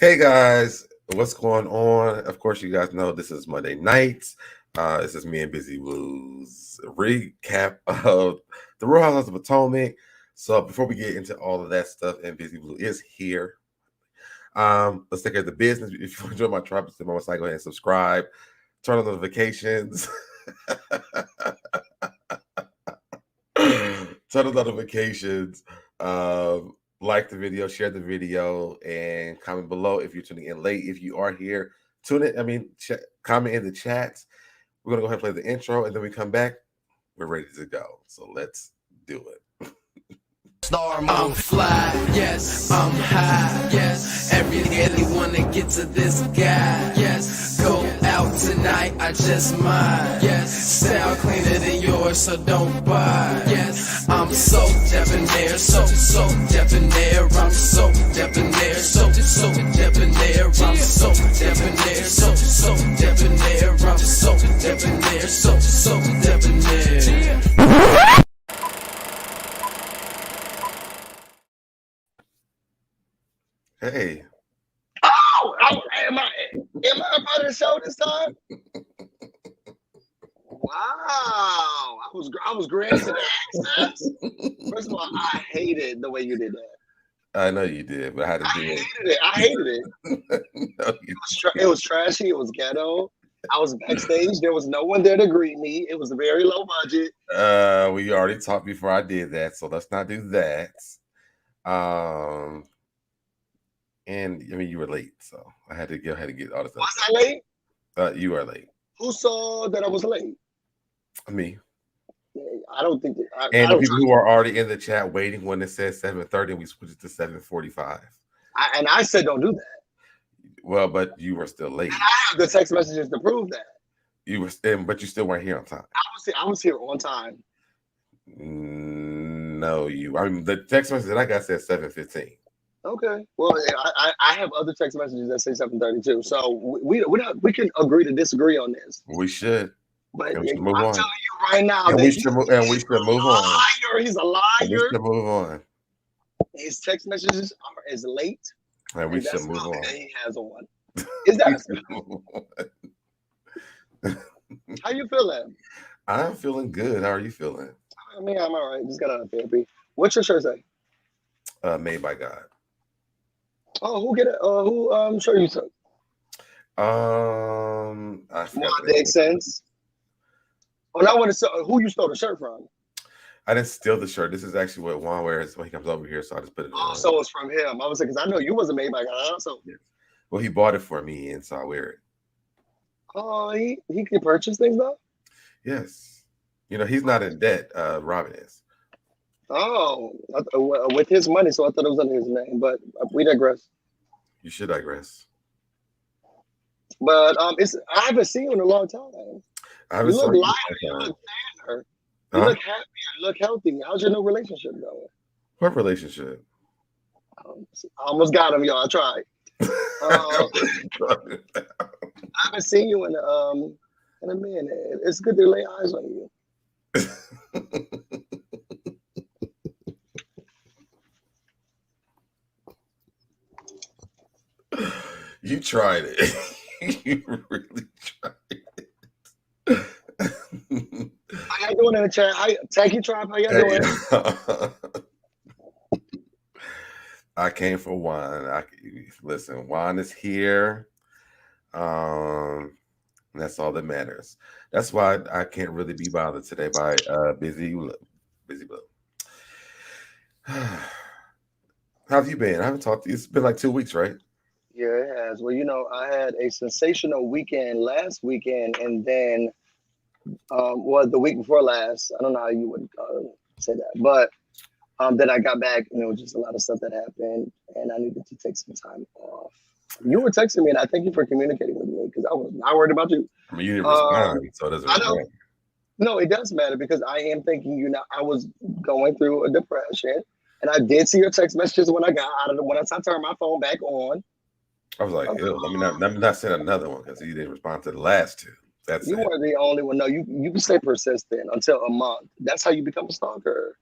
Hey guys, what's going on? Of course, you guys know this is Monday nights. This is me and Busy Blues recap of the Real Housewives of Potomac. So before we get into all of that stuff, and Busy Blue is here. Let's take care of the business. If you enjoy my tribe, go ahead and subscribe, turn on notifications. Turn on notifications. Like the video, share the video, and comment below if you're tuning in late. If you are here, comment in the chats. We're gonna go ahead and play the intro, and then we come back. We're ready to go. So let's do it. I'm fly, yes, I'm high, yes. Everyone that gets to this guy, yes. Go out tonight, I just might, yes. Style cleaner than yours, so don't buy, yes. I'm so debonair, so debonair. I'm so debonair, so debonair. I'm so debonair, so debonair. I'm so debonair, so debonair. Hey. Am I a part of the show this time? Wow. I was granted access. First of all, I hated the way you did that. I know you did, but I had to do it. I hated it. No, it was trashy. It was ghetto. I was backstage. There was no one there to greet me. It was very low budget. We already talked before I did that, so let's not do that. And I mean, you were late, so I had to go ahead and get all this stuff. Was I late? You are late. Who saw that I was late? Me. I don't think. And the people who are already in the chat waiting when it says 7:30, and we switched it to 7:45. And I said, don't do that. Well, but you were still late. And I have the text messages to prove that. You were, but you still weren't here on time. I was here on time. No, the text message that I got said 7:15. Okay. Well, I have other text messages that say 7:32. So we can agree to disagree on this. We should. But we should I'm telling you right now, we should move on. He's a liar. We should move on. His text messages is late. And we should move on. He has one. Is that? How you feeling? I'm feeling good. How are you feeling? I mean, I'm all right. Just got out of therapy. What's your shirt say? Made by God. Oh, who get it? Who shirt you took? I forgot. Dixon's. Oh, I want to say who you stole the shirt from. I didn't steal the shirt. This is actually what Juan wears when he comes over here, so I just put it on. Oh, so it's from him. I was like, because I know you wasn't made by God. So. Yeah. Well, he bought it for me, and so I wear it. Oh, he can purchase things though. Yes, he's not in debt. Robyn is. Oh, with his money, so I thought it was under his name. But we digress. You should digress. But I haven't seen you in a long time. I haven't you look lighter. You look thinner. You look happy. You look healthy. How's your new relationship going? What relationship? I almost got him, y'all. I tried. I haven't seen you in a minute. It's good to lay eyes on you. You tried it. You really tried it. How you doing in the chat? Thank you, Tribe. How you doing? I came for Juan. Listen, Juan is here. That's all that matters. That's why I can't really be bothered today by Busy Blue. How have you been? I haven't talked to you. It's been like 2 weeks, right? Yeah, it has. Well, I had a sensational weekend last weekend, and then, the week before last. I don't know how you would say that, but then I got back, and it was just a lot of stuff that happened, and I needed to take some time off. You were texting me, and I thank you for communicating with me because I was not worried about you. I mean, you didn't respond, so it doesn't matter. No, it does matter because I am thinking I was going through a depression, and I did see your text messages when I got out of when I turned my phone back on. I was like, let me not send another one because he didn't respond to the last two. That's you weren't the only one. No, you can stay persistent until a month. That's how you become a stalker.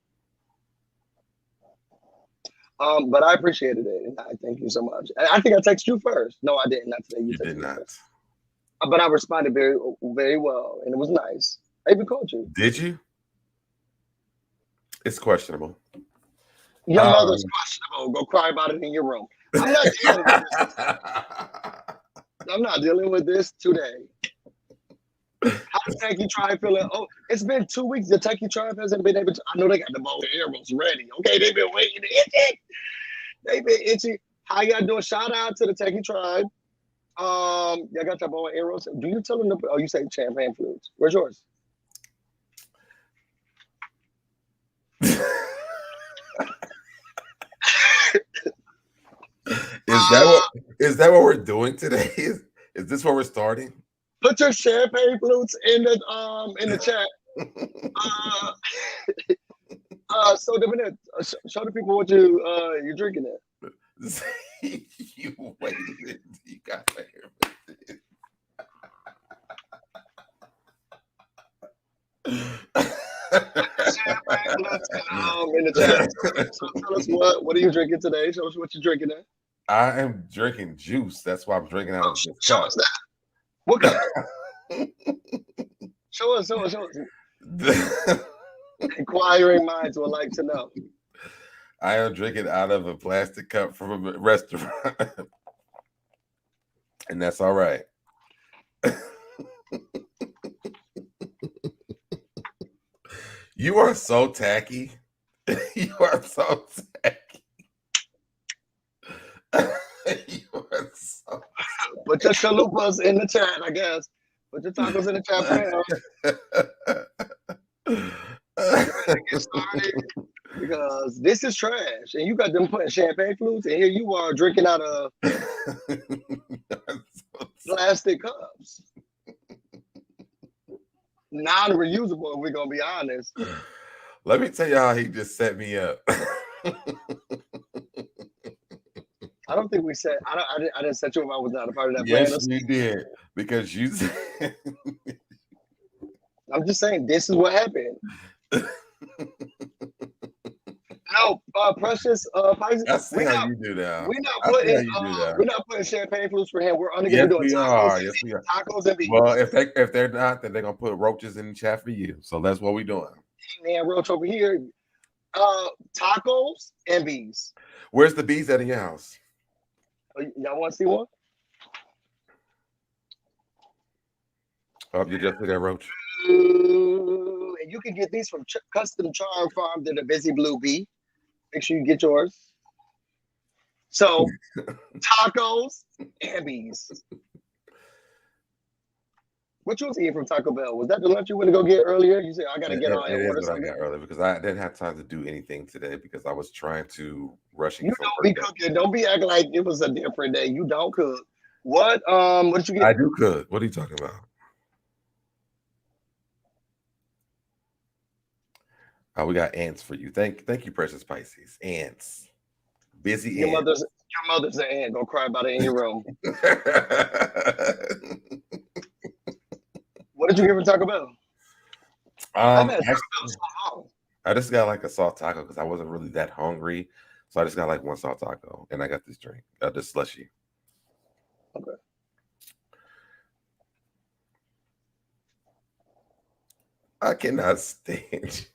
But I appreciated it, and I thank you so much. And I think I texted you first. No, I didn't. Not today. You You did texted me not. first. But I responded very, very well, and it was nice. I even called you. Did you? It's questionable. Your mother's questionable. Go cry about it in your room. I'm not dealing with this. I'm not dealing with this today. How's Techie Tribe feeling? Oh, it's been 2 weeks. The Techie Tribe hasn't been able to. I know they got the bow and arrows ready. Okay, they've been waiting to itchy. They've been itchy. How y'all doing? Shout out to the Techie Tribe. Y'all got your bow and arrows. Do you tell them to? Oh, you say champagne flutes. Where's yours? Is that what we're doing today? Is this where we're starting? Put your champagne flutes in the chat. SoDebNair, show the people what you're drinking it. You waited. You got there. Champagne flutes in the chat. So tell us what are you drinking today? Show us what you're drinking it. I am drinking juice. That's why I'm drinking out of this Show cup. us that. What cup? Show us. Inquiring minds would like to know. I am drinking out of a plastic cup from a restaurant. And that's all right. You are so tacky. You are so tacky. You are so Put your chalupas in the chat, I guess. Put your tacos in the chat get started, because this is trash. And you got them putting champagne flutes, and here you are drinking out of plastic cups. Non-reusable, if we're gonna be honest. Let me tell you how he just set me up. I don't think we said. I didn't set you up. I was not a part of that Yes, plan. you did, because you said. I'm just saying this is what happened. No, Precious Pisces. I see how you do that. We're not putting champagne flutes for him. We're only gonna be doing tacos. Yes, we are. Tacos and beef. Well, if they're not, then they're gonna put roaches in the chat for you. So that's what we're doing. Man, roach over here. Tacos and bees. Where's the bees at in your house? Y'all want to see one? Oh, you just see that roach? Ooh, and you can get these from Custom Charm Farm. They're the Busy Blue Bee. Make sure you get yours. So, tacos and bees. What you was eating from Taco Bell? Was that the lunch you went to go get earlier? You said I gotta get on and order something. I got earlier because I didn't have time to do anything today because I was trying to rush. You don't be cooking. Don't be acting like it was a different day. You don't cook. What did you get? I do cook. What are you talking about? Oh, we got ants for you. Thank you, Precious Pisces. Ants. Busy your ants. Your mother's an ant. Don't cry about it in your room. What did you get for Taco Bell? I just got like a soft taco because I wasn't really that hungry. So I just got like one soft taco and I got this drink. This slushy. Okay. I cannot stand you.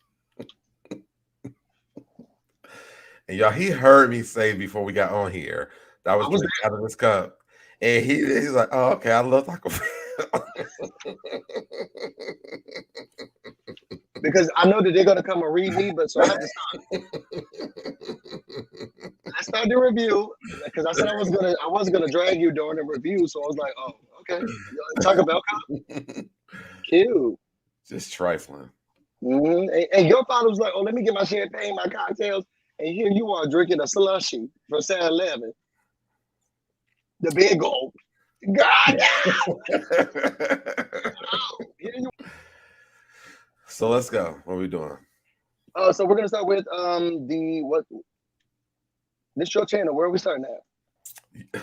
And y'all, he heard me say before we got on here that I was drinking out of this cup. And he's like, oh, okay, I love Taco Bell. Because I know that they're gonna come and read me, but so I have to start. Let's start the review because I said I wasn't gonna drag you during the review, so I was like, oh, okay, Taco Bell cup, cute, just trifling. Mm-hmm. And your father was like, oh, let me get my champagne, my cocktails, and here you are drinking a slushy from 7-Eleven, the big old. God. So let's go. What are we doing? So we're gonna start with what? This your channel. Where are we starting at?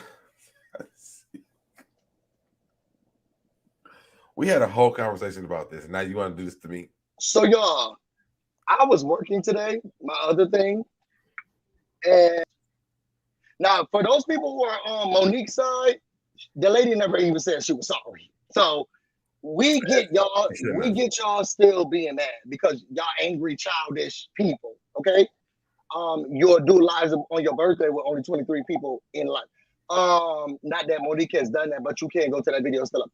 We had a whole conversation about this, and now you want to do this to me? So y'all, I was working today, my other thing, and Now, for those people who are on Monique's side, the lady never even said she was sorry. So we get y'all still being mad because y'all angry, childish people. Okay. You'll do lives on your birthday with only 23 people in life. Not that Monique has done that, but you can't go to that video still up.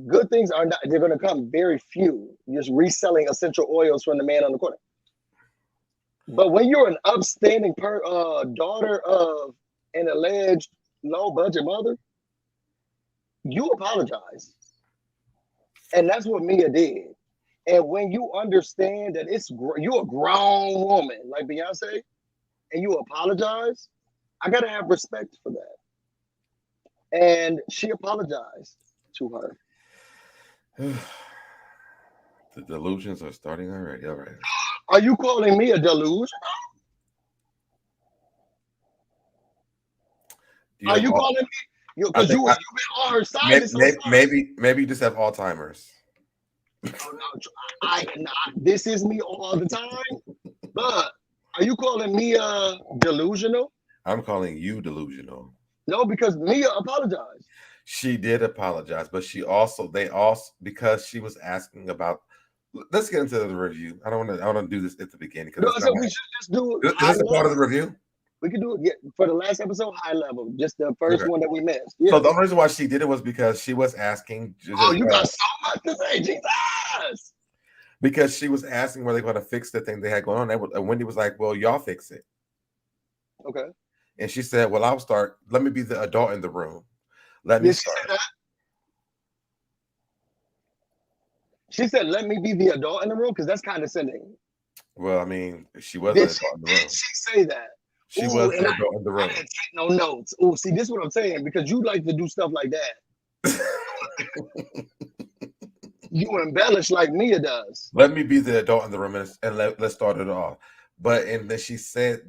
Good things are not, they're gonna come very few. Just reselling essential oils from the man on the corner. But when you're an upstanding daughter of an alleged low budget mother, you apologize. And that's what Mia did. And when you understand that you're a grown woman like Beyonce, and you apologize, I gotta have respect for that. And she apologized to her. The delusions are starting already. All right. Are you calling me a delusion? Are you calling me? Because you've been on her side. Maybe you just have Alzheimer's. Oh, no, this is me all the time. But are you calling me delusional? I'm calling you delusional. No, because Mia apologized. She did apologize, but because she was asking about. Let's get into the review. I don't want to do this at the beginning because we should just do it. Is this a part of the review? We could do it for the last episode, high level, just the first one that we missed. Yeah. So the only reason why she did it was because she was asking. You got so much to say, Jesus! Because she was asking were they going to fix the thing they had going on. And Wendy was like, "Well, y'all fix it." Okay. And she said, "Well, I'll start. Let me be the adult in the room. Let me start." She said, "Let me be the adult in the room," because that's condescending. Well, I mean, she was an adult in the room. Did she say that? She was an adult in the room. I didn't take no notes. Oh, see, this is what I'm saying, because you like to do stuff like that. You embellish like Mia does. Let me be the adult in the room and let's start it off. And then she said,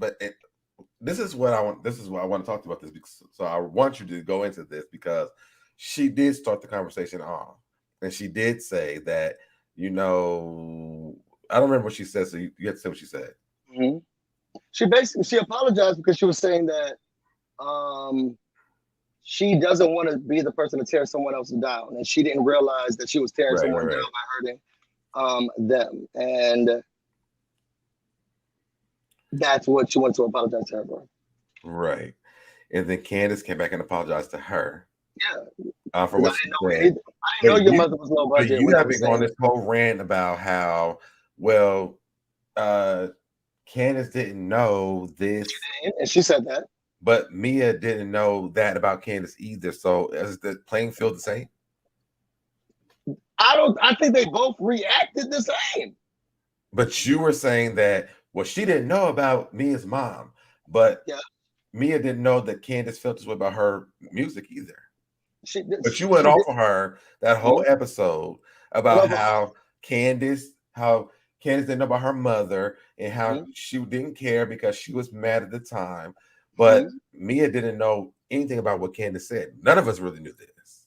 this is what I want. This is what I want to talk about this. So I want you to go into this because she did start the conversation off, and she did say that I don't remember what she said. So you have to say what she said. Mm-hmm. She apologized because she was saying that she doesn't want to be the person to tear someone else down, and she didn't realize that she was tearing someone down by hurting them, and that's what she wanted to apologize to her for. Right, and then Candace came back and apologized to her. Yeah, for what she said. I didn't know your mother was low budget. You have been on this whole rant about how Candace didn't know this, and she said that. But Mia didn't know that about Candace either. So is the playing field the same? I think they both reacted the same. But you were saying that she didn't know about Mia's mom, but Mia didn't know that Candace felt this way about her music either. But you went off of her that whole episode about how Candace didn't know about her mother and how she didn't care because she was mad at the time. But Mia didn't know anything about what Candace said. None of us really knew this.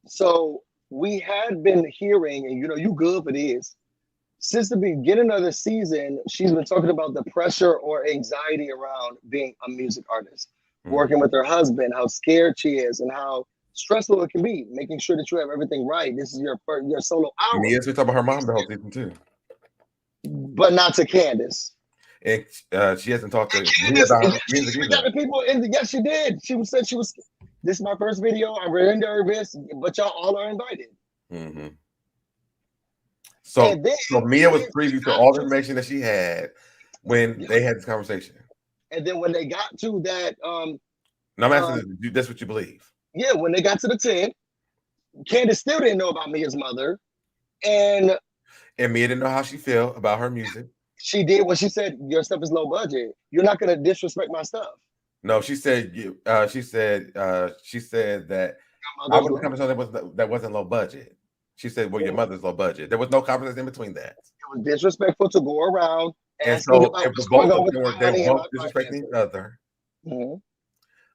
So we had been hearing, and you good for this. Since the beginning of the season, she's been talking about the pressure or anxiety around being a music artist, working with her husband, how scared she is, and how stressful it can be, making sure that you have everything right. This is your solo album. Mia's been talking about her mom the whole season too. But not to Candace. And she hasn't talked to me about music either. The people yes, she did. She said she was. This is my first video. I'm very nervous, but y'all all are invited. Mm-hmm. So Mia was privy to all the information that she had when they had this conversation. And then when they got to that, now I'm asking, that's what you believe? Yeah, when they got to the tent, Candace still didn't know about Mia's mother, and Mia didn't know how she felt about her music. She did when she said your stuff is low budget. You're not going to disrespect my stuff. No, she said she said that I was coming to something that wasn't low budget. She said, "Well, your mother's low budget." There was no conversation in between that. It was disrespectful to go around and so if both of them were disrespecting each other. Mm-hmm.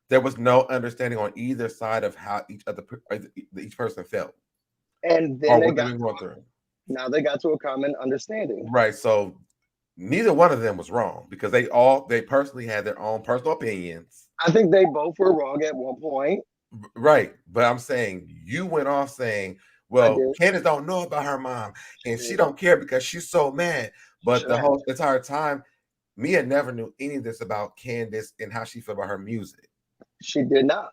There was no understanding on either side of how each person felt, and then now they got to a common understanding. Right. So neither one of them was wrong because they personally had their own personal opinions. I think they both were wrong at one point. Right. But I'm saying you went off saying, well, Candace don't know about her mom and she don't care because she's so mad. But the whole entire time, Mia never knew any of this about Candace and how she felt about her music. She did not.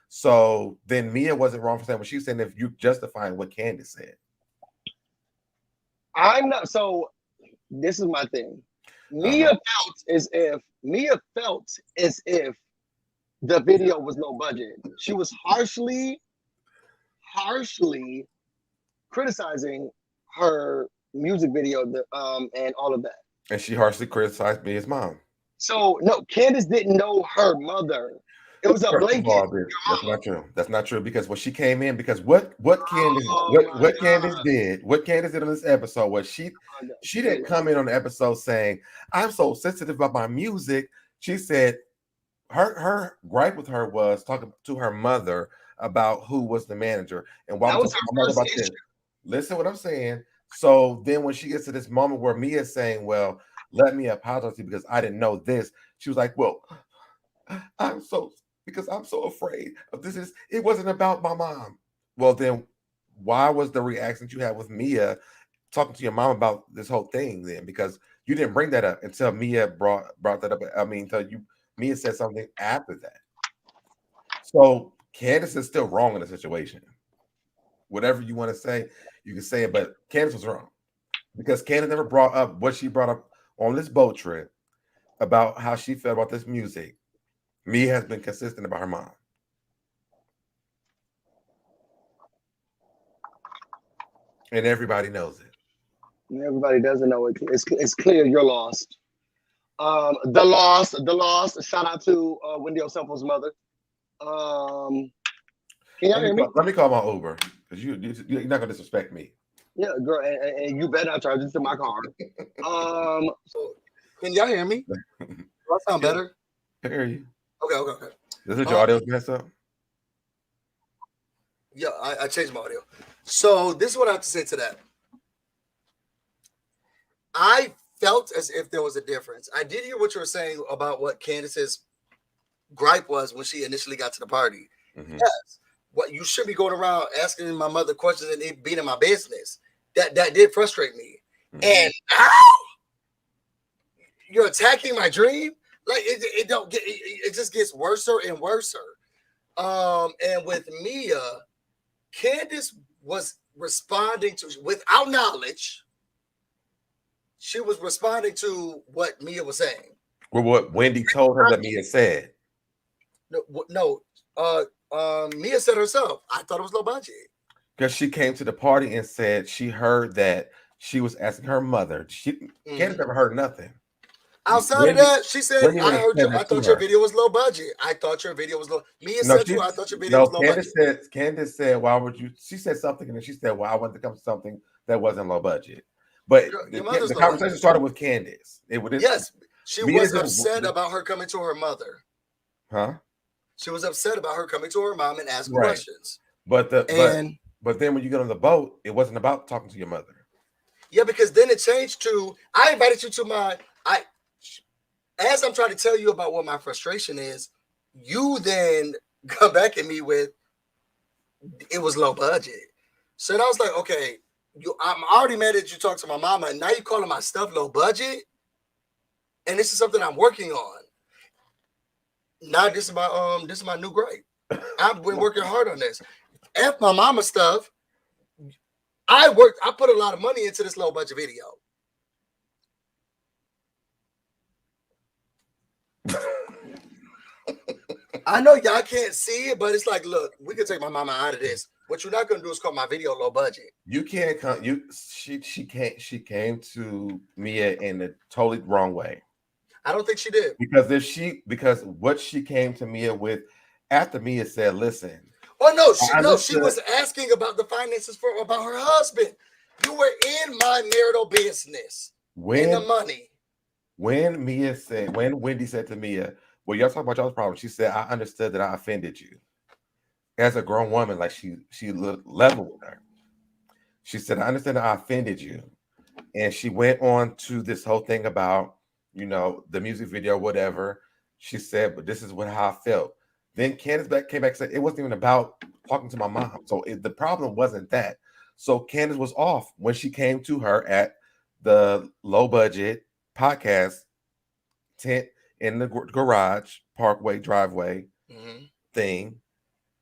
So then Mia wasn't wrong for saying what she was saying if you justifying what Candace said. I'm not. So this is my thing. Mia felt as if the video was low budget. She was harshly criticizing her music video, and all of that. And she harshly criticized Mia's mom. So no, Candace didn't know her mother. It was a blanket. That's not true. That's not true because when she came in, because what Candace did on this episode was she didn't come in on the episode saying, I'm so sensitive about my music. She said her gripe with her was talking to her mother about who was the manager and why was her mother about this. Listen what I'm saying. So then when she gets to this moment where Mia's saying, well, let me apologize to you because I didn't know this, she was like, well, I'm so afraid of this. It wasn't about my mom. Well, then why was the reaction that you had with Mia talking to your mom about this whole thing then? Because you didn't bring that up until Mia brought that up. I mean, Mia said something after that. So Candace is still wrong in the situation. Whatever you want to say, you can say it, but Candace was wrong because Candace never brought up what she brought up on this boat trip about how she felt about this music. Mia has been consistent about her mom. And everybody knows it. Everybody doesn't know it. It's clear you're lost. The lost. Shout out to Wendy Osefo's mother. Can y'all hear me? Let me call my Uber because you're not gonna disrespect me. Yeah, girl, and you better not charge it to my car. So can y'all hear me? Do I sound better? I hear you. Okay. Is it your audio messed up? Yeah, I changed my audio. So this is what I have to say to that. I felt as if there was a difference. I did hear what you were saying about what Candace's gripe was when she initially got to the party. Mm-hmm. Yes. What you should be going around asking my mother questions and it being in my business. That did frustrate me. Mm-hmm. And you're attacking my dream. Like it just gets worse and worse. And with Mia, Candace was responding to without knowledge. She was responding to what Mia was saying. Well, what Wendy told her that Mia said. No. Mia said herself, I thought it was low budget. Because she came to the party and said she heard that she was asking her mother. Candace never heard nothing. Outside of that, she said, I thought your video was low budget. I thought your video was low. Mia said to her, I thought your video was low budget. Candace said, why would you? She said something and then she said, well, I wanted to come to something that wasn't low budget. But the conversation started with Candace. Yes, she was upset about her coming to her mother. Huh? She was upset about her coming to her mom and asking questions. But then when you get on the boat, it wasn't about talking to your mother. Yeah, because then it changed to, I invited you to as I'm trying to tell you about what my frustration is, you then come back at me with, it was low budget. So then I was like, okay, I'm already mad that you talked to my mama, and now you're calling my stuff low budget? And this is something I'm working on. Now this is my new gripe. I've been working hard on this. F my mama stuff. I put a lot of money into this low budget video. I know y'all can't see it, but it's like, look, we can take my mama out of this. What you're not gonna do is call my video low budget. You can't come. She came to Mia in a totally wrong way. I don't think she did. Because what she came to Mia with after Mia said, listen. Oh no, she was asking about the finances about her husband. You were in my marital business. In the money. When Wendy said to Mia, well, y'all talking about y'all's problem, she said, I understood that I offended you. As a grown woman, like she leveled with her. She said, I understand that I offended you. and she went on to this whole thing about, the music video, whatever. She said, but this is how I felt. Then Candace came back and said, it wasn't even about talking to my mom. So the problem wasn't that. So Candace was off when she came to her at the low budget podcast tent in the garage, parkway, driveway thing.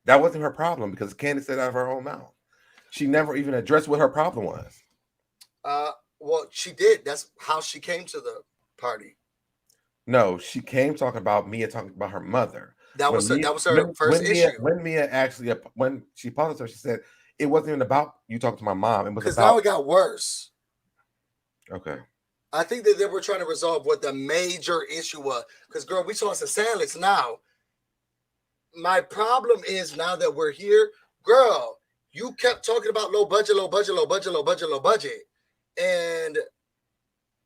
That wasn't her problem because Candace said out of her own mouth. She never even addressed what her problem was. Well, she did. That's how she came to the party. No, she came talking about Mia talking about her mother. That was her first issue. When Mia actually, when she apologized, her, she said it wasn't even about you talking to my mom. It was because about now it got worse. Okay. I think that they were trying to resolve what the major issue was. Because, girl, we saw some salads now. My problem is now that we're here, girl, you kept talking about low budget. And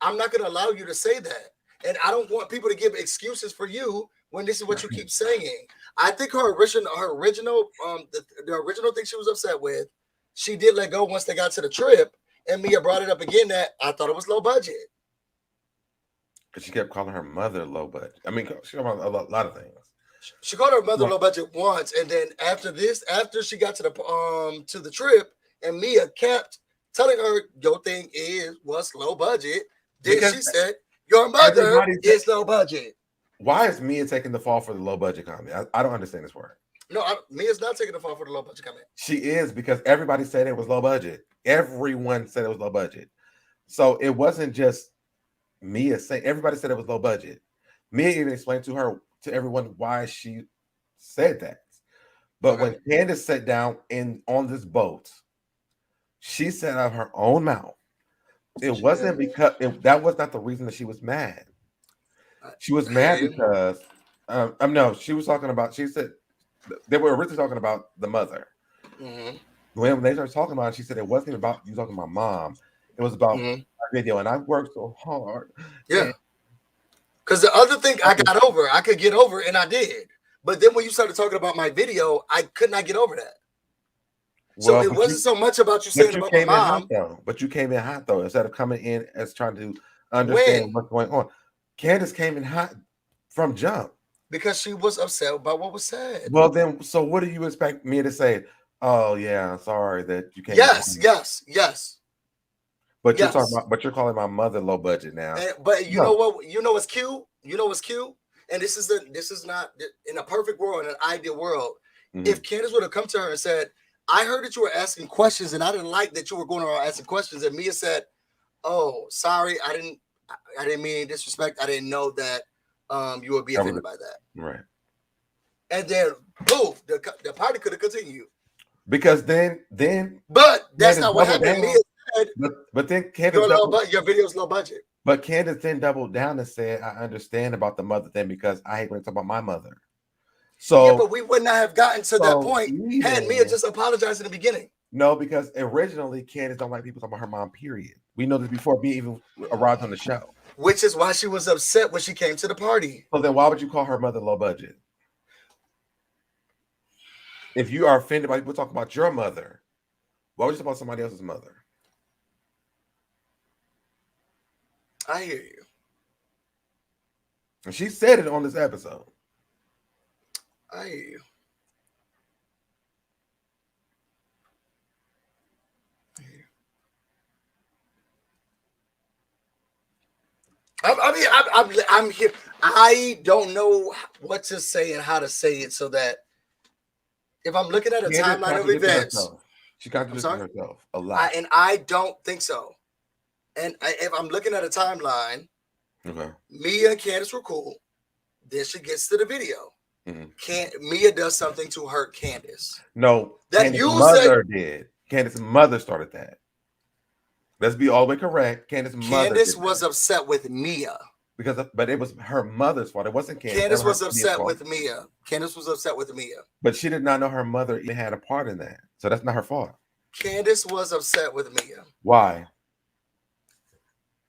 I'm not going to allow you to say that. And I don't want people to give excuses for you when this is what you keep saying. I think her original the original thing she was upset with, she did let go once they got to the trip. And Mia brought it up again that I thought it was low budget. Because she kept calling her mother low budget. I mean, she called her a lot of things. She called her mother low budget once, and then after she got to the trip, and Mia kept telling her your thing was low budget. Then she said your mother is low budget. Why is Mia taking the fall for the low budget comment? I don't understand this word. No, Mia's not taking the fall for the low budget comment. She is, because everybody said it was low budget. Everyone said it was low budget. So it wasn't just Mia saying, everybody said it was low budget. Mia even explained to everyone why she said that. But when Candace sat down on this boat, she said out of her own mouth, it wasn't because that was not the reason that she was mad. She was mad because she was talking about, she said they were originally talking about the mother. Mm-hmm. When they started talking about it, she said it wasn't about you talking about mom. It was about my video, and I worked so hard. Yeah. Because the other thing I could get over, and I did. But then when you started talking about my video, I could not get over that. So it wasn't so much about you saying about my mom. But you came in hot, though, instead of coming in as trying to understand what's going on. Candace came in hot from jump. Because she was upset about what was said. Well, then, so what do you expect me to say? Oh, yeah, sorry that you can't. Yes. But you're talking about, but you're calling my mother low budget now. But you know what? You know what's cute? And this is not in a perfect world, in an ideal world. Mm-hmm. If Candace would have come to her and said, I heard that you were asking questions, and I didn't like that you were going around asking questions. And Mia said, oh, sorry, I didn't mean disrespect. I didn't know that you would be offended by that. Right. And then, boom, the party could have continued. Because then. But that's not what happened. Mia said, but then Candace, your video's low budget. But Candace then doubled down and said, I understand about the mother thing because I hate when they talk about my mother. So yeah, but we would not have gotten to that point had Mia just apologized in the beginning. No, because originally Candace don't like people talking about her mom, period. We know this before Mia even arrived on the show. Which is why she was upset when she came to the party. So then why would you call her mother low budget? If you are offended by people talking about your mother, why would you talk about somebody else's mother? I hear you. And she said it on this episode. I hear you. I'm here. I don't know what to say and how to say it so that if I'm looking at a timeline of events, she contradicted herself a lot. And I don't think so. And if I'm looking at a timeline, Mia and Candace were cool. Then she gets to the video. Mm-hmm. Mia does something to hurt Candace. No, that Candace's mother did. Candace's mother started that. Let's be all the way correct. Candace was upset with Mia. But it was her mother's fault. It wasn't Candace. Candace was upset with Mia. Candace was upset with Mia. But she did not know her mother even had a part in that. So that's not her fault. Candace was upset with Mia. Why?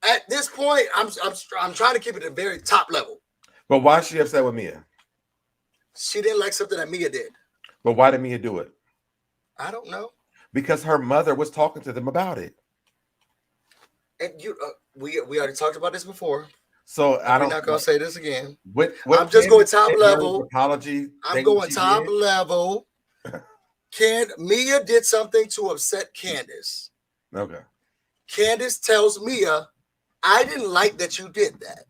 At this point, I'm trying to keep it at a very top level. But why is she upset with Mia? She didn't like something that Mia did. But why did Mia do it? I don't know. Because her mother was talking to them about it. And we already talked about this before. So I We're don't. not gonna say this again. What I'm just going Candace top did, her level. apology. I'm thing going she top did? level. Mia did something to upset Candace. Okay. Candace tells Mia, I didn't like that you did that.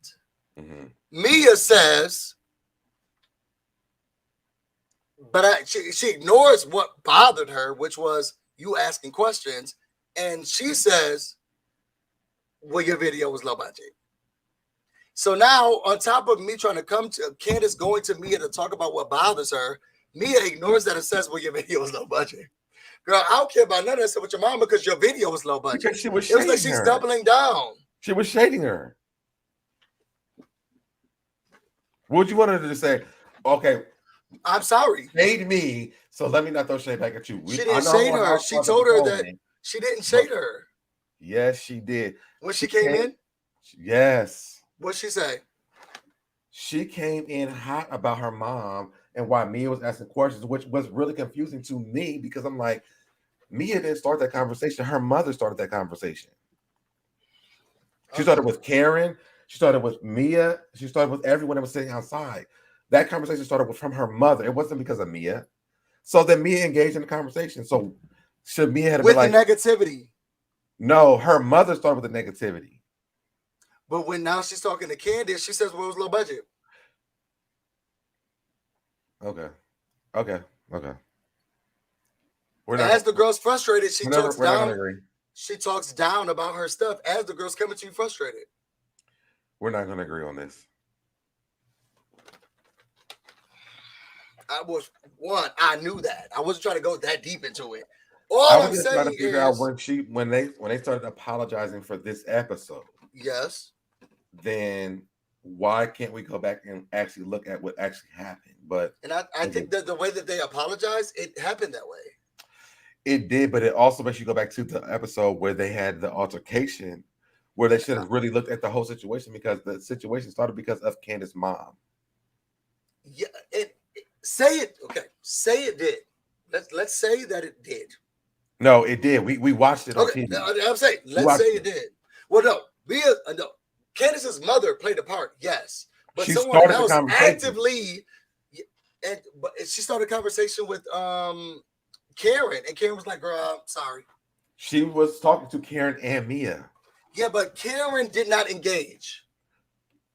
Mm-hmm. Mia says, but she ignores what bothered her, which was you asking questions. And she says, well, your video was low budget. So now, on top of me trying to come to Candace going to Mia to talk about what bothers her, Mia ignores that and says, well, your video was low budget. Girl, I don't care about none of that stuff with your mom because your video was low budget. Because she was it was like shading she's her. doubling down. She was shading her. What would you want her to say? Okay, I'm sorry. Shade me, so let me not throw shade back at you. She didn't shade her. She told her that she didn't shade her. Yes, she did. When she came in? Yes. What'd she say? She came in hot about her mom and why Mia was asking questions, which was really confusing to me because I'm like, Mia didn't start that conversation. Her mother started that conversation. She started with Karen. She started with Mia. She started with everyone that was sitting outside. That conversation started from her mother. It wasn't because of Mia. So then Mia engaged in the conversation. So should Mia have been like the negativity? No, her mother started with the negativity. But when now she's talking to Candace, she says, well, it was low budget. Okay. As the girl's frustrated, she talks down. She talks down about her stuff as the girl's coming to you frustrated. We're not going to agree on this. I knew that. I wasn't trying to go that deep into it. I was just trying to figure out when they started apologizing for this episode. Yes. Then why can't we go back and actually look at what actually happened? But I think that the way that they apologized, it happened that way. It did, but it also makes you go back to the episode where they had the altercation, where they should have really looked at the whole situation because the situation started because of Candace's mom. Yeah, say it. Okay, say it did. Let's say that it did. No, it did. We watched it on TV. I'm saying let's say it did. Well, no, Candace's mother played a part, yes, but someone else actively, but she started a conversation with Karen, and Karen was like, "Girl, I'm sorry." She was talking to Karen and Mia. Yeah, but Karen did not engage.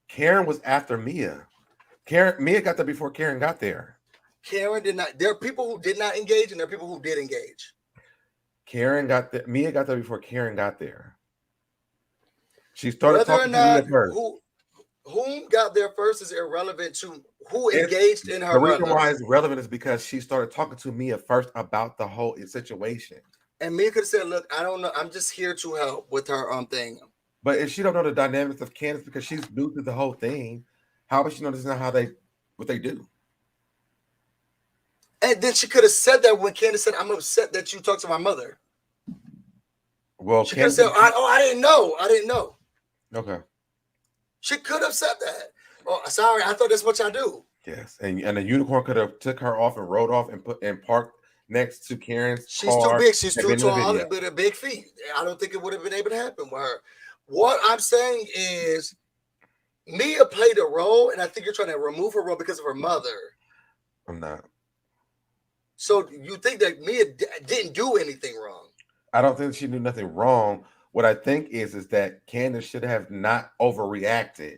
Karen was after Mia. Mia got there before Karen got there. Karen did not. There are people who did not engage, and there are people who did engage. Mia got there before Karen got there. She started talking to Mia first. Whom got there first is irrelevant to who engaged in her. The reason why it's relevant is because she started talking to Mia first about the whole situation. And Mia could have said, "Look, I don't know. I'm just here to help with her thing." But if she don't know the dynamics of Candace because she's new to the whole thing, how would she know this is not what they do? And then she could have said that when Candace said, "I'm upset that you talked to my mother." Well, she could have said, I didn't know. Okay. She could have said that. Oh, sorry, I thought that's what y'all do. Yes, and the unicorn could have took her off and rode off and parked next to Karen's She's car. too big. She's too tall with a big feet. I don't think it would have been able to happen with her. What I'm saying is Mia played a role, and I think you're trying to remove her role because of her mother. I'm not. So you think that Mia didn't do anything wrong? I don't think she did nothing wrong. What I think is that Candace should have not overreacted,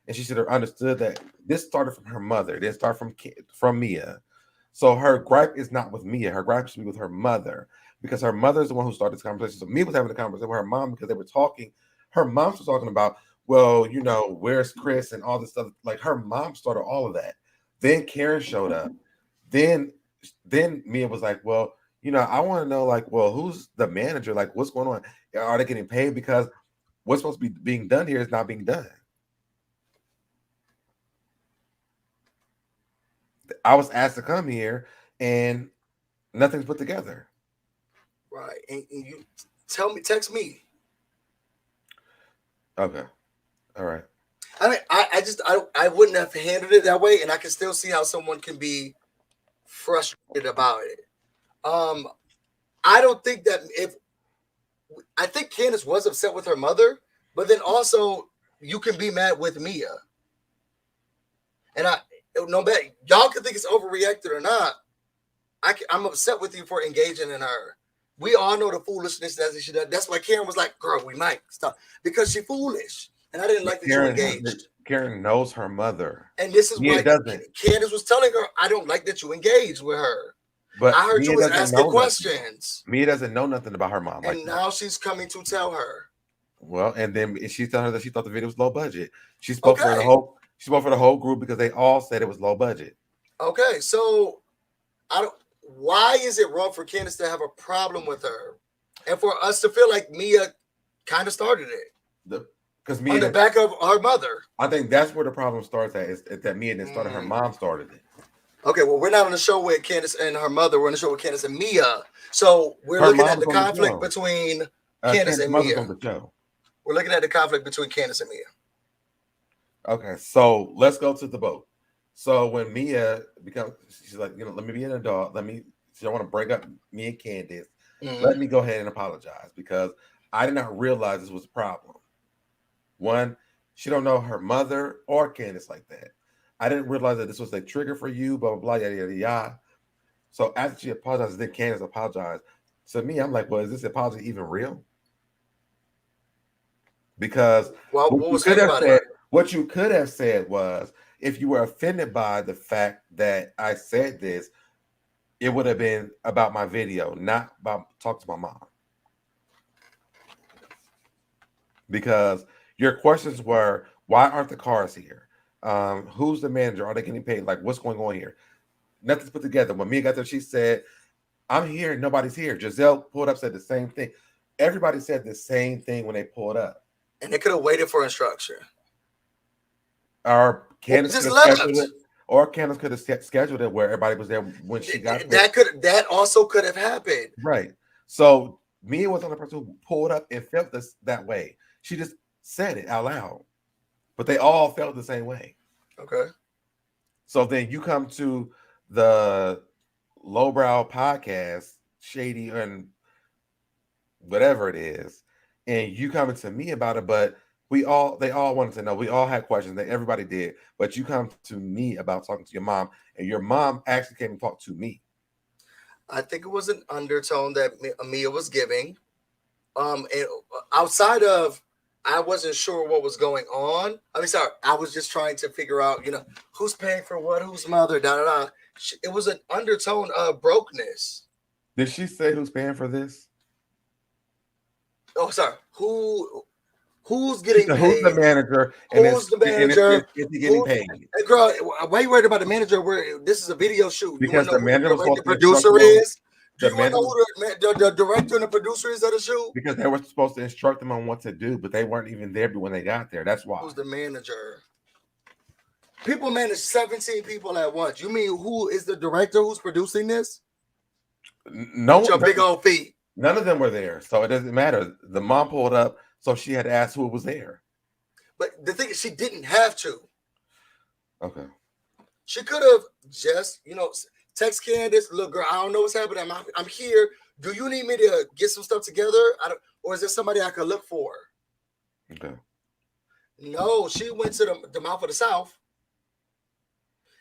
and she should have understood that this started from her mother. It didn't start from Mia. So her gripe is not with Mia. Her gripe should be with her mother because her mother is the one who started this conversation. So Mia was having a conversation with her mom because they were talking. Her mom was talking about, well, where's Chris and all this stuff. Like her mom started all of that. Then Karen showed up. Then Mia was like, well, I want to know, like, well, who's the manager? Like, what's going on? Are they getting paid? Because what's supposed to be being done here is not being done. I was asked to come here and nothing's put together. Right. And you text me. Okay. All right. I mean, I wouldn't have handled it that way, and I can still see how someone can be frustrated about it. I don't think that I think Candace was upset with her mother, but then also you can be mad with Mia. And no matter y'all can think it's overreacted or not, I'm upset with you for engaging in her. We all know the foolishness that she does. That's why Karen was like, "Girl, we might stop," because she's foolish, and I didn't like that you engaged. Karen knows her mother, and this is why Candace was telling her, "I don't like that you engaged with her." But I heard you was asking questions. Mia doesn't know nothing about her mom, and now she's coming to tell her. Well, and then she's telling her that she thought the video was low budget. She spoke for the whole. She spoke for the whole group because they all said it was low budget. Okay, so I don't. Why is it wrong for Candace to have a problem with her, and for us to feel like Mia kind of started it? Because Mia on the back of her mother. I think that's where the problem starts at. Is that Mia didn't start it. Her mom started it. Okay, well, we're not on the show with Candace and her mother. We're on the show with Candace and Mia. So we're looking at the conflict between Candace and Mia. We're looking at the conflict between Candace and Mia. Okay, so let's go to the boat. So when Mia becomes, she's like, let me be an adult. She don't want to break up me and Candace. Let me go ahead and apologize because I did not realize this was a problem. One, she don't know her mother or Candace like that. I didn't realize that this was a trigger for you, blah, blah, blah, yada, yada, yada. So after she apologized, then Candace apologized. To me, I'm like, well, is this apology even real? Because what you could have said was, if you were offended by the fact that I said this, it would have been about my video, not about talking to my mom. Because your questions were, why aren't the cars here? Who's the manager? Are they getting paid? Like, what's going on here? Nothing's put together. When Mia got there, she said, I'm here. Nobody's here. Gizelle pulled up, said the same thing. Everybody said the same thing when they pulled up. And they could have waited for instruction. Or Candace could have scheduled it where everybody was there when she got there. That also could have happened. Right. So Mia was on the person who pulled up and felt this that way. She just said it out loud. But they all felt the same way. Okay. So then you come to the lowbrow podcast, shady and whatever it is, and you coming to me about it, but they all wanted to know. We all had questions. Everybody did. But you come to me about talking to your mom, and your mom actually came and talked to me. I think it was an undertone that Mia was giving. And outside of, I wasn't sure what was going on. I was just trying to figure out, who's paying for what, whose mother, da da da. It was an undertone of brokenness. Did she say who's paying for this? Oh, sorry. Who's getting paid? Who's the manager? Who's the manager? Is he getting paid? Hey, girl, why are you worried about the manager? This is a video shoot. Because the manager was the producer is. Do you know who the director and the producer is of the shoot? Because they were supposed to instruct them on what to do, but they weren't even there when they got there. That's why. Who's the manager? People manage 17 people at once. You mean who is the director who's producing this? No, your big old feet. None of them were there, so it doesn't matter. The mom pulled up, so she had to ask who was there. But the thing is, she didn't have to. Okay. She could have just, text Candace, look, girl, I don't know what's happening. I'm here. Do you need me to get some stuff together? Or is there somebody I could look for? Okay. No, she went to the mouth of the South.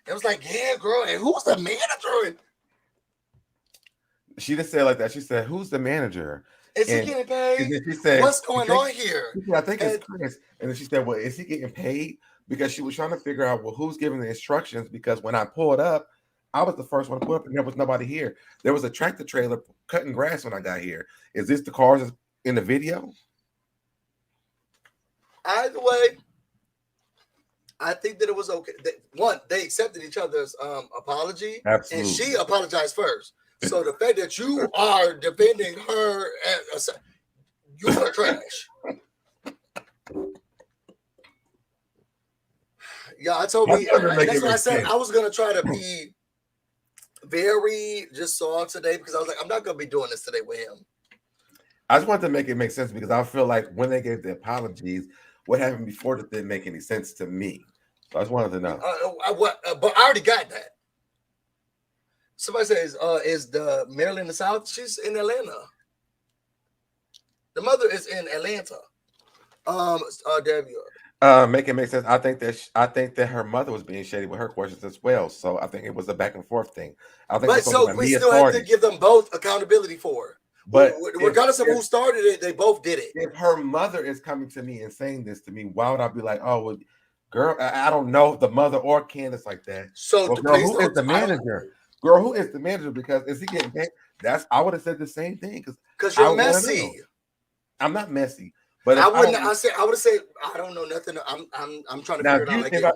It was like, yeah, girl, and who's the manager? She didn't say it like that. She said, who's the manager? Is he getting paid? And then she said, what's going on here? I think it's Chris. And then she said, well, is he getting paid? Because she was trying to figure out, well, who's giving the instructions? Because when I pulled up, I was the first one to pull up and there was nobody here. There was a tractor trailer cutting grass when I got here. Is this the cars in the video? Either way, I think that it was okay. They accepted each other's apology. Absolutely. And she apologized first. So the fact that you are defending her, you are trash. Yeah, I told me. That's why I said I was gonna try to be very just soft today because I was like, I'm not gonna be doing this today with him. I just wanted to make it make sense because I feel like when they gave the apologies, what happened before that didn't make any sense to me. So I just wanted to know. But I already got that. Somebody says, is the Maryland in the South? She's in Atlanta. The mother is in Atlanta. Darby. Make it make sense. I think that her mother was being shady with her questions as well. So I think it was a back and forth thing. I think But so we still have to give them both accountability for it. But regardless of who started it, they both did it. If her mother is coming to me and saying this to me, why would I be like, oh, well, girl, I don't know if the mother or Candace like that. So well, girl, who is the manager? Girl, who is the manager? Because is he getting paid? I would have said the same thing because you're messy. I'm not messy. But I wouldn't. I would have said I don't know nothing. I'm trying to figure it out.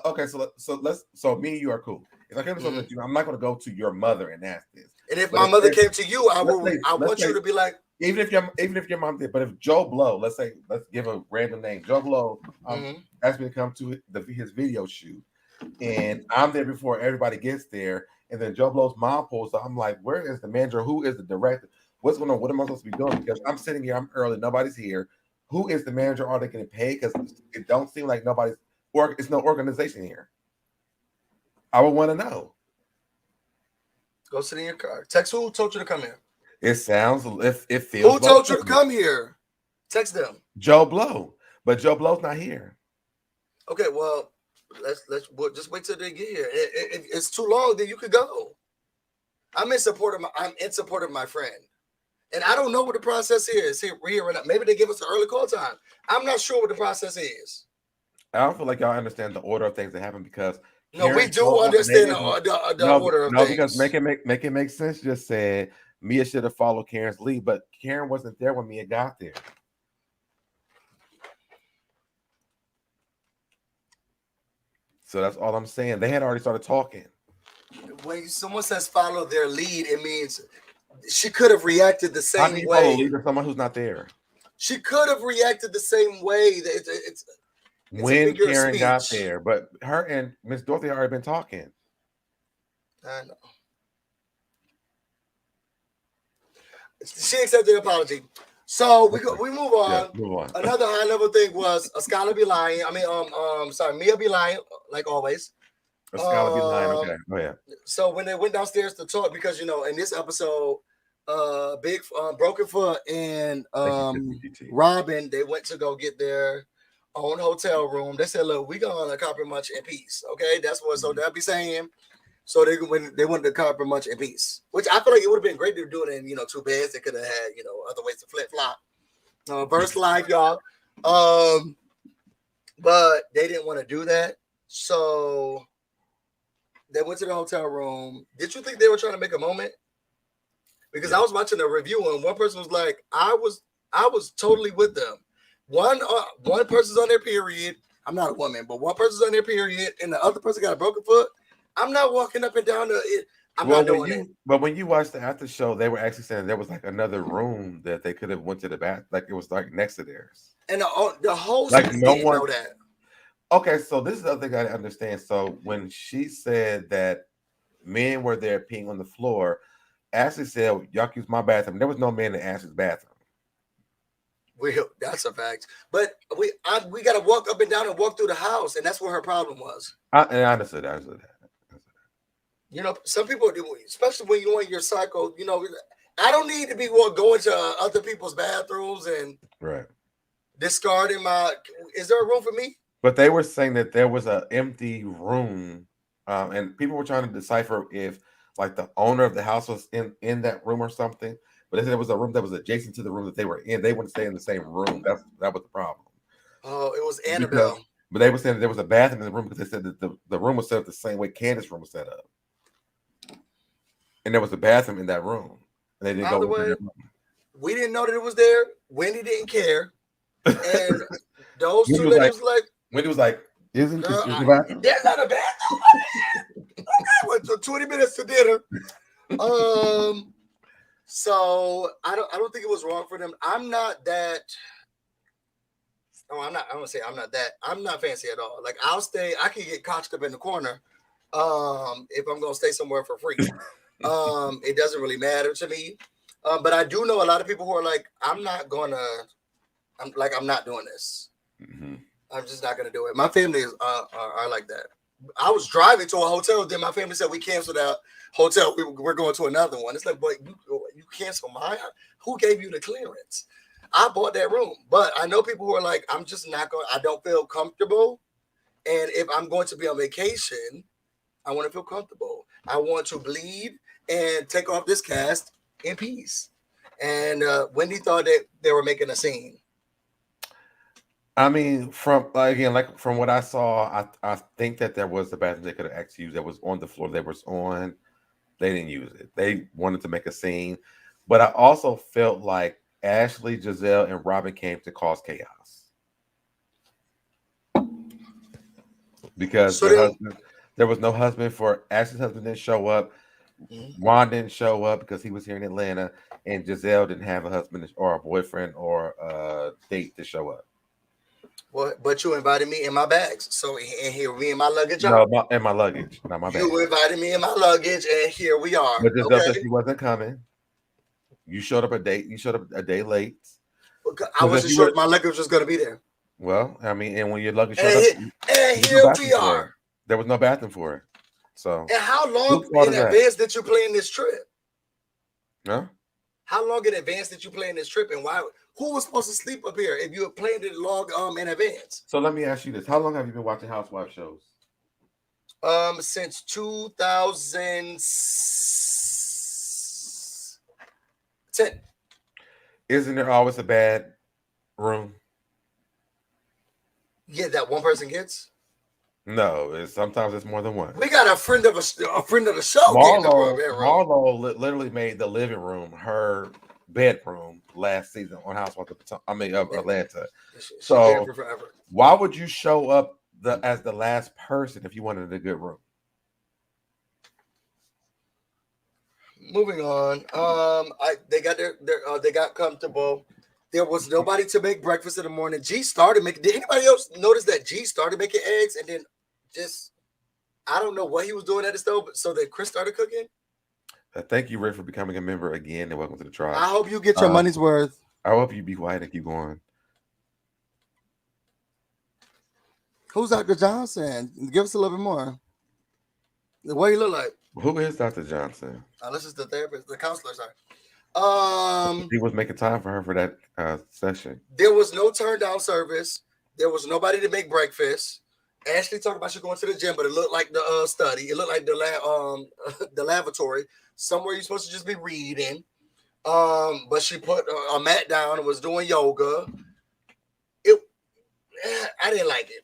Okay, so me and you are cool. If I came to something, I'm not going to go to your mother and ask this. And if my mother came to you, I want you to be like, even if your mom did. But if Joe Blow, let's give a random name, Joe Blow, asked me to come to his video shoot, and I'm there before everybody gets there, and then Joe Blow's mom pulls up. I'm like, where is the manager? Who is the director? What's going on? What am I supposed to be doing? Because I'm sitting here, I'm early, nobody's here. Who is the manager? Are they getting paid? Because it don't seem like nobody's it's no organization here. I would want to know. Go sit in your car. Text who told you to come here. It sounds it feels. Who told you to come here? Text them. Joe Blow, but Joe Blow's not here. Okay, well, we'll just wait till they get here. If it's too long, then you could go. I'm in support of my friend. And I don't know what the process is here right now. Maybe they give us an early call time. I'm not sure what the process is. I don't feel like y'all understand the order of things that happen because we do understand the order of things. No, because make it make sense. Just said Mia should have followed Karen's lead, but Karen wasn't there when Mia got there. So that's all I'm saying. They had already started talking. When someone says follow their lead, it means she could have reacted the same way. Follow lead to someone who's not there. She could have reacted the same way. It's when Karen got there, but her and Miss Dorothy had already been talking. I know. She accepted the apology. So we move on. Yeah, move on. Another high level thing was Ascala be lying. Mia be lying like always. Ascala be lying. Okay, go ahead. So when they went downstairs to talk, because in this episode, Big Broken Foot and Robyn, they went to go get their own hotel room. They said, "Look, we gonna carpet munch in peace." Okay, that's what SoDebNair saying. So they went to carpet munch in peace, which I feel like it would have been great to do it in 2 beds. They could have had other ways to flip flop, verse life, y'all. But they didn't want to do that, so they went to the hotel room. Did you think they were trying to make a moment? Because I was watching a review and one person was like, I was totally with them. One person's on their period. I'm not a woman, but one person's on their period and the other person got a broken foot. I'm not walking up and down not doing it. But when you watched the after show, they were actually saying there was like another room that they could have went to the bath, like it was like next to theirs. And the whole like no one know that. Okay, so this is the other thing I didn't understand. So when she said that men were there peeing on the floor, Ashley said, y'all use my bathroom. There was no man in Ashley's bathroom. That's a fact. But we got to walk up and down and walk through the house, and that's what her problem was. I understood that. Some people do, especially when you're in your cycle. I don't need to be going to other people's bathrooms and discarding my. Is there a room for me? But they were saying that there was an empty room, and people were trying to decipher if, like, the owner of the house was in that room or something. But they said there was a room that was adjacent to the room that they were in. They wouldn't stay in the same room. That was the problem. Oh, it was Annabelle. But they were saying that there was a bathroom in the room because they said that the room was set up the same way Candace's room was set up. And there was a bathroom in that room. And they didn't go. By the way, we didn't know that it was there. Wendy didn't care. And those two ladies was like, Wendy was like, isn't there's not a bathroom? I went to 20 minutes to dinner. So I don't think it was wrong for them. I'm not that. Oh, I'm not. I'm gonna say I'm not that. I'm not fancy at all. Like I'll stay. I can get caught up in the corner. If I'm gonna stay somewhere for free. It doesn't really matter to me. But I do know a lot of people who are like, I'm not doing this. Mm-hmm. I'm just not gonna do it. My family are like that. I was driving to a hotel, then my family said we canceled that hotel. We're going to another one. It's like, boy, you cancel mine? Who gave you the clearance? I bought that room, but I know people who are like, I'm just not going. I don't feel comfortable, and if I'm going to be on vacation, I want to feel comfortable. I want to bleed and take off this cast in peace. And Wendy thought that they were making a scene. I mean, from from what I saw, I think that there was the bathroom they could have actually used that was on the floor they was on. They didn't use it. They wanted to make a scene. But I also felt like Ashley, Gizelle, and Robyn came to cause chaos. Because there was no husband for Ashley's husband didn't show up. Juan didn't show up because he was here in Atlanta, and Gizelle didn't have a husband or a boyfriend or a date to show up. Well, but you invited me in my bags, so and here me in my luggage. No, in my luggage, not my bag. You invited me in my luggage, and here we are. But Gizelle said she wasn't coming. You showed up a day. You showed up a day late. I wasn't sure if my luggage was going to be there. Well, I mean, and when your luggage showed up, and here we are. There was no bathroom for it. So. And how long in advance did you plan this trip? Huh? How long in advance did you plan this trip, and why? Who was supposed to sleep up here if you had planned it long in advance? So let me ask you this: how long have you been watching Housewives shows? Since 2010. Isn't there always a bad room? Yeah, that one person gets. No, sometimes it's more than one. We got a friend of the show. Marlo literally made the living room her bedroom last season on Housewives of Potomac. I mean, of Atlanta. So why would you show up as the last person if you wanted a good room? Moving on. They got comfortable. There was nobody to make breakfast in the morning. G started making. Did anybody else notice that G started making eggs and then just I don't know what he was doing at the stove, so that Chris started cooking? Thank you, Ray, for becoming a member again, and welcome to the tribe. I hope you get your money's worth. I hope you be quiet and keep going. Who's Dr. Johnson? Give us a little bit more. What he look like? Who is Dr. Johnson? This is the therapist, the counselor. Sorry. He was making time for her for that session. There was no turn down service. There was nobody to make breakfast. Ashley talked about she going to the gym, but it looked like the study. It looked like the lavatory, somewhere you're supposed to just be reading. But she put a mat down and was doing yoga. I didn't like it.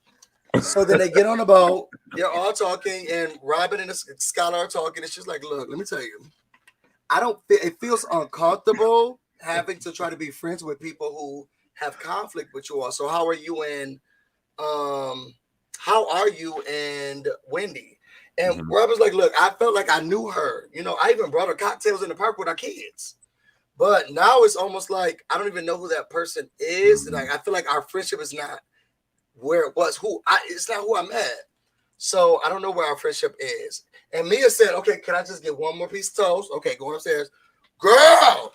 So then they get on the boat. They're all talking, and Robyn and Skylar are talking. And she's like, "Look, let me tell you, I don't feel it feels uncomfortable having to try to be friends with people who have conflict with you all. So how are you and Wendy?" And Robyn's like, "Look, I felt like I knew her. You know, I even brought her cocktails in the park with our kids. But now it's almost like I don't even know who that person is. Like I feel like our friendship is not where it was. It's not who I'm at. So I don't know where our friendship is." And Mia said, "Okay, can I just get one more piece of toast? Okay, go upstairs." Girl,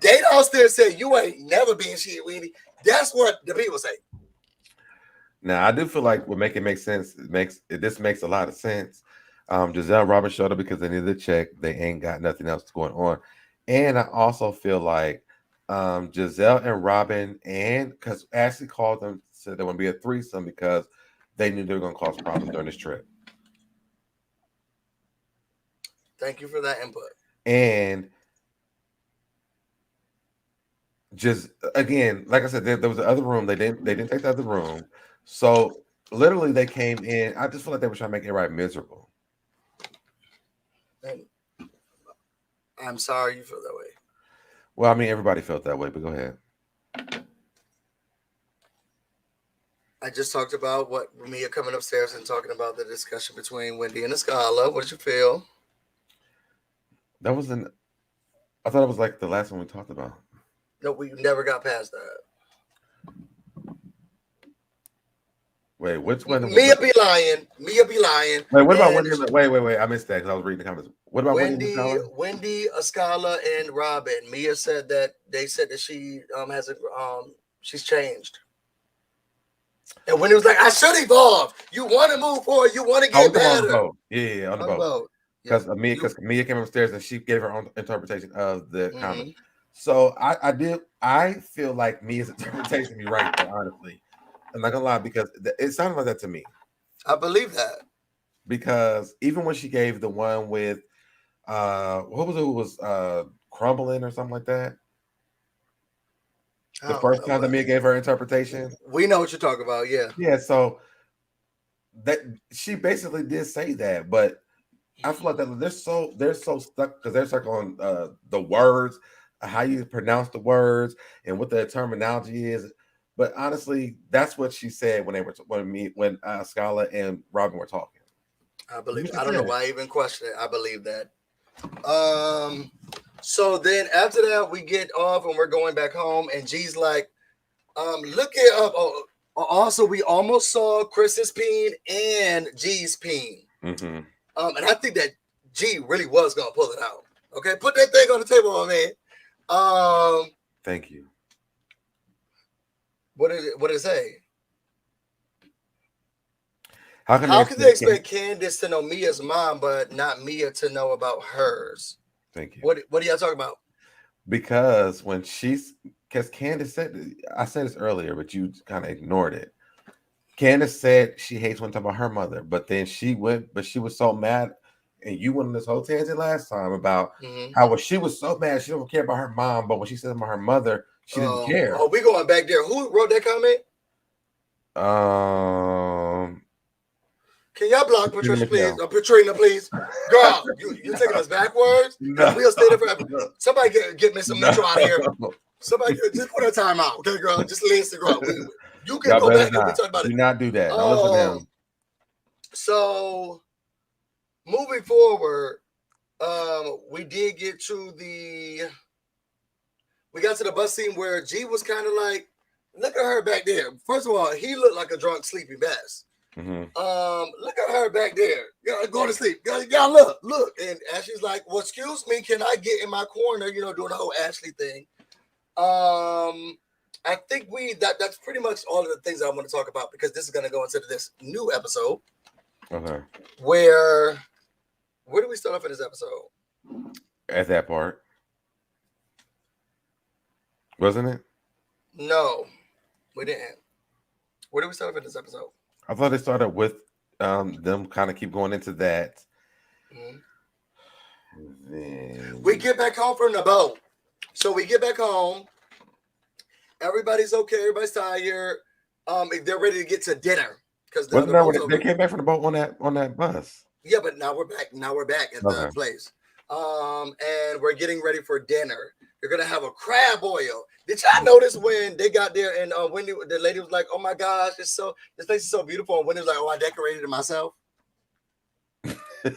they downstairs said, "You ain't never been shit, Wendy." That's what the people say. Now I do feel like what makes sense. This makes a lot of sense. Gizelle and Robyn showed up because they needed a check. They ain't got nothing else going on. And I also feel like Gizelle and Robyn, and because Ashley called them, said there would be a threesome because they knew they were going to cause problems during this trip. Thank you for that input. And just again, like I said, there was the other room. They didn't take the other room. So literally, they came in. I just feel like they were trying to make everybody miserable. And I'm sorry you feel that way. Well, I mean, everybody felt that way, but go ahead. I just talked about what Mia coming upstairs and talking about the discussion between Wendy and Escala. What did you feel? That wasn't. I thought it was like the last one we talked about. No, we never got past that. Wait, which one? Mia be lying. Wait, what about Wendy? Wait. I missed that because I was reading the comments. What about Wendy, Escala, and Robyn? Mia said that they said that she she's changed. And when it was like, I should evolve. You want to move forward. You want to get better. Yeah, on the boat. Because Mia came upstairs and she gave her own interpretation of the comment. So I feel like Mia's interpretation be right there, honestly. I'm not gonna lie, because it sounded like that to me. I believe that. Because even when she gave the one with what was it? Who was crumbling or something like that? I The don't first know, time that but Mia gave her interpretation. we know what you're talking about. Yeah. Yeah, so that she basically did say that, but I feel like that they're so stuck because they're stuck on the words, how you pronounce the words, and what the terminology is. But honestly, that's what she said when when Scala and Robyn were talking. I believe. What she I don't know said. why I even question it. I believe that. So then after that, we get off and we're going back home, and G's like, look it up. Also, we almost saw Chris's peen and G's peen. Mm-hmm. And I think that G really was gonna pull it out. Okay, put that thing on the table, man. Thank you. What did it say? How can they expect Candace to know Mia's mom, but not Mia to know about hers? Thank you. What are y'all talking about? Because because Candace said, I said this earlier, but you kind of ignored it. Candace said she hates when talking about her mother, but then she was so mad, and you went on this whole tangent last time about how she was so mad she don't care about her mom, but when she said about her mother, she didn't care. Oh, we going back there. Who wrote that comment? Can y'all block Patricia, please? Patrina, please. Girl, you taking us backwards? No. We'll stay there forever. Somebody get me some Metro out of here. Somebody just put a time out, okay, girl? Just listen, girl. You can go back and we talk about it. Do not do that. Don't listen to him. So moving forward, we did get to we got to the bus scene where G was kind of like, look at her back there. First of all, he looked like a drunk, sleepy mess. Mm-hmm. Look at her back there. Go to sleep. Y'all look. And Ashley's like, well, excuse me, can I get in my corner? Doing the whole Ashley thing. I think that's pretty much all of the things I want to talk about because this is going to go into this new episode. Okay. Where do we start off in this episode? At that part. Wasn't it? No, we didn't. Where do we start off in this episode? I thought it started with them kind of keep going into that. Then we get back home from the boat. So we get back home. Everybody's okay. Everybody's tired. They're ready to get to dinner because they came back from the boat on that bus. Yeah, but now we're back. Now we're back at the place. And we're getting ready for dinner. They're gonna have a crab boil. Did y'all notice when they got there and Wendy, the lady was like, "Oh my gosh, this place is so beautiful," and Wendy was like, "Oh, I decorated it myself."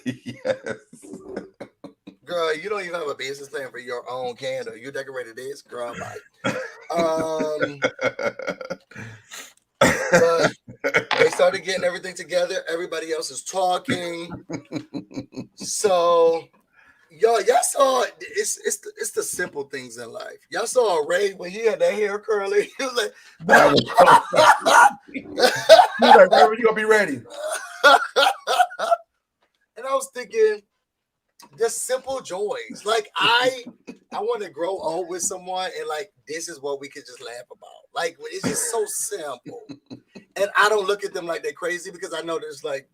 Yes. Girl, you don't even have a business plan for your own candle. You decorated this, girl. Like, but they started getting everything together. Everybody else is talking. So, y'all saw it's the simple things in life. Y'all saw Ray when he had that hair curly. He was like, that was he was like, "Ray, when you gonna be ready?" And I was thinking, just simple joys. Like I want to grow old with someone, and like this is what we could just laugh about. Like it's just so simple, and I don't look at them like they're crazy because I know there's like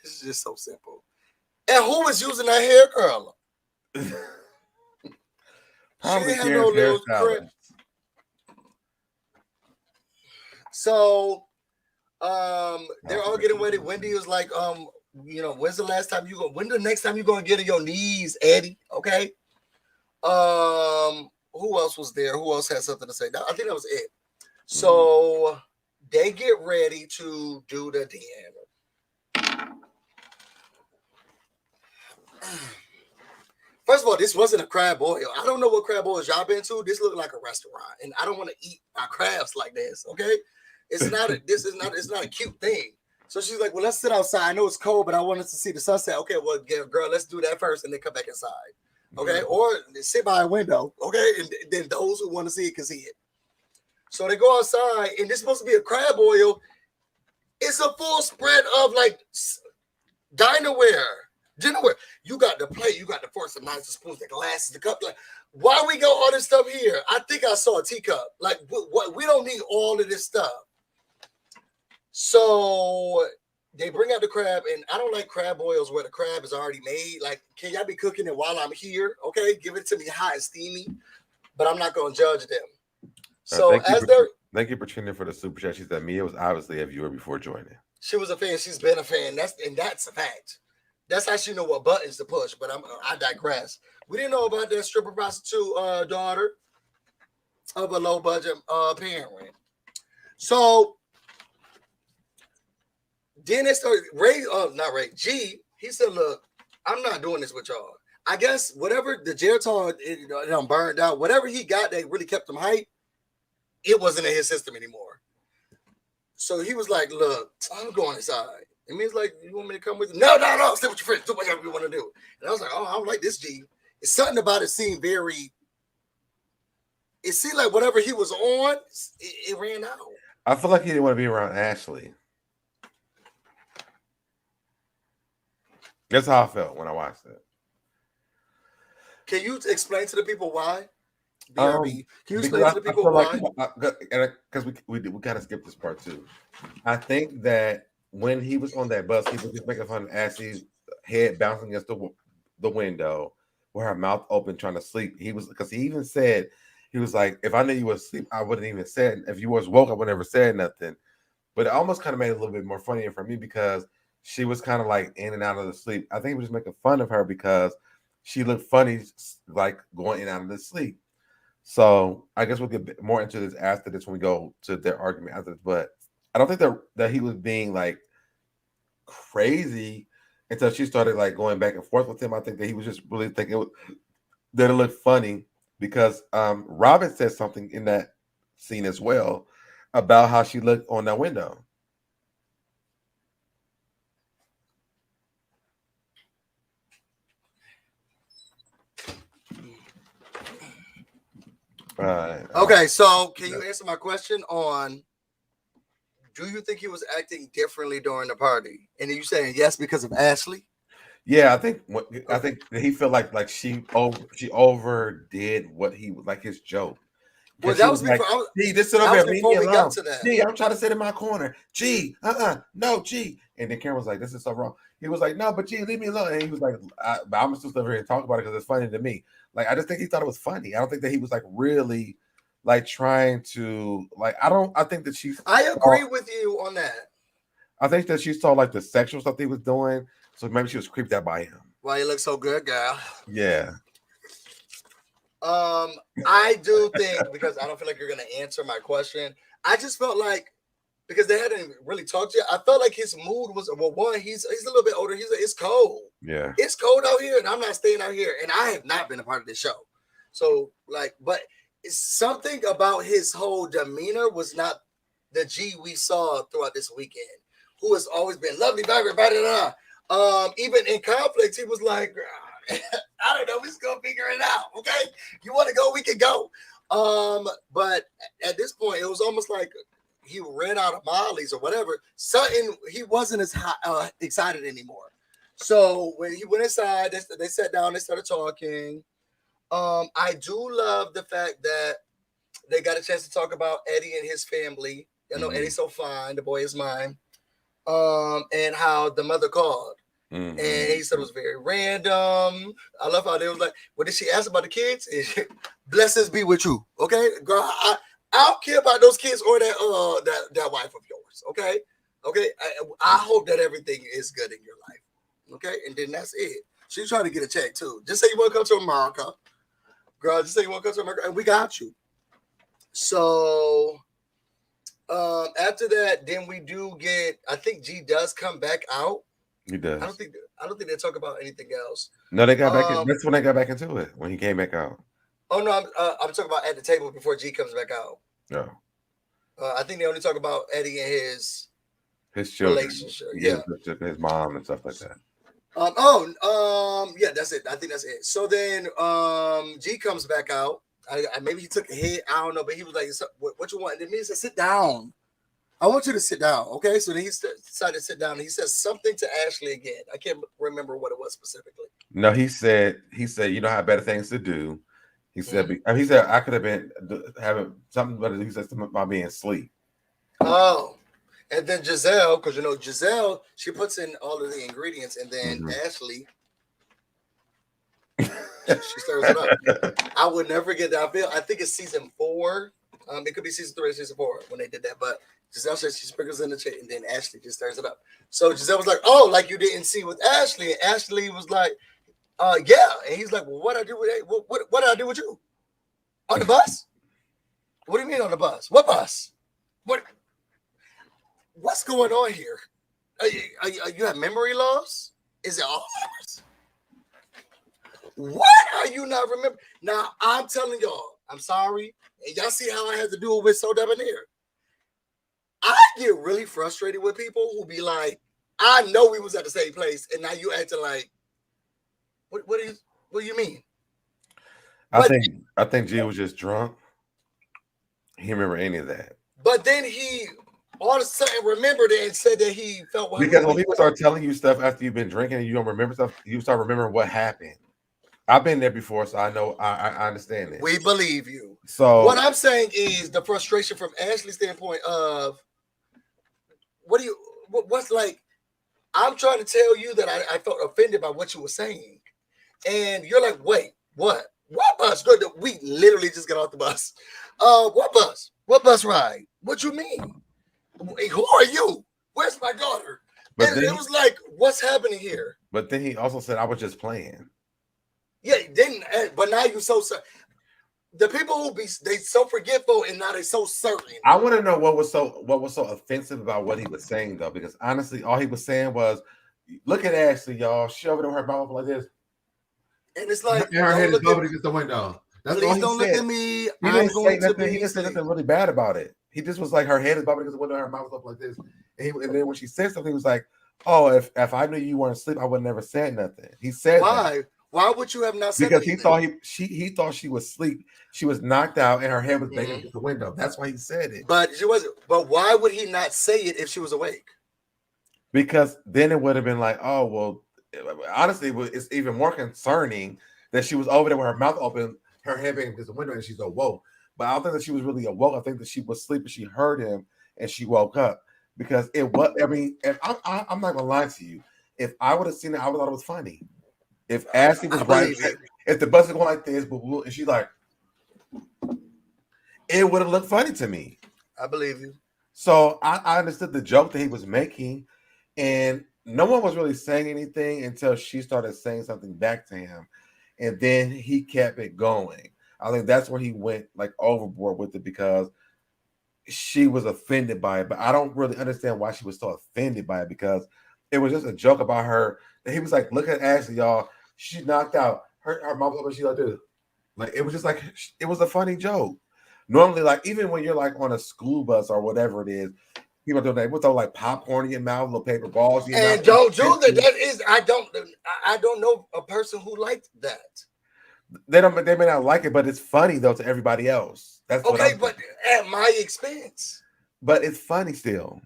this is just so simple. And who was using that hair curler? Probably she no little So, they're all getting ready. Wendy was like, when's the last time when the next time you gonna get on your knees, Eddie? Okay. Who else was there? Who else had something to say? I think that was it. So they get ready to do the dinner. First of all, this wasn't a crab boil. I don't know what crab boils y'all been to. This looked like a restaurant, and I don't want to eat my crabs like this. Okay, it's not a cute thing. So she's like, well, let's sit outside. I know it's cold, but I wanted to see the sunset. Okay, well, girl, let's do that first and then come back inside. Okay, or sit by a window. Okay, and then those who want to see it can see it. So they go outside, and this is supposed to be a crab boil. It's a full spread of like dinnerware. Dinnerware. You got the plate, you got the forks, the knives, the spoons, the glasses, the cup. Like, why we got all this stuff here? I think I saw a teacup. Like, what? We don't need all of this stuff. So they bring out the crab, and I don't like crab boils where the crab is already made. Like, can y'all be cooking it while I'm here? Okay, give it to me hot and steamy, but I'm not going to judge them. So thank you for tuning in for the super chat. She said Mia was obviously a viewer before joining. She was a fan. She's been a fan. That's a fact. That's how she know what buttons to push. But I digress. We didn't know about that stripper prostitute daughter of a low budget parent. So then it started G. He said, "Look, I'm not doing this with y'all. I guess whatever the Geritol it burned out, whatever he got that really kept him hype, it wasn't in his system anymore. So he was like, look, I'm going inside. And me's like, you want me to come with you? No, stay with your friends. Do whatever you want to do. And I was like, oh, I don't like this G. It's something about it seemed it seemed like whatever he was on, it ran out. I feel like he didn't want to be around Ashley. That's how I felt when I watched it. Can you explain to the people why? Darby, can you explain to the people why? Because we kind of skipped this part too. I think that when he was on that bus, he was just making fun of Ashley's head bouncing against the window with her mouth open trying to sleep. He even said, he was like, if I knew you were asleep, I wouldn't even said. If you was woke, I would never said nothing. But it almost kind of made it a little bit more funnier for me because she was kind of like in and out of the sleep. I think he was just making fun of her because she looked funny, like going in and out of the sleep. So I guess we'll get more into this after this when we go to their argument after this. But I don't think that he was being like crazy until she started like going back and forth with him. I think that he was just really thinking that it looked funny because Robyn said something in that scene as well about how she looked on that window. Okay, so can you answer my question on, do you think he was acting differently during the party? And are you saying yes because of Ashley? Yeah, I think he felt like she overdid what he was like his joke. Well, that was like, G, just sit over here, leave me alone. G, I'm trying to sit in my corner. G, no, G. And then Karen was like, this is so wrong. He was like, no, but G, leave me alone. And he was like, I'm still over here and talk about it because it's funny to me. Like, I just think he thought it was funny. I don't think that he was like really like trying to like. I think that she. I agree with you on that. I think that she saw like the sexual stuff he was doing, so maybe she was creeped out by him. Why you look so good, girl? Yeah. I do think, because I don't feel like you're gonna answer my question. I just felt like, because they hadn't really talked yet, I felt like his mood was, well, one, he's a little bit older. It's cold. Yeah. It's cold out here, and I'm not staying out here. And I have not been a part of this show. So, like, but it's something about his whole demeanor was not the G we saw throughout this weekend, who has always been lovely, vibrant, even in conflict, he was like, I don't know, we're just gonna figure it out. Okay, you want to go, we can go. But at this point, it was almost like he ran out of mollies or whatever. Something, he wasn't as excited anymore. So when he went inside, they sat down, they started talking. I do love the fact that they got a chance to talk about Eddie and his family. You know, Eddie's so fine, the boy is mine. And how the mother called. And he said it was very random. I love how they was like, what did she ask about the kids? Blessings be with you. Okay, girl, I don't care about those kids or that wife of yours. Okay. I hope that everything is good in your life. Okay, and then that's it. She's trying to get a check too. Just say you want to come to America, girl. Just say you want to come to America, and we got you. So after that, then we do get. I think G does come back out. He does. I don't think they talk about anything else. No, they got back. That's when they got back into it, when he came back out. Oh no, I'm talking about at the table before G comes back out. No. I think they only talk about Eddie and his children, relationship. Yeah, his mom and stuff like that. Yeah, that's it. I think that's it. So then, G comes back out. Maybe he took a hit. I don't know, but he was like, "What you want?" And then he said, "Sit down." I want you to sit down, okay? So then he decided to sit down, and he says something to Ashley again. I can't remember what it was specifically. No, he said, you know, I have better things to do. He said, he said I could have been having something, but he said something about being asleep. Oh, and then Gizelle, because you know Gizelle, she puts in all of the ingredients, and then Ashley, she stirs it up. I would never get that. I think it's season 4. It could be season 3 or season 4 when they did that, but Gizelle says she sprinkles in the shit, and then Ashley just stirs it up. So Gizelle was like, "Oh, like you didn't see with Ashley," and Ashley was like, yeah. And he's like, "Well, what I do with what did I do with you on the bus? What do you mean on the bus? What bus? What's going on here? You have memory loss? Is it Alzheimer's? What are you not remembering?" Now I'm telling y'all, I'm sorry, and y'all see how I had to do it with SoDebNair. I get really frustrated with people who be like, "I know we was at the same place, and now you acting like, what do you mean?" I think G was just drunk. He didn't remember any of that. But then he all of a sudden remembered it and said that he felt because when people start telling you stuff after you've been drinking and you don't remember stuff, you start remembering what happened. I've been there before, so I know I understand it. We believe you. So what I'm saying is the frustration from Ashley's standpoint of what's like, I'm trying to tell you that I felt offended by what you were saying. And you're like, wait, what? What bus? Good. We literally just got off the bus. What bus? What bus ride? What you mean? Who are you? Where's my daughter? But and it was like, what's happening here? But then he also said, I was just playing. Yeah, but now you so the people who they so forgetful and now they so certain. I want to know what was so offensive about what he was saying though, because honestly, all he was saying was, "Look at Ashley, y'all. She over there with her mouth like this, and it's like her head is over against the window." That's all he don't said. Look at me. He didn't say nothing really bad about it. He just was like, her head is bobbing against the window, her mouth up like this, and then when she said something, he was like, "Oh, if I knew you weren't asleep, I would never said nothing." He said, "Why? That. Why would you have not said?" Because he thought she was asleep. She was knocked out, and her head was banging against the window. That's why he said it. But she wasn't. But why would he not say it if she was awake? Because then it would have been like, oh well. Honestly, it's even more concerning that she was over there with her mouth open, her head banging against the window, and she's awoke. But I don't think that she was really awoke. I think that she was sleeping. She heard him, and she woke up. Because it was. I mean, if I'm not gonna lie to you. If I would have seen it, I would have thought it was funny. If Ashley was right, if the bus is going like this, and she's like, it would have looked funny to me. I believe you. So I understood the joke that he was making, and no one was really saying anything until she started saying something back to him, and then he kept it going. I think that's where he went like overboard with it because she was offended by it, but I don't really understand why she was so offended by it because it was just a joke about her. And he was like, "Look at Ashley, y'all. She knocked out her mouth open. She like this." Like it was just like it was a funny joke. Normally, like even when you're like on a school bus or whatever it is, people do that. We'll throw like popcorn in your mouth, little paper balls. In your and mouth. Don't do that. That is, I don't know a person who liked that. They may not like it, but it's funny though to everybody else. That's okay, but at my expense. But it's funny still.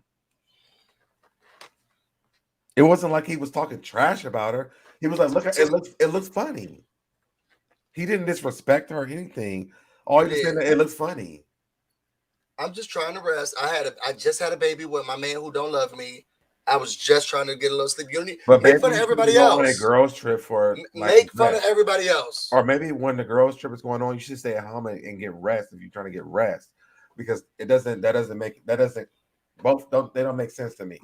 It wasn't like he was talking trash about her. He was like, "Look, it looks funny." He didn't disrespect her or anything. All he was saying that it looks funny. I'm just trying to rest. I just had a baby with my man who don't love me. I was just trying to get a little sleep. You need make fun of everybody else. On a girls' trip for make fun of everybody else. Or maybe when the girls' trip is going on, you should stay at home and get rest if you're trying to get rest, because they don't make sense to me.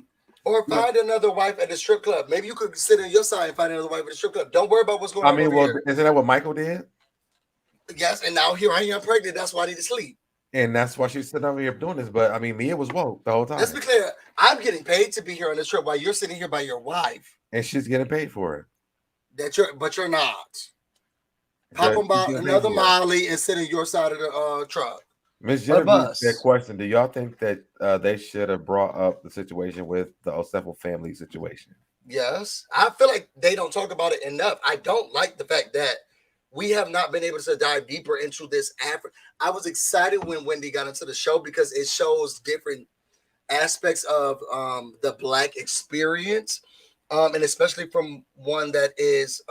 Or find another wife at the strip club. Maybe you could sit on your side and find another wife at the strip club. Don't worry about what's going on. Isn't that what Michael did? Yes, and now here I am pregnant. That's why I need to sleep. And that's why she's sitting over here doing this. But I mean, Mia was woke the whole time. Let's be clear. I'm getting paid to be here on this trip while you're sitting here by your wife. And she's getting paid for it. But you're not. Pop them by another Molly and sit in your side of the truck. Ms. Genevieve, that question, do y'all think that they should have brought up the situation with the Osefo family situation? Yes. I feel like they don't talk about it enough. I don't like the fact that we have not been able to dive deeper into this. I was excited when Wendy got into the show because it shows different aspects of the Black experience, and especially from one that is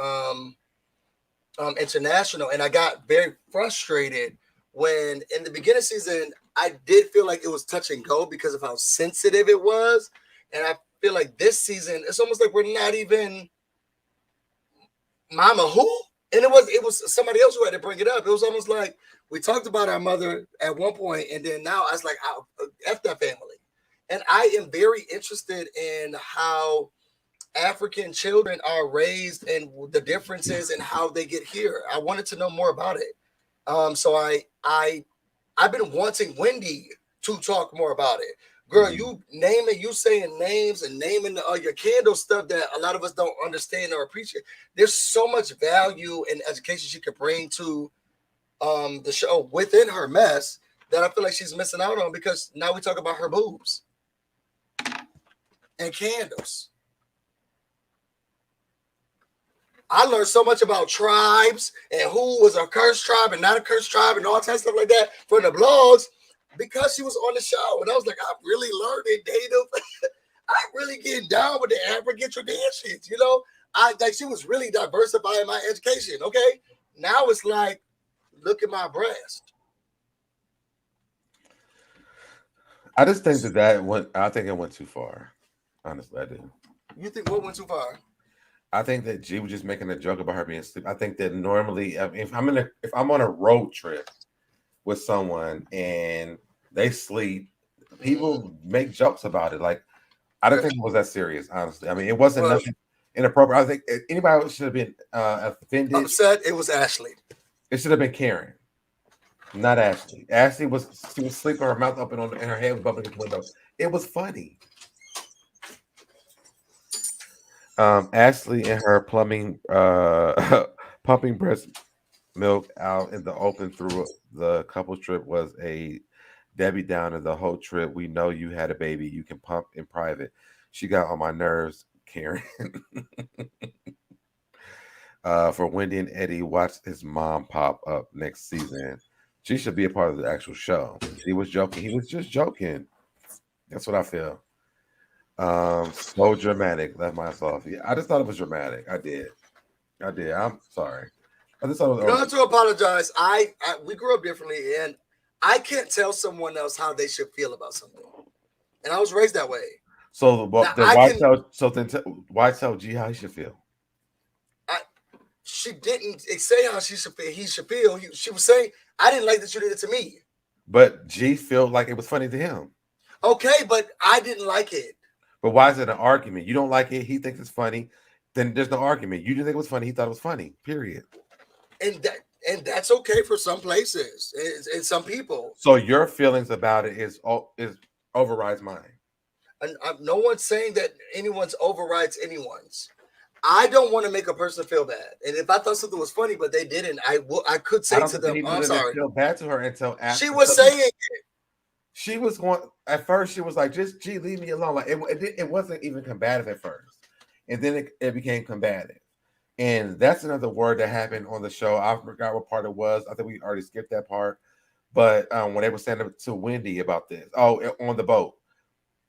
international. And I got very frustrated when in the beginning season I did feel like it was touch and go because of how sensitive it was, and I feel like this season it's almost like we're not even Mama who, and it was somebody else who had to bring it up. It was almost like we talked about our mother at one point, and then now I was like, F that family. And I am very interested in how African children are raised and the differences and how they get here. I wanted to know more about it. So I've been wanting Wendy to talk more about it. Girl, you naming, you saying names and naming your candle stuff that a lot of us don't understand or appreciate. There's so much value and education she could bring to the show within her mess that I feel like she's missing out on because now we talk about her boobs and candles. I learned so much about tribes and who was a cursed tribe and not a cursed tribe and all types of stuff like that from the blogs because she was on the show. And I was like, I'm really learning native. I'm really getting down with the African traditions, you know? Like she was really diversifying my education, okay? Now it's like, look at my breast. I just think that went. I think it went too far. Honestly, I do. You think what went too far? I think that G was just making a joke about her being asleep. I think that normally, if I'm on a road trip with someone and they sleep, people make jokes about it. Like I don't think it was that serious. Honestly, I mean, it wasn't nothing inappropriate. I think anybody should have been offended. Upset. It was Ashley. It should have been Karen, not Ashley. Ashley was sleeping, her mouth open and her head was bumping against the window. It was funny. Ashley and her pumping breast milk out in the open through the couple trip was a Debbie Downer the whole trip. We know you had a baby. You can pump in private. She got on my nerves, Karen. For Wendy and Eddie, watch his mom pop up next season. She should be a part of the actual show. He was joking. He was just joking. That's what I feel. So dramatic. Left myself. Yeah, I just thought it was dramatic. I did. I'm sorry. I just thought it was. You don't have to apologize. We grew up differently, and I can't tell someone else how they should feel about something. And I was raised that way. So why tell G how he should feel? She didn't say how he should feel. She was saying, I didn't like that you did it to me. But G felt like it was funny to him. Okay, but I didn't like it. But why is it an argument? You don't like it. He thinks it's funny. Then there's no argument. You didn't think it was funny. He thought it was funny. Period. And that's okay for some places and some people. So your feelings about it is overrides mine. And no one's saying that anyone's overrides anyone's. I don't want to make a person feel bad. And if I thought something was funny, but they didn't, I could say to them, I'm sorry. Feel bad to her until after she was saying it. She was going at first. She was like, "Just G, leave me alone." Like it wasn't even combative at first, and then it became combative. And that's another word that happened on the show. I forgot what part it was. I think we already skipped that part. But when they were standing to Wendy about this, on the boat,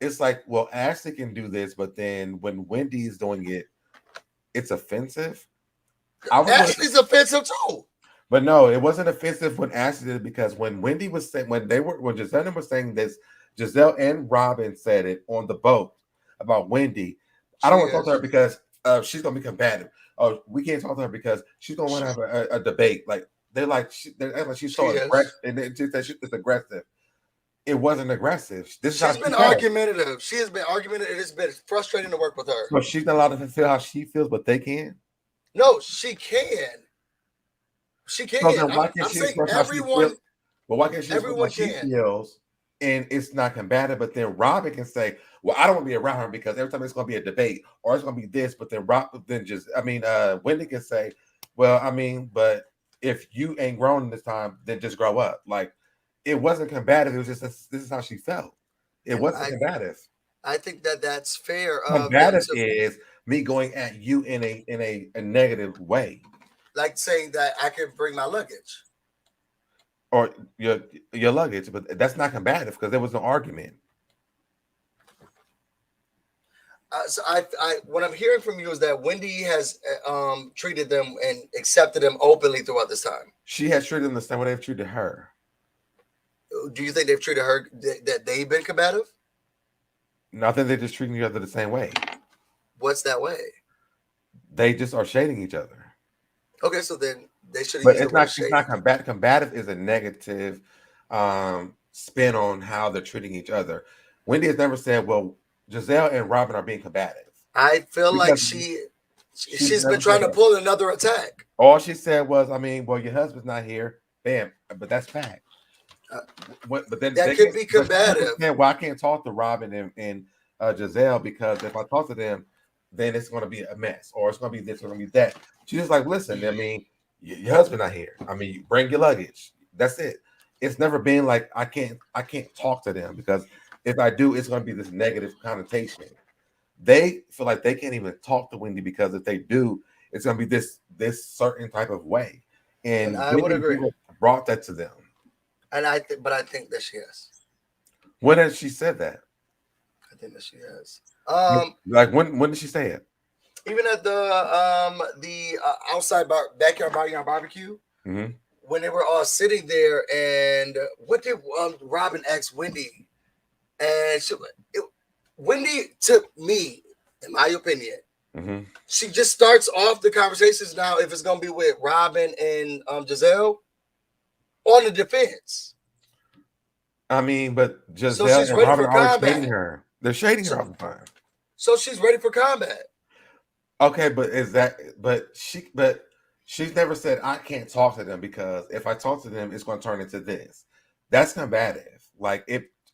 it's like, well, Ashley can do this, but then when Wendy's doing it, it's offensive. Ashley's offensive too. But no, it wasn't offensive when Ashley did it because when Wendy was saying, when Gizelle was saying this, Gizelle and Robyn said it on the boat about Wendy. I don't want to talk to her because she's gonna be combative. Oh, we can't talk to her because she's gonna want to have a debate. Like they're like she's so aggressive, and it's aggressive. It wasn't aggressive. She's been argumentative. She has been argumentative. It's been frustrating to work with her. So she's not allowed to feel how she feels, but they can. No, she can. She can. So then why can't she express everyone? But why can't she express what she feels and it's not combative? But then Robyn can say, "Well, I don't want to be around her because every time it's going to be a debate or it's going to be this." But then Wendy can say, "Well, I mean, but if you ain't grown this time, then just grow up." Like it wasn't combative. It was just this is how she felt. It wasn't combative. I think that's fair. Combative is me going at you in a negative way. Like saying that I can bring my luggage. Or your luggage, but that's not combative because there was no argument. So what I'm hearing from you is that Wendy has treated them and accepted them openly throughout this time. She has treated them the same way they've treated her. Do you think they've treated her that they've been combative? No, I think they're just treating each other the same way. What's that way? They just are shading each other. Okay, so then they should. But it's not combative. Combative is a negative spin on how they're treating each other. Wendy has never said, "Well, Gizelle and Robyn are being combative." I feel like she's been trying to pull another attack. All she said was, "I mean, well, your husband's not here." Bam, but that's fact. But then that could be combative. Well, I can't talk to Robyn and Gizelle because if I talk to them, then it's going to be a mess, or it's going to be this, it's going to be that. She's just like, listen, I mean, your husband not here. I mean, you bring your luggage. That's it. It's never been like I can't talk to them because if I do, it's going to be this negative connotation. They feel like they can't even talk to Wendy because if they do, it's going to be this certain type of way. And I would agree. Brought that to them. And I think that she has. When has she said that? I think that she has. Like when did she say it? Even at the outside backyard barbecue, mm-hmm. when they were all sitting there, and what did Robyn ask Wendy? And Wendy, to me, in my opinion, mm-hmm. she just starts off the conversations now. If it's gonna be with Robyn and Gizelle, on the defense. I mean, but Gizelle and Robyn are shading her. They're shading her all the time. So she's ready for combat. Okay, but she's never said I can't talk to them because if I talk to them, it's going to turn into this. That's combative. Like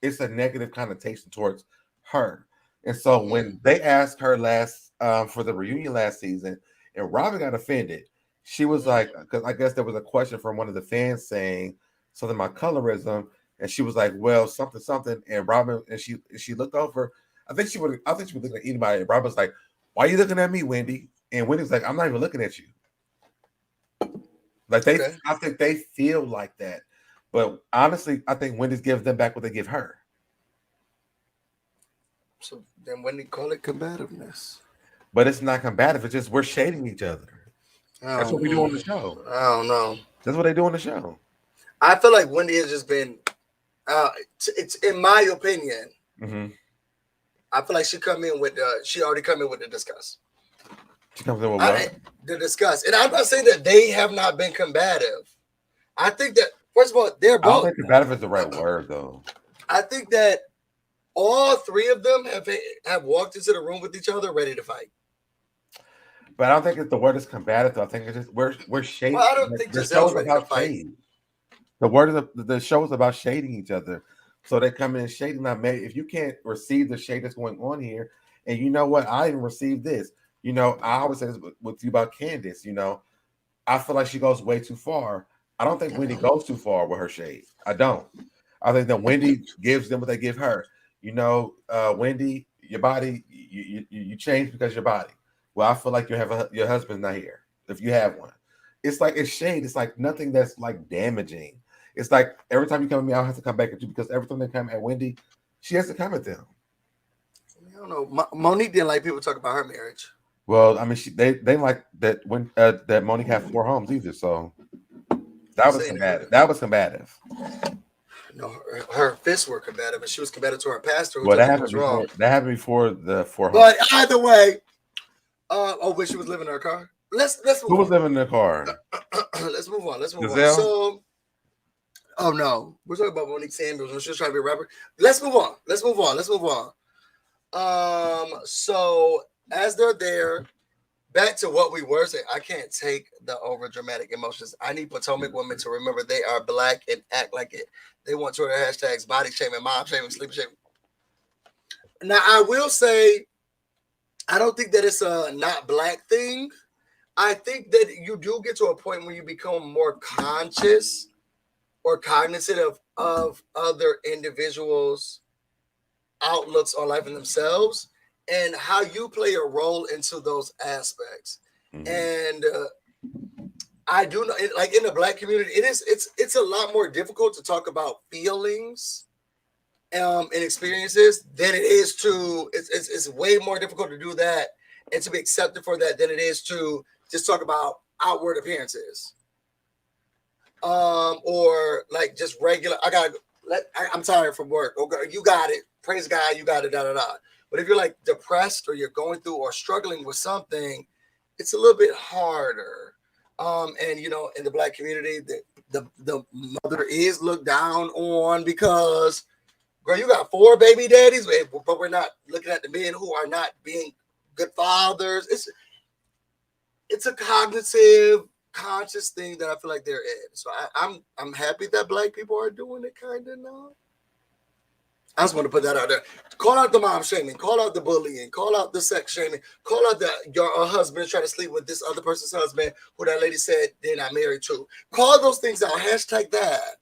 it's a negative connotation towards her. And so when they asked her last for the reunion last season, and Robyn got offended, she was like, because I guess there was a question from one of the fans saying something about colorism, and she was like, well, something, and Robyn, and she looked over. I think she was looking at anybody. And Robyn was like, why are you looking at me, Wendy? And Wendy's like, I'm not even looking at you. Like I think they feel like that. But honestly, I think Wendy's gives them back what they give her. So then Wendy call it combativeness. But it's not combative. It's just we're shading each other. That's what we do on the show. I don't know. That's what they do on the show. I feel like Wendy has just been, it's in my opinion, mm-hmm. I feel like she already come in with the discuss. She comes in with what? The discuss. And I'm not saying that they have not been combative. I think that, first of all, they're both. I don't think combative is the right word, though. I think that all three of them have walked into the room with each other ready to fight. But I don't think it's the word is combative, though. I think it's just we're shading. Well, I don't think the show's ready to fight. The word of the show is about shading each other. So they come in and shading. Now, if you can't receive the shade that's going on here, and you know what, I didn't receive this. You know, I always say this with you about Candace. You know, I feel like she goes way too far. I don't think Wendy goes too far with her shade. I don't. I think that Wendy gives them what they give her. You know, Wendy, your body, you change because your body. Well, I feel like you have your husband's not here. If you have one, it's like it's shade. It's like nothing that's like damaging. It's like every time you come at me, I'll have to come back at you because every time they come at Wendy, she has to come at them. I don't know. Monique didn't like people talk about her marriage. Well, I mean, they like that when that Monique had 4 homes either. So that was combative. That was combative. No, her fists were combative, and she was combative to her pastor. Well, that happened before the 4 homes. But either way, when she was living in her car. Let's move on. Who was living in the car? Let's move on. Gizelle? So, oh no, we're talking about Monique Samuels when she was trying to be a rapper. Let's move on. So as they're there, back to what we were saying. I can't take the over dramatic emotions. I need Potomac women to remember they are black and act like it. They want Twitter hashtags body shaming, mom shaming, sleep shaming. Now I will say, I don't think that it's a not black thing. I think that you do get to a point where you become more conscious or cognizant of other individuals' outlooks on life and themselves and how you play a role into those aspects. Mm-hmm. And I do know, like in the black community, it's a lot more difficult to talk about feelings and experiences than it is to. It's way more difficult to do that and to be accepted for that than it is to just talk about outward appearances. Or like just regular. I'm tired from work. Okay, you got it. Praise God, you got it. Da da da. But if you're like depressed or you're going through or struggling with something, it's a little bit harder. And you know, in the Black community, the mother is looked down on because, girl, you got 4 baby daddies, but we're not looking at the men who are not being good fathers. It's a cognitive, conscious thing that I feel like they're in. So I'm happy that Black people are doing it kind of now. I just want to put that out there. Call out the mom shaming, call out the bullying, call out the sex shaming, call out your husband trying to sleep with this other person's husband who that lady said they're not married to. Call those things out. Hashtag that.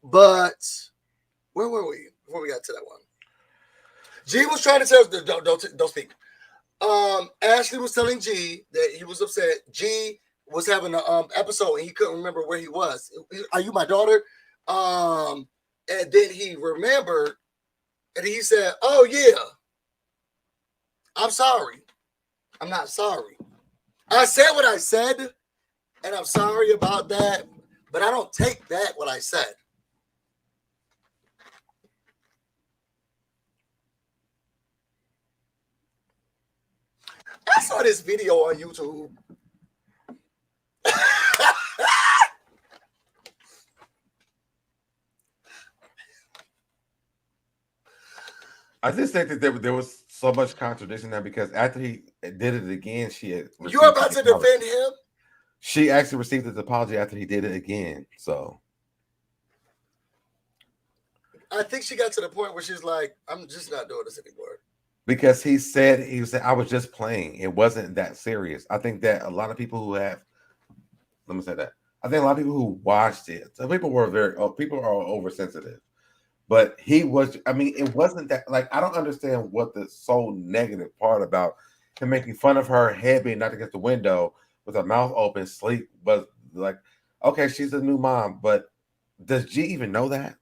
But where were we before we got to that one? G was trying to tell us, don't speak. Ashley was telling G that he was upset. G was having an episode and he couldn't remember where he was. Are you my daughter? And then he remembered and he said, "Oh yeah, I'm sorry. I'm not sorry. I said what I said, and I'm sorry about that, but I don't take back what I said." I saw this video on YouTube. I just think that there was so much contradiction there because after he did it again, she had You're about to defend him? She actually received his apology after he did it again. So I think she got to the point where she's like, "I'm just not doing this anymore." Because he said I was just playing. It wasn't that serious. I think that a lot of people who have, let me say that. I think a lot of people who watched it, some people were people are oversensitive. But he was, I mean, it wasn't that, like, I don't understand what the so negative part about him making fun of her head being knocked against the window with her mouth open, sleep, was like, okay, she's a new mom, but does G even know that?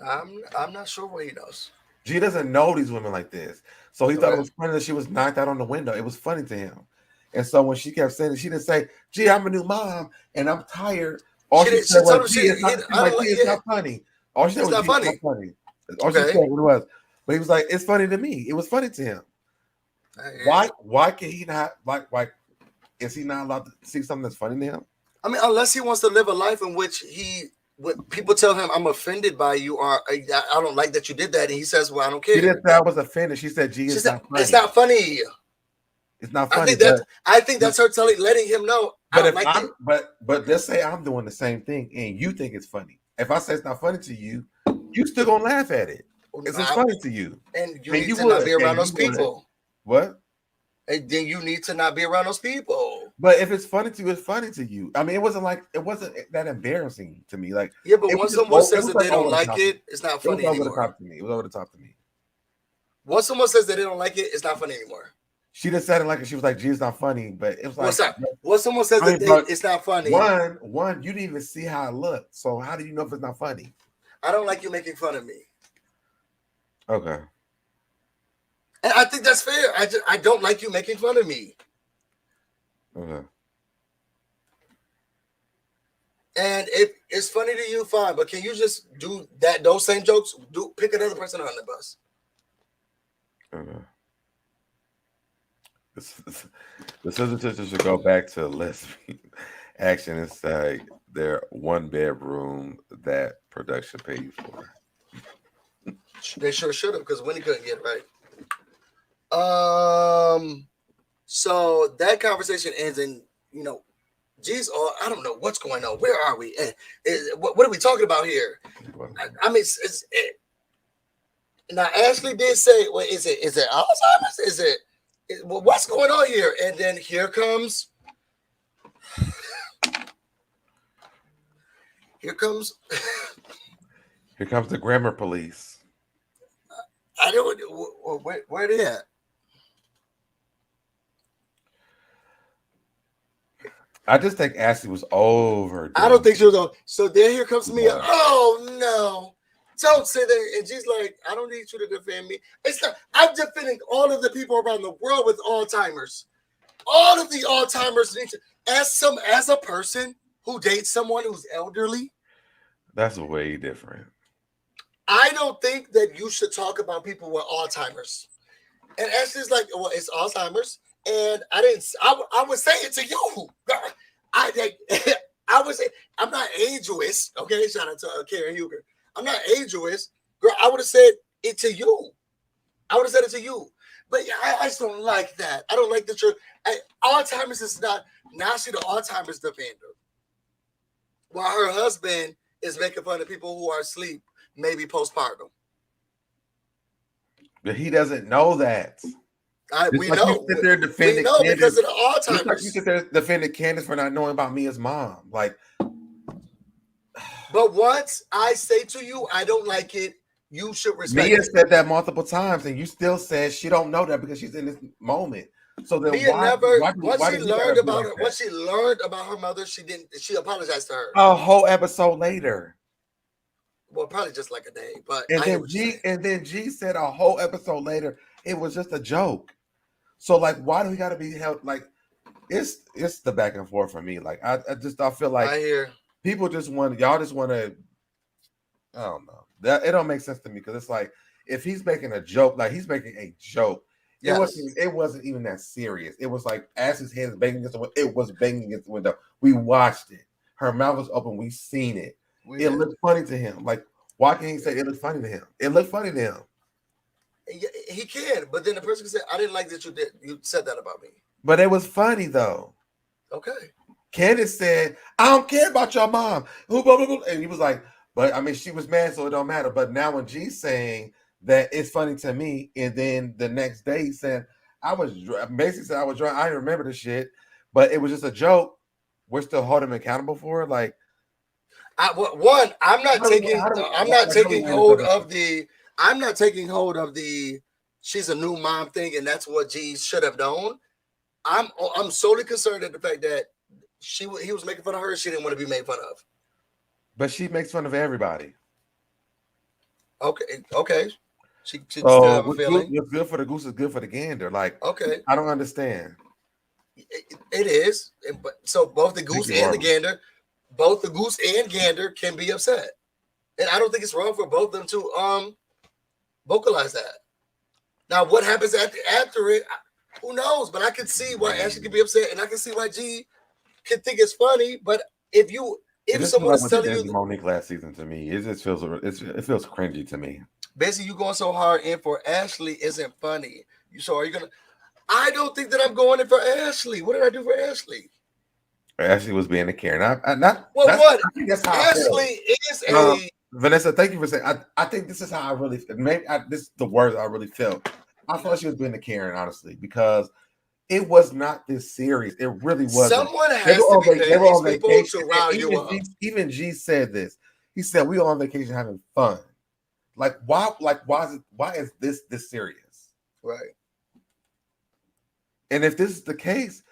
I'm not sure what he knows. G doesn't know these women like this. So he thought it was funny that she was knocked out on the window. It was funny to him. And so when she kept saying it, she didn't say, "Gee, I'm a new mom and I'm tired." All she said was, "It's not funny." All she said was, "It's not funny." All she said was, but he was like, "It's funny to me." It was funny to him. Why can he not, why is he not allowed to see something that's funny to him? I mean, unless he wants to live a life in which people tell him, "I'm offended by you," or "I don't like that you did that," and he says, "Well, I don't care." She didn't say I was offended. She said, "Gee, it's not funny." It's not funny. It's not funny. I think that's her letting him know. But let's say I'm doing the same thing and you think it's funny. If I say it's not funny to you, you still gonna laugh at it. It's funny to you, and you need to not be around those people. What? And then you need to not be around those people. But if it's funny to you, it's funny to you. I mean, it wasn't that embarrassing to me. Like, yeah, but once someone says that they don't like it, it's not funny anymore. It was over the top to me. It was over the top to me. Once someone says that they don't like it, it's not funny anymore. She just said it like she was like, "Gee, it's not funny," but it was like, once someone says that it's not funny. One, you didn't even see how it looked. So how do you know if it's not funny? I don't like you making fun of me. Okay. And I think that's fair. I don't like you making fun of me. Okay. And if it's funny to you, fine. But can you just do those same jokes? Pick another person on the bus. Okay. The sister should go back to lesbian action and say their 1-bedroom that production paid for. They sure should have, because Wendy couldn't get it right. So that conversation ends in, geez, I don't know what's going on. Where are we? What are we talking about here? I mean, now Ashley did say, "Well, is it Alzheimer's? Is it? What's going on here?" And then here comes the grammar police. I don't. Where they at? I just think Ashley was over. I don't think she was on. So then here comes me. Oh no. Don't say that. And she's like, I don't need you to defend me. It's not, I'm defending all of the people around the world with Alzheimer's. All of the Alzheimer's. As a person who dates someone who's elderly, That's way different. I don't think that you should talk about people with Alzheimer's. And Ashley's like, well, it's Alzheimer's. And I would say it to you. I'm not ageist. Okay, shout out to Karen Huger. I'm not ageist. Girl, I would have said it to you. I would have said it to you. But yeah, I just don't like that. I don't like that Alzheimer's is not, now she the Alzheimer's defender. While her husband is making fun of people who are asleep, maybe postpartum. But he doesn't know that. We know. You sit there defending we know Candace, because of the Alzheimer's. like you sit there defending Candace for not knowing about Mia's mom. Like, but once I say to you, I don't like it, you should respect Mia it. said that multiple times, and you still said she don't know that because she's in this moment. So then Mia once she learned about her mother, she apologized to her. A whole episode later. Well, probably just like a day, but and then G said a whole episode later, it was just a joke. So like, why do we gotta be held like it's the back and forth for me. Like I feel like I hear people just want to, I don't know. That it don't make sense to me because it's like if he's making a joke, like he's making a joke. Yes. It wasn't even that serious. It was like as his head is banging against the window, it was banging against the window. We watched it. Her mouth was open. We seen it. It looked funny to him. Like, why can't he say it looked funny to him? It looked funny to him. He can, but then the person can say, I didn't like that you said that about me. But it was funny though. Okay. Candace said, I don't care about your mom. And he was like, but I mean, she was mad, so it don't matter. But now when G's saying that it's funny to me, and then the next day he said, I was drunk. I remember the shit, but it was just a joke. We're still holding him accountable for it. Like, I'm not taking hold of the she's a new mom thing, and that's what G should have known. I'm solely concerned at the fact that he was making fun of her. She didn't want to be made fun of. But she makes fun of everybody. Okay. She still have a feeling. What's good for the goose is good for the gander. Like, okay, I don't understand. It is, but so both the goose and the gander can be upset, and I don't think it's wrong for both of them to vocalize that. Now, what happens after it? Who knows? But I can see why Ashley can be upset, and I can see why G can think it's funny. But if someone is telling you Monique last season, to me, it just feels cringy to me. Basically, you going so hard in for Ashley isn't funny. So are you gonna? I don't think that I'm going in for Ashley. What did I do for Ashley? Ashley was being a Karen. Ashley is a Vanessa. Thank you for saying. I think this is how I really. This is the words I really felt. I thought she was being a Karen, honestly, because it was not this serious. It really wasn't. Someone has to be paying these people to rile you up. Even G said this. He said, "We on vacation having fun." Like why? Why is this serious? Right. And if this is the case,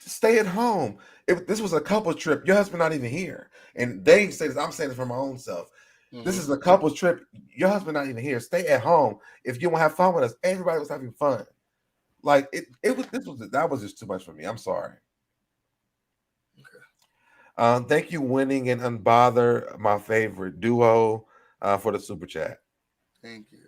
just stay at home. If this was a couple trip, your husband not even here, and they say this. I'm saying this for my own self. Mm-hmm. This is a couple trip. Your husband not even here. Stay at home. If you want to have fun with us, everybody was having fun. Like that was just too much for me. I'm sorry. Okay. Thank you, Winning and Unbother, my favorite duo, for the super chat. Thank you.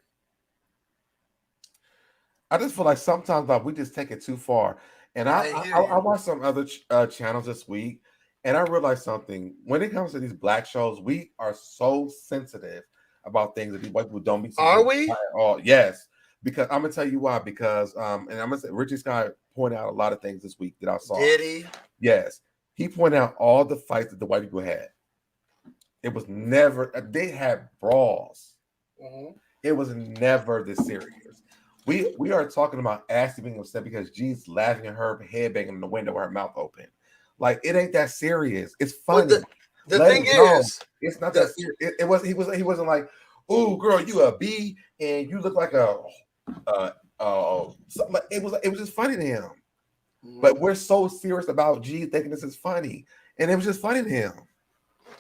I just feel like sometimes we just take it too far. And I watched some other channels this week, and I realized something. When it comes to these black shows, we are so sensitive about things that these white people don't be. Are we? At all. Yes. Because I'm gonna tell you why. Because and I'm gonna say Richie Scott pointed out a lot of things this week that I saw. Did he? Yes. He pointed out all the fights that the white people had. It was never. They had brawls. Mm-hmm. It was never this serious. We are talking about Ashley being upset because G's laughing at her, head banging in the window with her mouth open. Like, it ain't that serious. It's funny. Well, the thing is, it's not that serious. He wasn't like, "Oh, girl, you a B and you look like a." It was just funny to him. But we're so serious about G thinking this is funny. And it was just funny to him.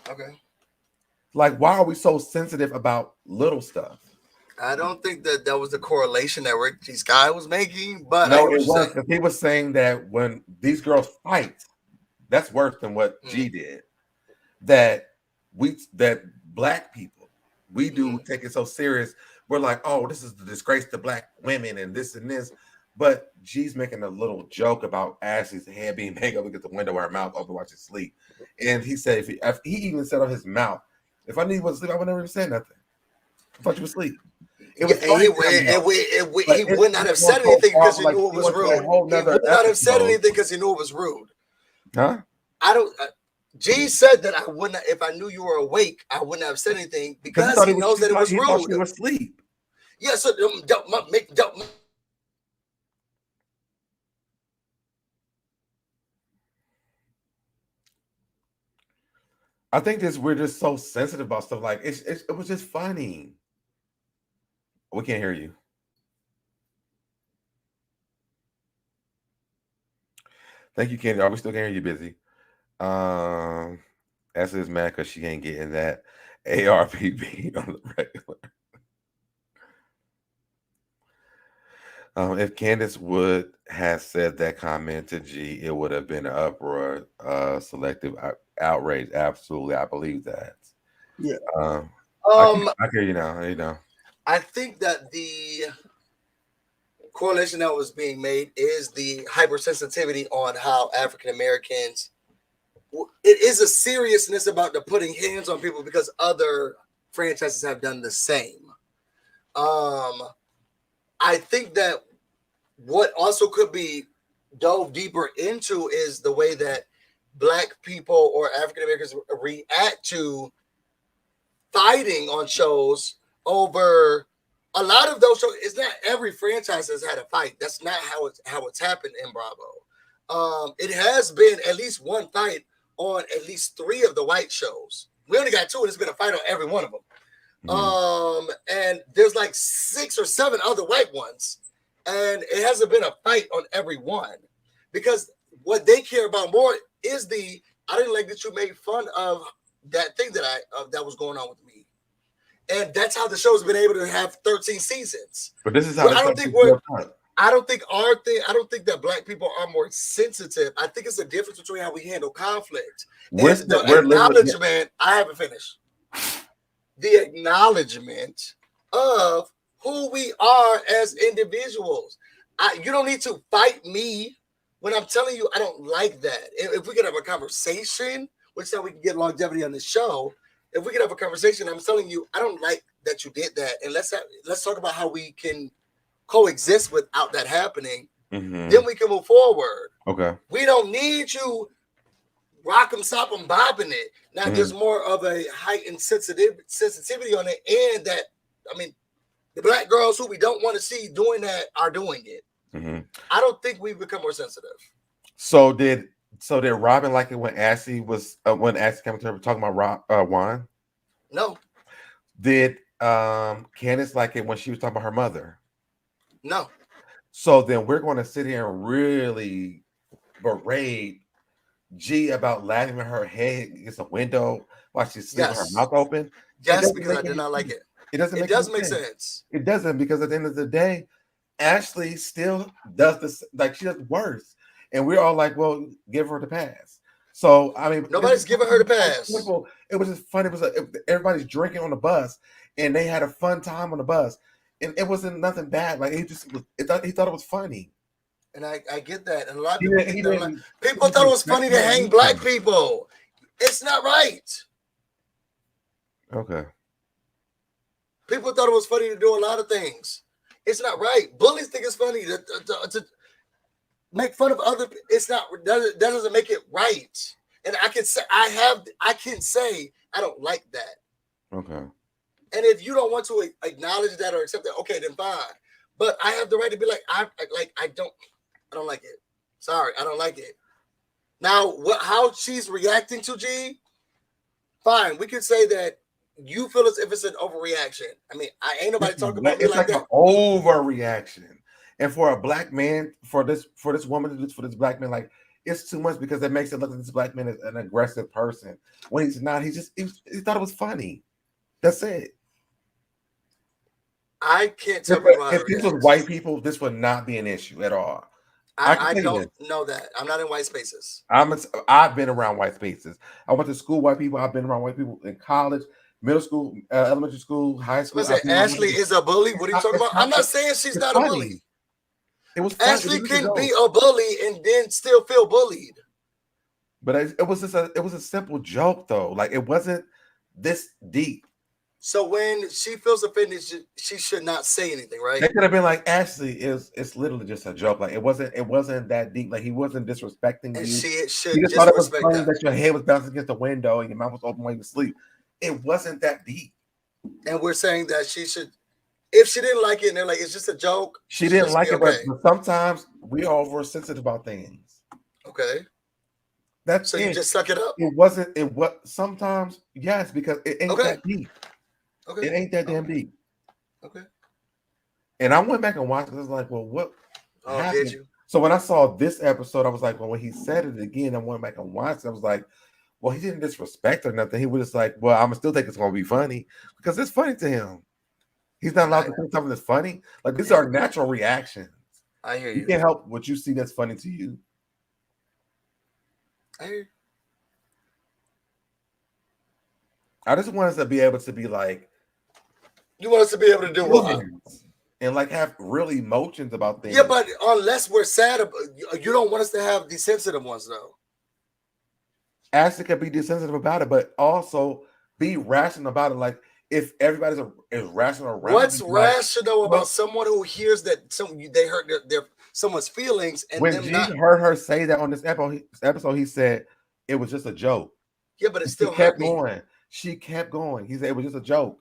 Okay. Like, why are we so sensitive about little stuff? I don't think that was the correlation that Rick G. Sky was making, but no, it was because he was saying that when these girls fight, that's worse than what G did. That black people, we do take it so serious. We're like, oh, this is the disgrace to black women and this and this. But G's making a little joke about Ashley's head being hanging up against the window with her mouth open while she sleep. And he said, if he even said on his mouth, if I knew you was asleep, I would never even say nothing. I thought you were asleep. It was he would not have said anything because he knew it was rude. He would not have said anything because he knew it was rude. Huh? I don't. G said that I wouldn't. If I knew you were awake, I wouldn't have said anything because he knows that it was rude. Thought you were asleep. Yeah. So I think we're just so sensitive about stuff. Like it was just funny. We can't hear you. Thank you, Candy. Are we still hearing you? Busy? Esther is mad because she ain't getting that ARPB on the regular. If Candace would have said that comment to G, it would have been an uproar, selective outrage. Absolutely, I believe that. Yeah. I hear you now. You know. I think that the correlation that was being made is the hypersensitivity on how African Americans. It is a seriousness about the putting hands on people because other franchises have done the same. I think that what also could be dove deeper into is the way that Black people or African Americans react to fighting on shows over a lot of those shows. It's not every franchise has had a fight. That's not how it's happened in Bravo. It has been at least one fight on at least 3 of the white shows. We only got 2, and it's been a fight on every one of them. And there's like 6 or 7 other white ones, and it hasn't been a fight on every one because what they care about more is I didn't like that you made fun of that thing that was going on with me, and that's how the show's been able to have 13 seasons. But this is how I don't think that Black people are more sensitive. I think it's a difference between how we handle conflict. Acknowledgement. I haven't finished. The acknowledgement of who we are as individuals. You don't need to fight me when I'm telling you I don't like that. If we could have a conversation, which is how we can get longevity on the show. If we could have a conversation, I'm telling you I don't like that you did that, and let's talk about how we can coexist without that happening. Then we can move forward. Okay. We don't need you rock 'em, stop 'em, bobbing it. Now there's more of a heightened sensitivity on it, and that the Black girls who we don't want to see doing that are doing it. I don't think we've become more sensitive. So did Robyn like it when Ashley was when Ashley came to her talking about wine? No. Did Candace like it when she was talking about her mother? No. So then we're going to sit here and really berate G about laughing at her head against a window while she's sleeping with her mouth open. Yes, because I did not like it. It doesn't make sense. It doesn't, because at the end of the day, Ashley still does this, like she does worse. And we're all like, well, give her the pass. So nobody's giving her the pass. Simple. It was just fun. Everybody's drinking on the bus, and they had a fun time on the bus, and it wasn't nothing bad. Like he thought it was funny. And I get that. And a lot of people thought it was funny to hang Black people. It's not right. Okay. People thought it was funny to do a lot of things. It's not right. Bullies think it's funny to make fun of other. It's not. That doesn't make it right. And I can say I don't like that. Okay. And if you don't want to acknowledge that or accept that, okay, then fine. But I have the right to be like, I don't like it. Sorry, I don't like it. Now, how she's reacting to G, fine. We could say that you feel as if it's an overreaction. I ain't nobody talking about me like that. An overreaction. And for a black man, for this woman to do this for this black man, like it's too much because it makes it look like this black man is an aggressive person when he's not. He thought it was funny. That's it. I can't tell people how to If this was react. white people, this would not be an issue at all. I don't know that. I'm not in white spaces. I've been around white spaces. I went to school white people. I've been around white people in college, middle school, elementary school, high school. Ashley is a bully. What are you talking about? I'm not saying she's not funny. A bully. It was funny. Ashley can be a bully and then still feel bullied. But it was a simple joke though. Like it wasn't this deep. So when she feels offended, she should not say anything, right? They could have been like, Ashley, it's literally just a joke. Like it wasn't that deep. Like he wasn't disrespecting you. She should just thought it was funny that your head was bouncing against the window and your mouth was open while you were asleep. It wasn't that deep. And we're saying that she should, if she didn't like it, and they're like, it's just a joke. She didn't like it, but sometimes we are oversensitive about things. Okay. That's so you just suck it up. It wasn't. It was sometimes yes, because it ain't that deep. Okay. It ain't that damn deep. Okay. And I went back and watched it. I was like, well, what happened? Did you? So when I saw this episode, I was like, well, when he said it again, I went back and watched it. I was like, well, he didn't disrespect or nothing. He was just like, well, I'm still think it's gonna be funny because it's funny to him. He's not allowed to think something that's funny. Like these are natural reactions. I hear you. You can't help what you see that's funny to you. I hear you. I just want us to be able to be like, you want us to be able to do what? And like have real emotions about things. Yeah, but unless we're sad, you don't want us to have these sensitive ones, though. Ashley could be desensitive about it, but also be rational about it. Like if everybody's is rational around. What's rational about someone who hears that they hurt their someone's feelings and when G heard her say that on this episode, he said it was just a joke. Yeah, but it still kept going. She kept going. He said it was just a joke.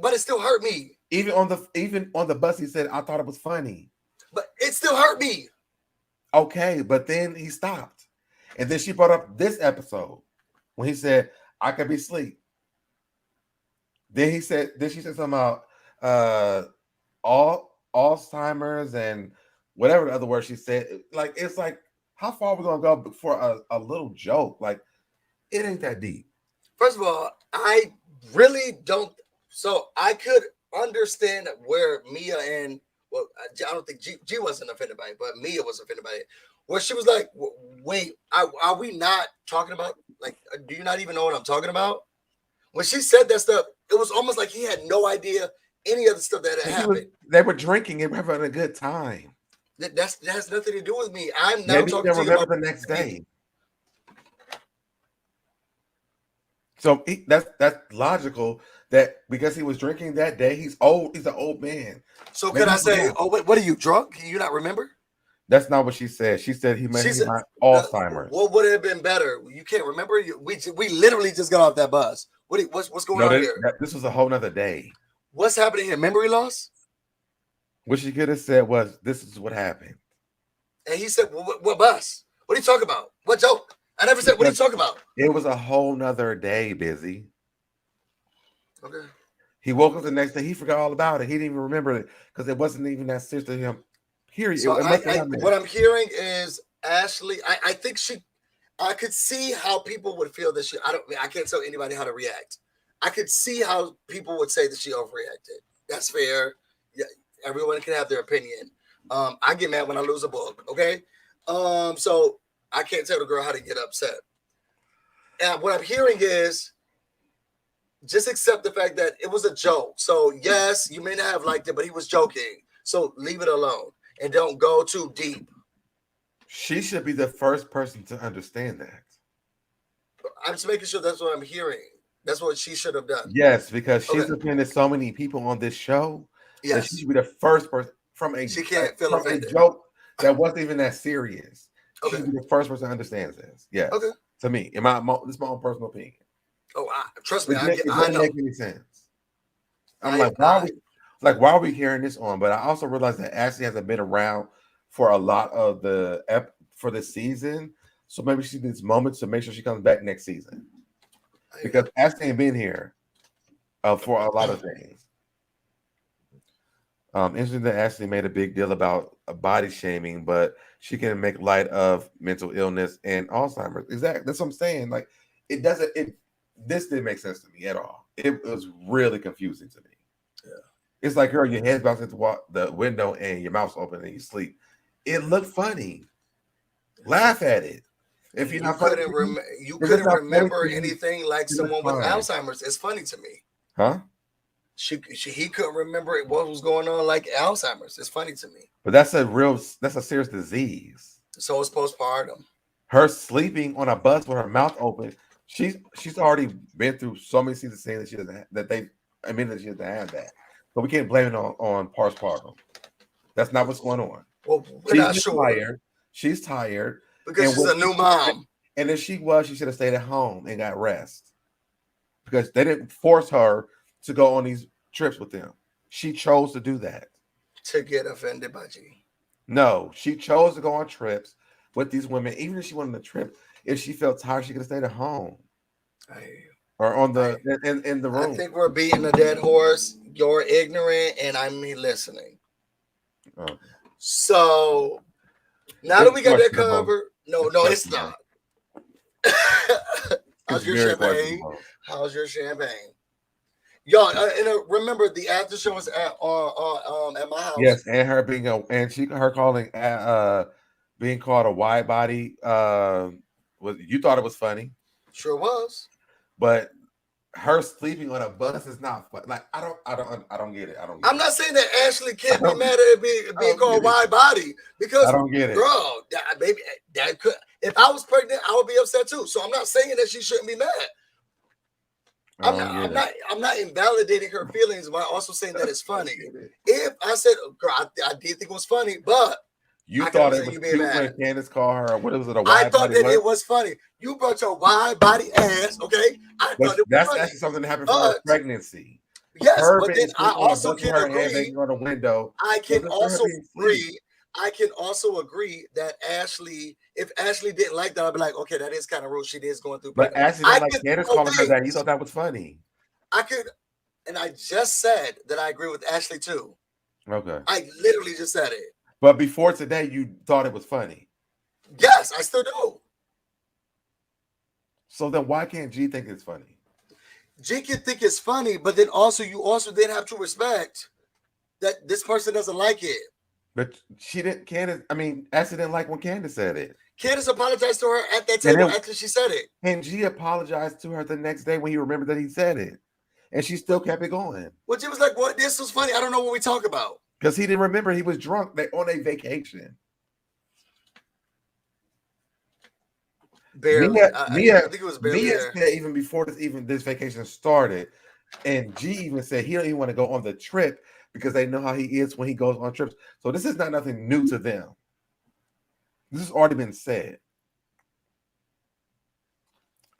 But it still hurt me. Even on the bus, he said, I thought it was funny. But it still hurt me. Okay, but then he stopped. And then she brought up this episode when he said, I could be asleep. Then she said something about Alzheimer's and whatever the other word she said. Like, it's like, how far are we going to go for a little joke? Like, it ain't that deep. First of all, I really don't. So I could understand where Mia and, well, I don't think G wasn't offended by it, but Mia was offended by it. Where she was like, wait, are we not talking about, like, do you not even know what I'm talking about? When she said that stuff, it was almost like he had no idea any of the stuff that had happened. They were drinking and having a good time. That has nothing to do with me. I'm now Maybe talking to you about the next day. So that's logical that because he was drinking that day, he's old. He's an old man. So could I say, oh wait, what are you drunk? Can you not remember? That's not what she said. She said he had Alzheimer's. What would have been better? You can't remember. We literally just got off that bus. What's going on here? This was a whole nother day. What's happening here? Memory loss? What she could have said was, "This is what happened." And he said, "What bus? What are you talking about? What joke?" I never said, what are you talking about? It was a whole nother day, Busy. Okay. He woke up the next day. He forgot all about it. He didn't even remember it because it wasn't even that serious to him. Period. So what I'm hearing is Ashley, I think I could see how people would feel that I can't tell anybody how to react. I could see how people would say that she overreacted. That's fair. Yeah, everyone can have their opinion. I get mad when I lose a book. Okay. So I can't tell the girl how to get upset. And what I'm hearing is just accept the fact that it was a joke. So yes, you may not have liked it, but he was joking. So leave it alone and don't go too deep. She should be the first person to understand that. I'm just making sure that's what I'm hearing. That's what she should have done. Yes, because she's offended so many people on this show. Yes, that she should be the first person from a joke that wasn't even that serious. Okay. She should be the first person that understands this. Yes. Okay. To me, this is my own personal opinion. Oh, trust me, it doesn't make any sense. I'm why are we carrying this on? But I also realized that Ashley hasn't been around for a lot of for this season, so maybe she needs moments to make sure she comes back next season. Because Ashley ain't been here for a lot of things. Interesting that Ashley made a big deal about body shaming, but she can make light of mental illness and Alzheimer's. Exactly. That's what I'm saying. Like, it doesn't. This didn't make sense to me at all. It was really confusing to me. Yeah. It's like, girl, your head's bouncing into the window and your mouth's open and you sleep. It looked funny. Laugh at it. If you not couldn't, remember anything like someone with Alzheimer's. It's funny to me. Huh? He couldn't remember what was going on like Alzheimer's. It's funny to me. But that's a serious disease. So it's postpartum. Her sleeping on a bus with her mouth open. She's already been through so many seasons saying that she doesn't that they admitted that she doesn't have that. So we can't blame it on postpartum. That's not what's going on. Well, we're not sure. Tired. She's tired because she's a new mom. And if she should have stayed at home and got rest because they didn't force her to go on these trips with them. She chose to do that. To get offended by G. No, she chose to go on trips with these women. Even if she went on the trip, if she felt tired, she could have stayed at home. Or on the in the room. I think we're beating a dead horse. You're ignorant and I'm listening. Oh. So now that we got that covered, no, it's not. How's your champagne? How's your champagne? Y'all, remember the after show was at my house. Yes, and her being being called a wide body. You thought it was funny? Sure was. But her sleeping on a bus is not fun. Like I don't get it. I'm not saying that Ashley can't be mad at it being called wide body because I don't get it, bro. Baby, that could. If I was pregnant, I would be upset too. So I'm not saying that she shouldn't be mad. I'm not invalidating her feelings by also saying that it's funny. If I said, girl, I did think it was funny, but you thought it was cute when Candace called her. What was it? I thought that it was funny. You brought your wide body ass, okay? I thought it was that's funny. actually something that happened for her pregnancy. Yes, but then I also can agree. On the window. I can also agree. I can also agree that if Ashley didn't like that, I'd be like, okay, that is kind of rude. She is going through. But Ashley didn't like Candace calling her that. You thought that was funny. I could, and I just said that I agree with Ashley too. Okay. I literally just said it. But before today, you thought it was funny. Yes, I still do. So then why can't G think it's funny? G can think it's funny, but then you also then have to respect that this person doesn't like it. But she didn't. Ashley didn't like when Candace said it. Candace apologized to her at that table after she said it. And G apologized to her the next day when he remembered that he said it. And she still kept it going. Well, G was like, what? This was funny. I don't know what we talk about. Because he didn't remember he was drunk. They on a vacation. Barely. I think it was barely. Mia said even before this vacation started, and G even said he don't even want to go on the trip because they know how he is when he goes on trips. So this is not nothing new to them. This has already been said.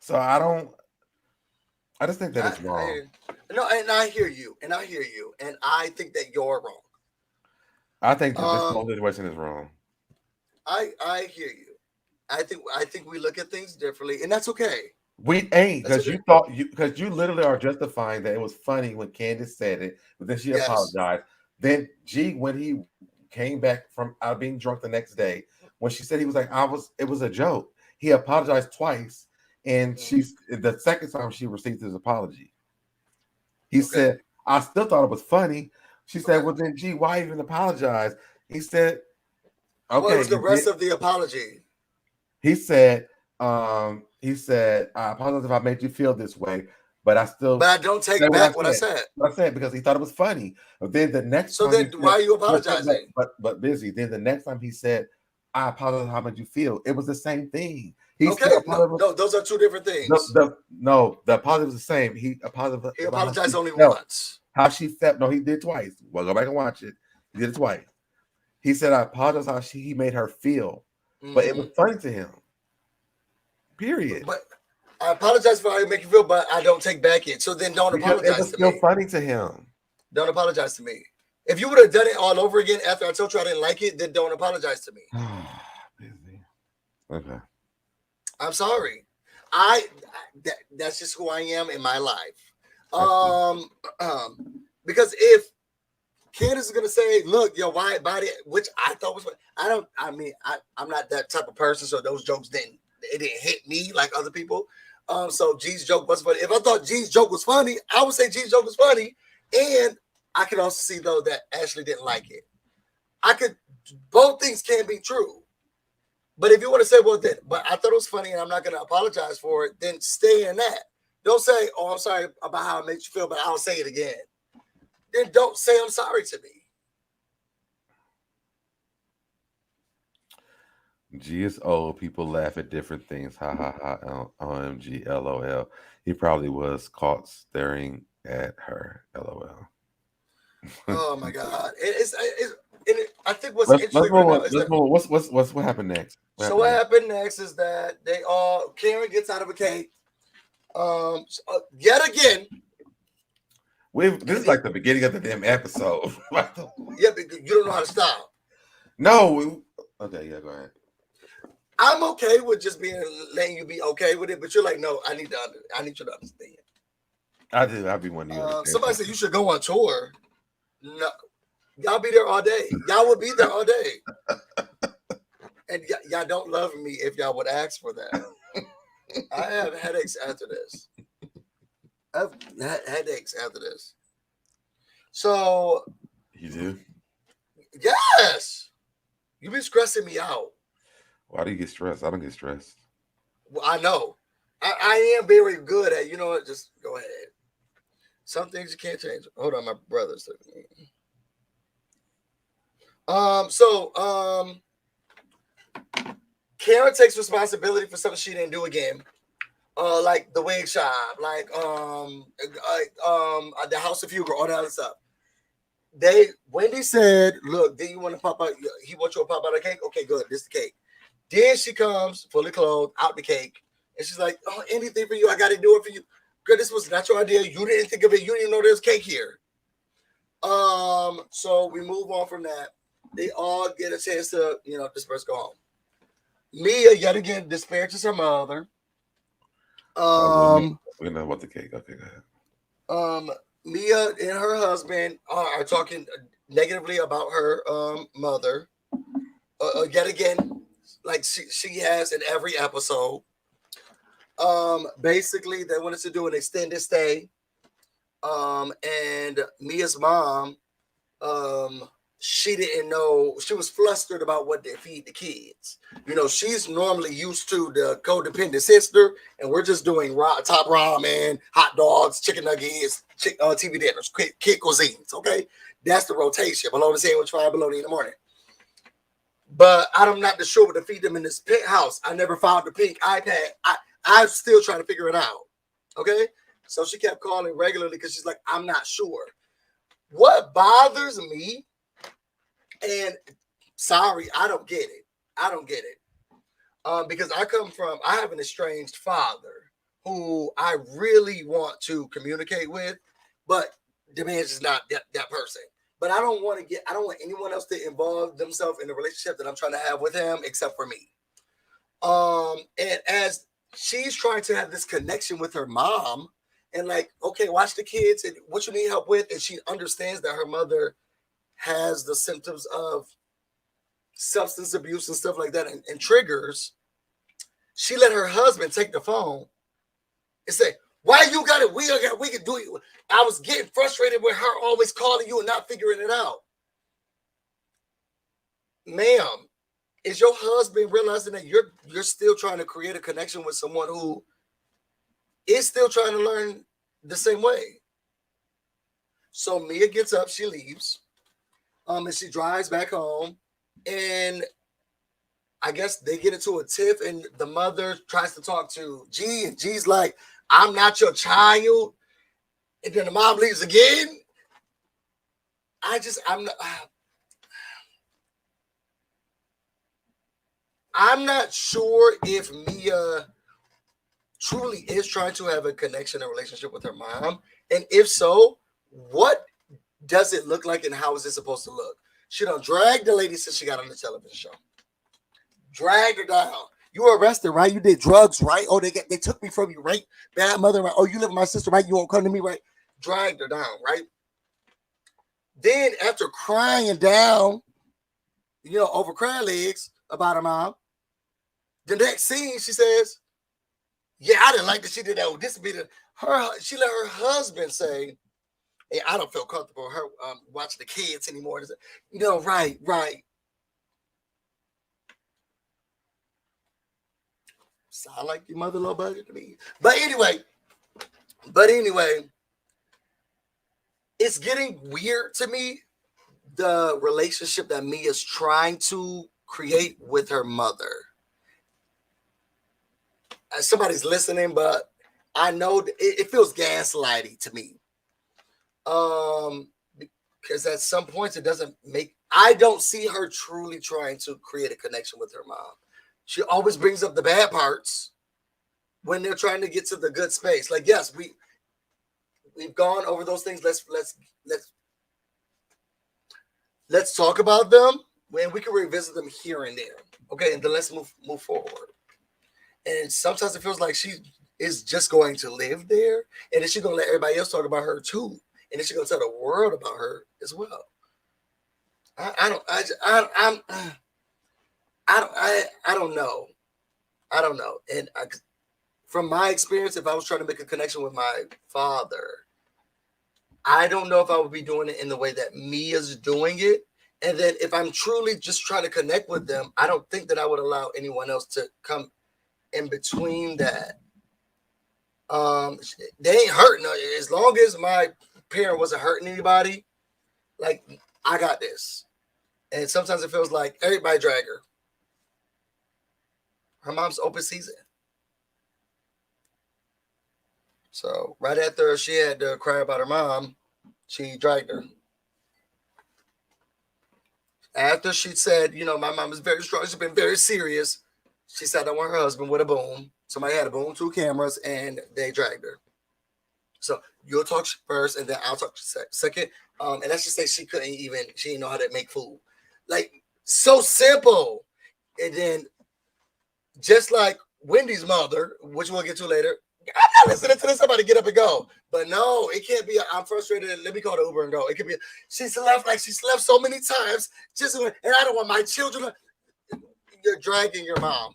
So I just think that it's wrong. No, and I hear you, and I think that you're wrong. I think that this whole situation is wrong. I hear you. I think we look at things differently, and that's okay. We ain't because you literally are justifying that it was funny when Candace said it, but then she apologized. Then G, when he came back from out being drunk the next day, when she said he was like, it was a joke. He apologized twice, and the second time she received his apology. He said, I still thought it was funny. She said, well then G, why even apologize? He said, okay. What was the rest of the apology? He said, I apologize if I made you feel this way, but I don't take back what I said. What I said because he thought it was funny. But then the next time why are you apologizing? But busy. Then the next time he said, I apologize how much you feel. It was the same thing. No, those are two different things. No, the apology was the same. He apologized only once. How she felt. No, he did twice. Well, go back and watch it. He did it twice. He said, I apologize how he made her feel. But it was funny to him. Period. But I apologize for how you make you feel, but I don't take back it. So then don't apologize to me. It was still funny to him. Don't apologize to me. If you would have done it all over again after I told you I didn't like it, then don't apologize to me. Okay. I'm sorry. That's just who I am in my life. Because if Candace is gonna say, "Look, your wide body," which I thought was. I'm not that type of person, so those jokes didn't hit me like other people. So G's joke was funny. If I thought G's joke was funny, I would say G's joke was funny. And I could also see though that Ashley didn't like it. Both things can be true. But if you want to say, well, then, but I thought it was funny and I'm not going to apologize for it, then stay in that. Don't say, oh, I'm sorry about how it makes you feel, but I'll say it again. Then don't say I'm sorry to me. G is old. People laugh at different things. Ha ha ha. OMG. LOL. He probably was caught staring at her. LOL. Oh my God. I think what's Let's interesting move right on. now is Let's move on. What happened next? What happened next is that Karen gets out of a cake. Yet again. This is like the beginning of the damn episode. Yeah, because you don't know how to stop. No. Okay, yeah, go ahead. I'm okay with just letting you be okay with it, but you're like, no, I need you to understand. I do. I'll be one of you. Somebody said you should go on tour. No, y'all be there all day. Y'all would be there all day. And y'all don't love me if y'all would ask for that. I have headaches after this. So you do? Yes. You've been stressing me out. Why do you get stressed? I don't get stressed. Well, I know. I am very good at, you know what, just go ahead. Some things you can't change. Hold on, my brother's looking at me. Karen takes responsibility for something she didn't do again. Like the wig shop, like the House of Hugo, all that other stuff. Wendy said, look, do you want to pop out? He wants you to pop out a cake? Okay, good. This is the cake. Then she comes fully clothed out the cake. And she's like, oh, anything for you. I got to do it for you. Girl, this was not your idea. You didn't think of it. You didn't even know there's cake here. So we move on from that. They all get a chance to, disperse, go home. Mia, yet again, disparages her mother. We know about the cake. Okay, go ahead. Mia and her husband are talking negatively about her mother. Yet again, like she has in every episode. Basically, they wanted to do an extended stay. And Mia's mom, she didn't know. She was flustered about what they feed the kids. She's normally used to the codependent sister, and we're just doing top ramen, hot dogs, chicken nuggets, TV dinners, kid cuisines. Okay, that's the rotation. Bologna sandwich, fried bologna in the morning. But I'm not sure what to feed them in this penthouse. I never found the pink iPad. I'm still trying to figure it out. Okay, so she kept calling regularly because she's like, I'm not sure. What bothers me, and sorry, I don't get it. Because I have an estranged father who I really want to communicate with, but the man's just not that person. But I don't want anyone else to involve themselves in the relationship that I'm trying to have with him, except for me. And as she's trying to have this connection with her mom, and like, okay, watch the kids and what you need help with, and she understands that her mother has the symptoms of substance abuse and stuff like that, and triggers. She let her husband take the phone and say, why you got it? We can do it. I was getting frustrated with her always calling you and not figuring it out. Ma'am, is your husband realizing that you're still trying to create a connection with someone who is still trying to learn the same way? So Mia gets up, she leaves, and she drives back home, and I guess they get into a tiff, and the mother tries to talk to G, and G's like, I'm not your child. And then the mom leaves again. I'm not sure if Mia truly is trying to have a connection, a relationship with her mom. And if so, what does it look like and how is it supposed to look? She done dragged the lady since she got on the television show. Dragged her down. You were arrested, right? You did drugs, right? Oh, they took me from you, right? Bad mother, right? Oh, you live with my sister, right? You won't come to me, right? Dragged her down, right? Then after crying down, over cry legs about her mom, the next scene she says, "Yeah, I didn't like that she did that. This would be she let her husband say, hey, I don't feel comfortable her watching the kids anymore. Right. Sound like your mother low budget to me. But anyway, it's getting weird to me, the relationship that Mia's trying to create with her mother. Somebody's listening, but I know it feels gaslighty to me. Because at some points it doesn't I don't see her truly trying to create a connection with her mom. She always brings up the bad parts when they're trying to get to the good space. Like, yes, we've gone over those things. Let's talk about them when we can revisit them here and there. Okay, and then let's move forward. And sometimes it feels like she is just going to live there, and then she's gonna let everybody else talk about her too, and then she's gonna tell the world about her as well. I don't know. And from my experience, if I was trying to make a connection with my father, I don't know if I would be doing it in the way that Mia's doing it. And then if I'm truly just trying to connect with them, I don't think that I would allow anyone else to come in between that. They ain't hurting. As long as my parent wasn't hurting anybody, like, I got this. And sometimes it feels like everybody drag her. Her mom's open season. So right after she had to cry about her mom, she dragged her. After she said, my mom is very strong, she's been very serious, she sat down with her husband with a boom. Somebody had a boom, 2 cameras, and they dragged her. So you'll talk first, and then I'll talk second. And let's just say she didn't know how to make food. Like, so simple. And then just like Wendy's mother, which we'll get to later, I'm not listening to this. Somebody get up and go. But no, it can't be. I'm frustrated. Let me call the Uber and go. It could be. She's left so many times. And I don't want my children. You're dragging your mom.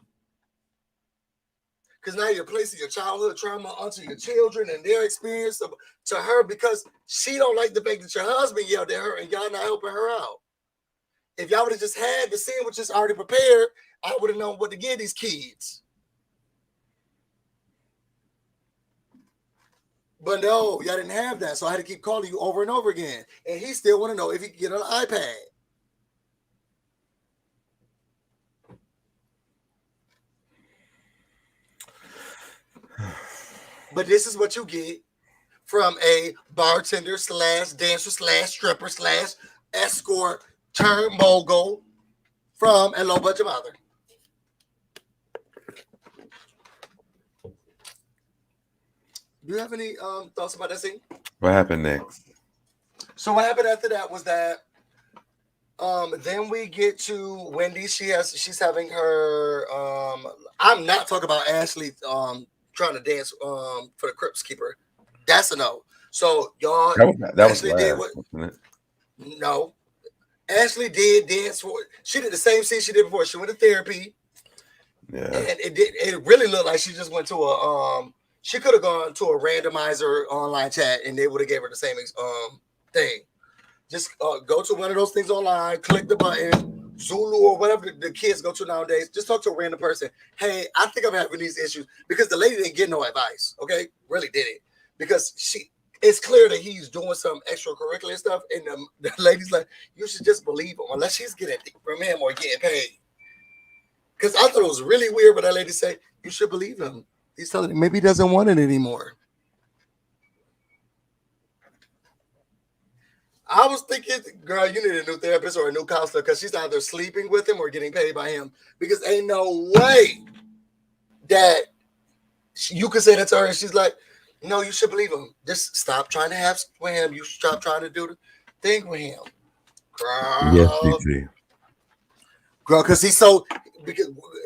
Because now you're placing your childhood trauma onto your children and their experience to her, because she don't like the fact that your husband yelled at her and y'all not helping her out. If y'all would have just had the sandwiches already prepared, I would have known what to give these kids. But no, y'all didn't have that. So I had to keep calling you over and over again. And he still want to know if he can get on an iPad. But this is what you get from a bartender / dancer / stripper / escort turn mogul from a low budget mother. Do you have any thoughts about that scene? What happened next? So what happened after that was that then we get to Wendy. She's having her I'm not talking about Ashley trying to dance for the Crips keeper. That's a no. So y'all, that was did what? No, Ashley did dance for. She did the same scene she did before. She went to therapy. Yeah, and it really looked like she just went to a She could have gone to a randomizer online chat and they would have gave her the same thing. Just go to one of those things online, click the button, Zulu or whatever the kids go to nowadays. Just talk to a random person. Hey, I think I'm having these issues, because the lady didn't get no advice. Okay, really didn't, because it's clear that he's doing some extracurricular stuff, and the lady's like, you should just believe him unless she's getting from him or getting paid. Because I thought it was really weird when that lady said, you should believe him. He's telling him maybe he doesn't want it anymore. I was thinking, girl, you need a new therapist or a new counselor, because she's either sleeping with him or getting paid by him. Because ain't no way that you could say that to her and she's like, no, you should believe him. Just stop trying to have sex with him. You stop trying to do the thing with him. Girl. Yes, DT. Girl, because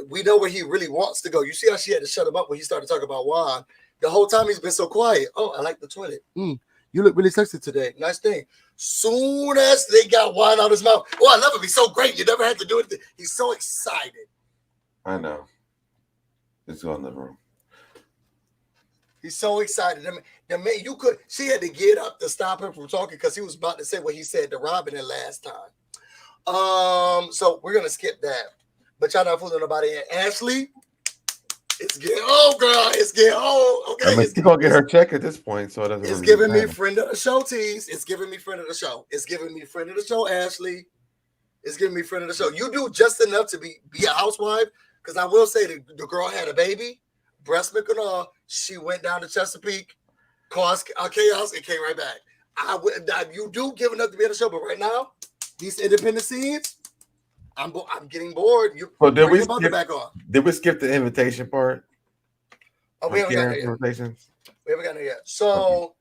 we know where he really wants to go. You see how she had to shut him up when he started talking about wine. The whole time he's been so quiet. Oh, I like the toilet. You You look really sexy today. Nice thing. Soon as they got wine out his mouth. Oh, I love him. He's so great. You never had to do it. He's so excited. I know. Let's go in the room. He's so excited. The man, she had to get up to stop him from talking because he was about to say what he said to Robyn the last time. So we're gonna skip that. But y'all not fooling nobody. And Ashley, it's getting old, girl. It's getting old. Okay. I mean, she's gonna get her check at this point, so it doesn't. It's giving me friend of the show, tease. It's giving me friend of the show. It's giving me friend of the show, Ashley. It's giving me friend of the show. You do just enough to be a housewife. Because I will say the girl had a baby, breast milk and all. She went down to Chesapeake, caused chaos, and came right back. You do give enough to be on the show, but right now, these independent scenes, I'm getting bored. You did we back on? Did we skip the invitation part? Oh, we haven't gotten there yet. Invitations? We haven't gotten there yet. So,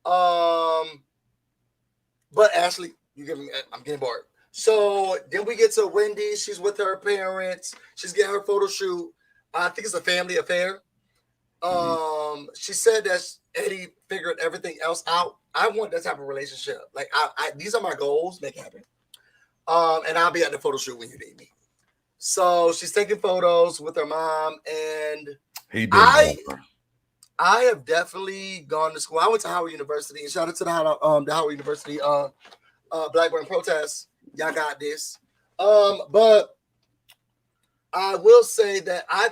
but Ashley, I'm getting bored. So then we get to Wendy. She's with her parents. She's getting her photo shoot. I think it's a family affair. She said that Eddie figured everything else out. I want that type of relationship. Like these are my goals. Make it happen. And I'll be at the photo shoot when you need me. So she's taking photos with her mom, and I have definitely gone to school. I went to Howard University, and shout out to the Howard University Blackburn protest. Y'all got this. But I will say that I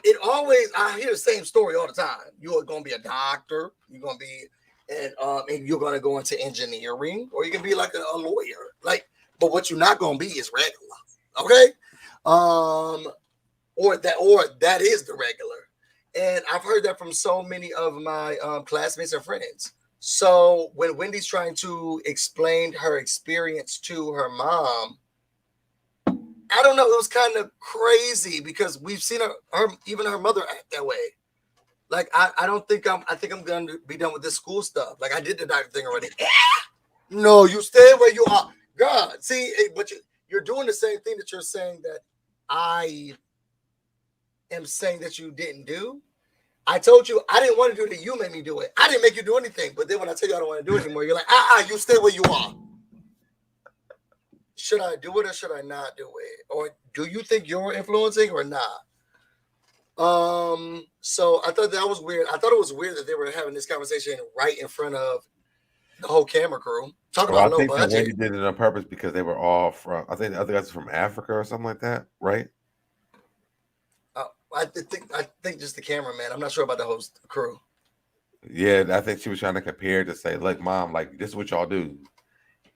hear the same story all the time. You're gonna be a doctor, you're gonna be and you're gonna go into engineering, or you can be like a lawyer. But what you're not gonna be is regular. Okay? Or that is the regular. And I've heard that from so many of my classmates and friends. So when Wendy's trying to explain her experience to her mom, I don't know, it was kind of crazy because we've seen her even her mother act that way. Like I think I'm gonna be done with this school stuff. Like I did the doctor thing already. No, you stay where you are. God, see, but you're doing the same thing that you're saying that I am saying that you didn't do. I told you I didn't want to do it. You made me do it. I didn't make you do anything. But then when I tell you I don't want to do it anymore, you're like, you stay where you are. Should I do it or should I not do it? Or do you think you're influencing or not? So I thought that was weird. I thought it was weird that they were having this conversation right in front of the whole camera crew. Talk about low budget. I think Wendy did it on purpose because they were all from, I think the other guys are from Africa or something like that, right? I think just the cameraman. I'm not sure about the host crew. Yeah, I think she was trying to compare to say, look, mom, like this is what y'all do.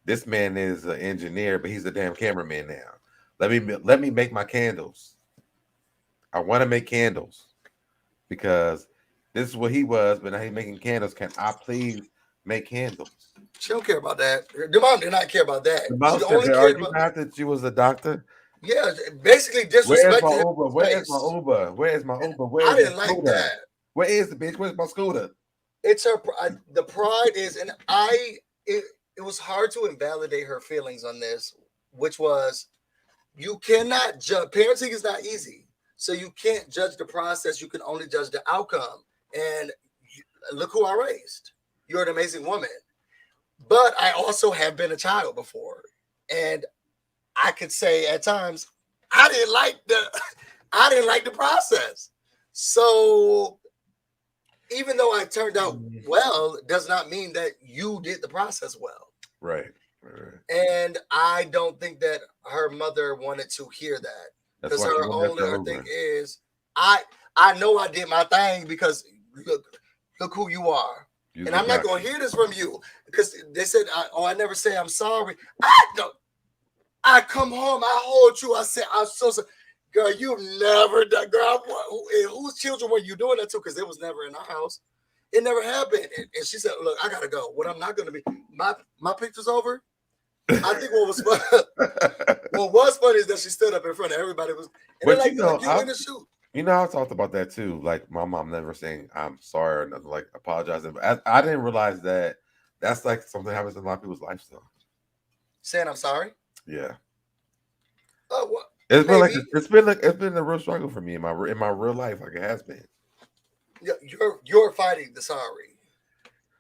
This man is an engineer, but he's a damn cameraman now. Let me make my candles. I want to make candles because this is what he was, but now he's making candles. Can I please make candles? She don't care about that. The mom did not care about that. The mom said, are you not that she was a doctor? Yeah, basically disrespecting him. Where's my Uber? Where's my Uber? I didn't like that. Where is the bitch? Where's my scooter? It's her. The pride is, and it was hard to invalidate her feelings on this, which was you cannot judge. Parenting is not easy, so you can't judge the process. You can only judge the outcome. And look who I raised. You're an amazing woman, but I also have been a child before, and I could say at times I didn't like the process. So even though I turned out well, does not mean that you did the process well. Right. And I don't think that her mother wanted to hear that. Because her thing is, I know I did my thing because look who you are. And I'm not going to hear this from you because they said, I never say I'm sorry. I come home, I hold you. I say, I'm so sorry. Girl, you've never done, girl. Whose children were you doing that to? Because it was never in our house. It never happened. And she said, look, I got to go. What I'm not going to be, my picture's over. I think what was funny is that she stood up in front of everybody. And but like, you in the shoot. You know, I talked about that too. Like my mom never saying I'm sorry or nothing, like apologizing. But I didn't realize that that's like something happens in a lot of people's lives though. Saying I'm sorry? Yeah. Oh, what? It's been a real struggle for me in my real life, like it has been. Yeah, you're fighting the sorry.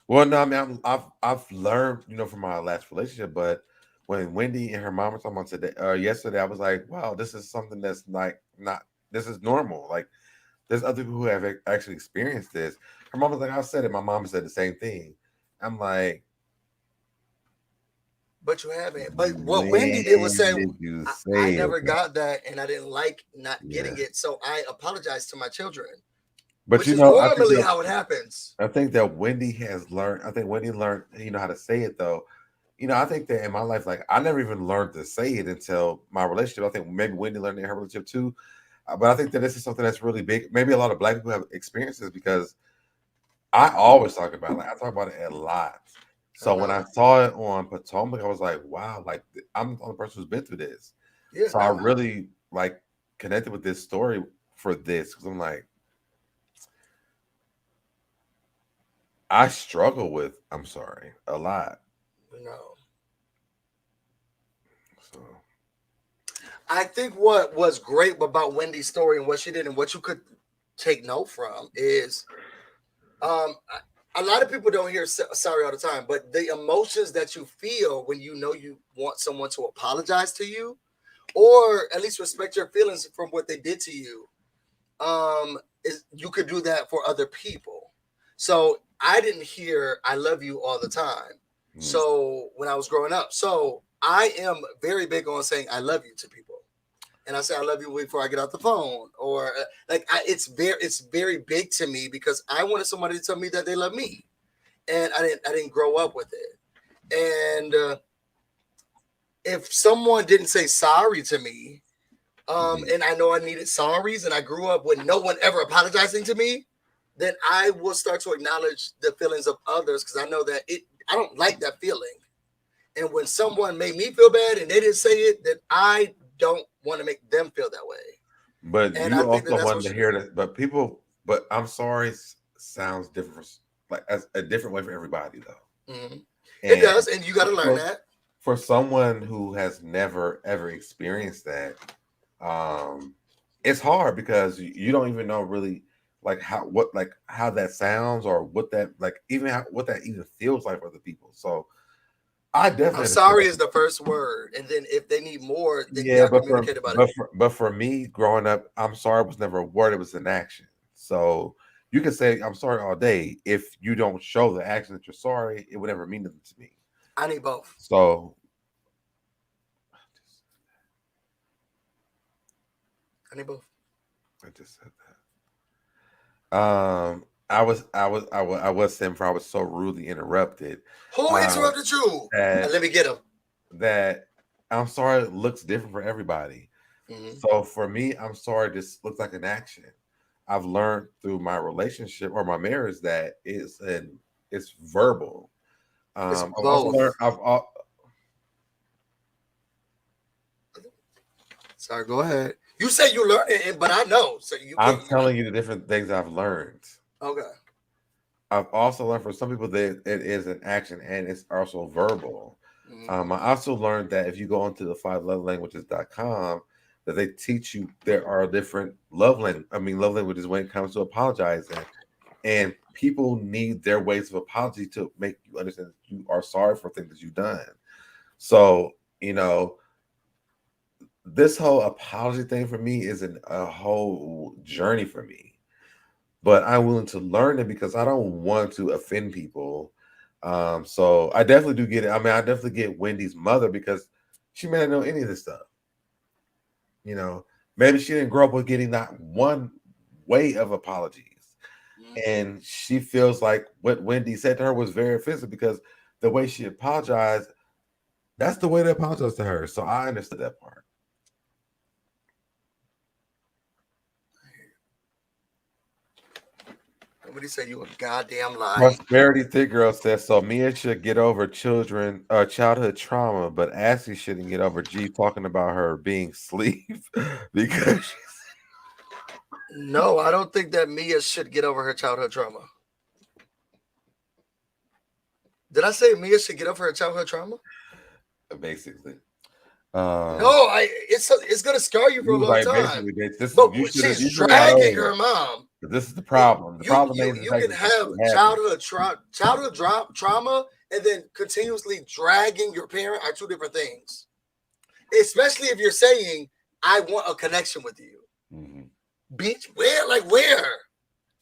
Well, no, I mean, I've learned, from my last relationship, but when Wendy and her mom were talking about today, yesterday, I was like, wow, this is something that's like not, this is normal. Like, there's other people who have actually experienced this. Her mom was like, I said it. My mom said the same thing. I'm like, But you haven't. But what Wendy did was say, when did you I say it? never got that, and I didn't like not Yeah. getting it, so I apologized to my children, But which is normally how it happens. I think that Wendy has learned. I think Wendy learned, how to say it though. I think that in my life, like I never even learned to say it until my relationship. I think maybe Wendy learned it in her relationship too. But I think that this is something that's really big. Maybe a lot of Black people have experienced this because I always talk about it. Like I talk about it a lot. So when I saw it on Potomac, I was like, wow, like I'm the only person who's been through this. Yeah. So I really like connected with this story for this because I'm like, I struggle with I'm sorry a lot. No. So I think what was great about Wendy's story and what she did and what you could take note from is a lot of people don't hear sorry all the time, but the emotions that you feel when you know you want someone to apologize to you or at least respect your feelings from what they did to you, is you could do that for other people. So I didn't hear I love you all the time. So when I was growing up, so I am very big on saying I love you to people. And I say I love you before I get off the phone, or it's very big to me because I wanted somebody to tell me that they love me, and I didn't grow up with it. And if someone didn't say sorry to me, and I know I needed sorries, and I grew up with no one ever apologizing to me, then I will start to acknowledge the feelings of others because I know that I don't like that feeling. And when someone made me feel bad and they didn't say it, then I don't want to make them feel that way. But and you I think also that's wanted to hear that. But I'm sorry sounds different, like as a different way for everybody though. Mm-hmm. It does, and you got to learn that. For someone who has never ever experienced that, it's hard because you don't even know really like how that sounds or what that like even what that even feels like for the people. So I definitely. I'm sorry is the first word, and then if they need more, then yeah, but communicate about it. But for me, growing up, I'm sorry was never a word; it was an action. So you can say I'm sorry all day. If you don't show the action that you're sorry, it would never mean nothing to me. I need both. So I need both. I just said that. I was saying I was so rudely interrupted. Who interrupted you? Let me get him. That I'm sorry looks different for everybody. Mm-hmm. So for me, I'm sorry this looks like an action. I've learned through my relationship or my marriage that it's verbal. It's both. Sorry, go ahead. You say you learned it, but I know. So I'm telling you the different things I've learned. Okay. I've also learned from some people that it is an action and it's also verbal. Mm-hmm. I also learned that if you go onto the 5lovelanguages.com, that they teach you there are different love languages when it comes to apologizing. And people need their ways of apology to make you understand that you are sorry for things that you've done. So, this whole apology thing for me isn't a whole journey for me. But I'm willing to learn it because I don't want to offend people. So I definitely do get it. I mean, I definitely get Wendy's mother because she may not know any of this stuff. Maybe she didn't grow up with getting that one way of apologies. And she feels like what Wendy said to her was very offensive because the way she apologized, that's the way they apologized to her. So I understood that part. What do you say? You a goddamn lie. Prosperity Thick Girl says so. Mia should get over childhood trauma, but Ashley shouldn't get over G talking about her being sleep because. No, I don't think that Mia should get over her childhood trauma. Did I say Mia should get over her childhood trauma? Basically. No, it's gonna scar you for a long time. She's dragging her mom. This is the problem. The problem ain't the You fact can that have childhood trauma and then continuously dragging your parent are two different things. Especially if you're saying, I want a connection with you. Mm-hmm. Bitch, where? Like, where?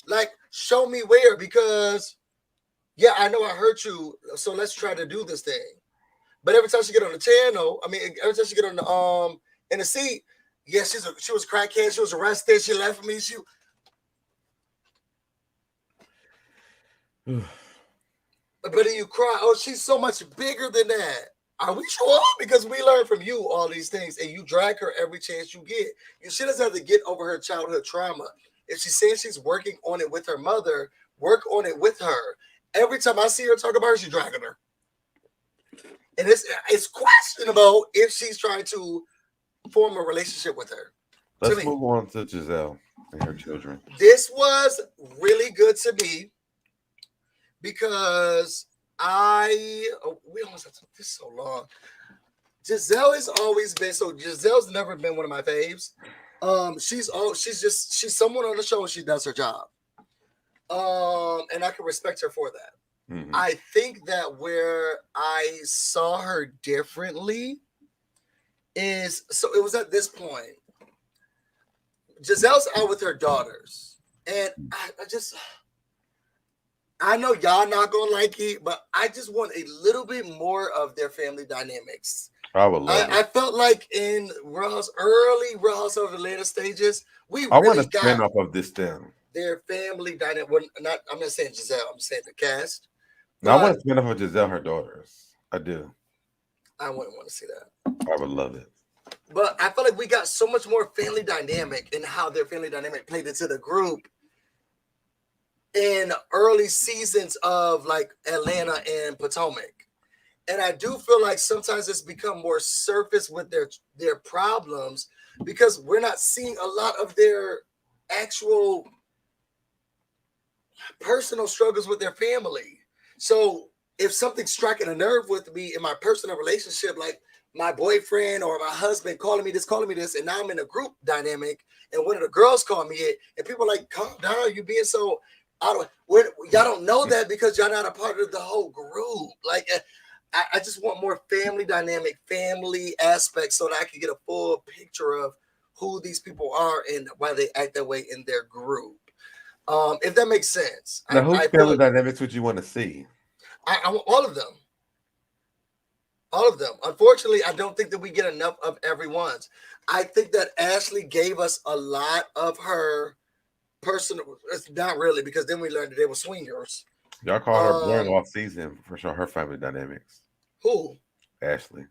Like, show me where, because, yeah, I know I hurt you, so let's try to do this thing. But every time she get on the channel, I mean, every time she get on the in the seat, yeah, she was crackhead, she was arrested, she left me, but then you cry, oh, she's so much bigger than that. Are we sure? Because we learn from you all these things, and you drag her every chance you get. She doesn't have to get over her childhood trauma. If she's saying she's working on it with her mother, work on it with her. Every time I see her talk about her, she's dragging her. And it's questionable if she's trying to form a relationship with her. Let's move on to Gizelle and her children. This was really good to me because we almost have to do this so long. Gizelle has always been Gizelle's never been one of my faves. She's someone on the show and she does her job. And I can respect her for that. Mm-hmm. I think that where I saw her differently it was at this point. Gizelle's out with her daughters, and I know y'all not gonna like it, but I just want a little bit more of their family dynamics. I would love it. I felt like in early Real House over the later stages, I want to spin off of this then. Their family dynamic. I'm not saying Gizelle. I'm saying the cast. No, I want to spin off of Gizelle, her daughters. I do. I wouldn't want to see that. I would love it. But I feel like we got so much more family dynamic and how their family dynamic played into the group in early seasons of like Atlanta and Potomac. And I do feel like sometimes it's become more surface with their problems because we're not seeing a lot of their actual personal struggles with their family. So if something's striking a nerve with me in my personal relationship, like my boyfriend or my husband calling me this, and now I'm in a group dynamic, and one of the girls call me it, and people are like, calm down, you being so y'all don't know that because y'all not a part of the whole group. Like, I just want more family dynamic, family aspects, so that I can get a full picture of who these people are and why they act that way in their group. If that makes sense. Now, whose family dynamics would you want to see? I want all of them. All of them. Unfortunately, I don't think that we get enough of everyone's. I think that Ashley gave us a lot of her personal. It's not really, because then we learned that they were swingers. Y'all called her boring off season for sure. Her family dynamics. Who? Ashley.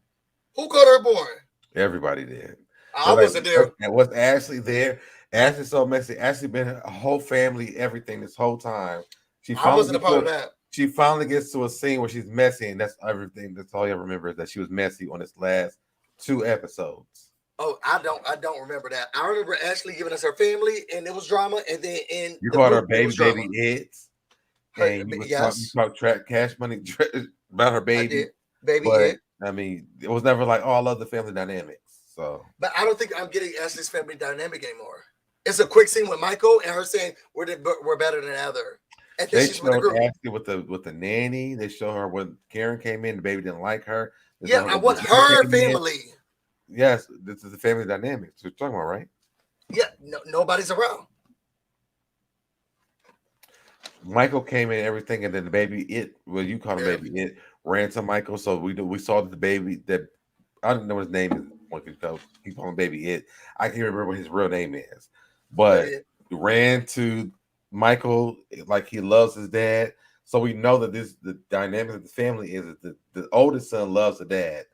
Who called her boring? Everybody did. I wasn't there. And was Ashley there? Ashley's so messy. Ashley been a whole family, everything this whole time. I wasn't a part of that. She finally gets to a scene where she's messy, and that's everything. That's all you remember is that she was messy on this last 2 episodes. Oh, I don't remember that. I remember Ashley giving us her family, and it was drama. And then you called her baby Eds, and you talked cash money about her baby, Ed. I mean, it was never like all other family dynamics. So, but I don't think I'm getting Ashley's family dynamic anymore. It's a quick scene with Michael and her saying we're better than other. And they showed Ashley with the nanny. They show her when Karen came in, the baby didn't like her. Yeah, I want her family. Yes, this is the family dynamics we're talking about, right? Yeah, nobody's around. Michael came in, everything, and then the baby you call him baby it ran to Michael. So we saw the baby that I don't know what his name is. Keep calling him baby it. I can't remember what his real name is, but ran to Michael like he loves his dad. So we know that the dynamic of the family is that the oldest son loves the dad,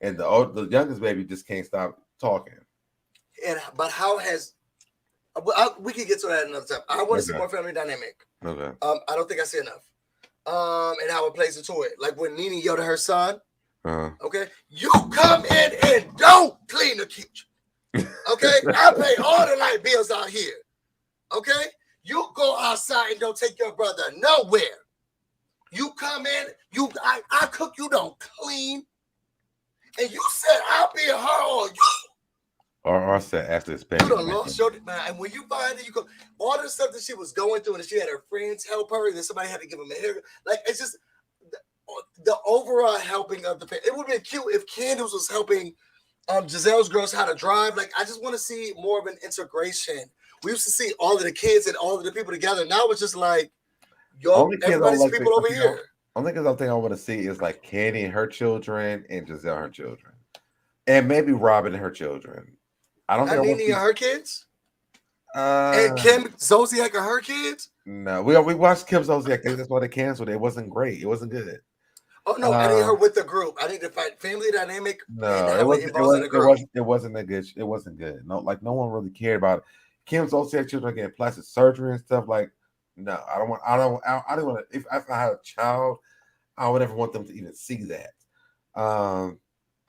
and the youngest baby just can't stop talking. But how has we can get to that another time. I want to see more family dynamic. Okay. I don't think I see enough. And how it plays into it. Like when Nene yelled at her son. Okay, you come in and don't clean the kitchen. Okay, I pay all the light bills out here. Okay, you go outside and don't take your brother nowhere. You come in, I cook, you don't clean, and you said I'll be her or you. or said after this You done lost your man. And when you find it, you go all the stuff that she was going through, and she had her friends help her, and then somebody had to give him a haircut. Like it's just the overall helping of the family. It would have been cute if Candace was helping Gizelle's girls how to drive. Like I just want to see more of an integration. We used to see all of the kids and all of the people together. Now it's just like everybody's people over here. Only because I think I want to see is like Candy and her children and Gizelle her children, and maybe Robyn and her children. I don't think Nene and her kids. And Kim Zolciak and her kids. No, we watched Kim Zolciak. That's why they canceled it. It wasn't great. It wasn't good. Oh no, I need her with the group. I need to find family dynamic. No, it wasn't that good. It wasn't good. No, like no one really cared about it. Kim Zolciak children getting plastic surgery and stuff. Like, no, I don't want to. If I had a child, I would never want them to even see that. I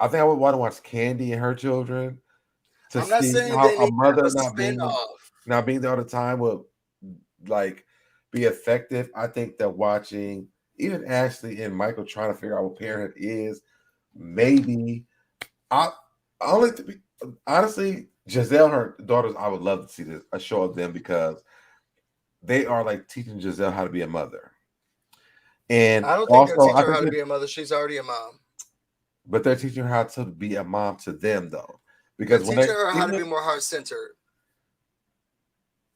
think I would want to watch Candy and her children to see how a mother not being there all the time would like be effective. I think that watching even Ashley and Michael trying to figure out what parenthood is, maybe honestly, Gizelle, her daughters, I would love to see a show of them because they are like teaching Gizelle how to be a mother. And I don't think they're teaching her how to be a mother. She's already a mom. But they're teaching her how to be a mom to them, though. Because they're teaching her how to be more heart-centered.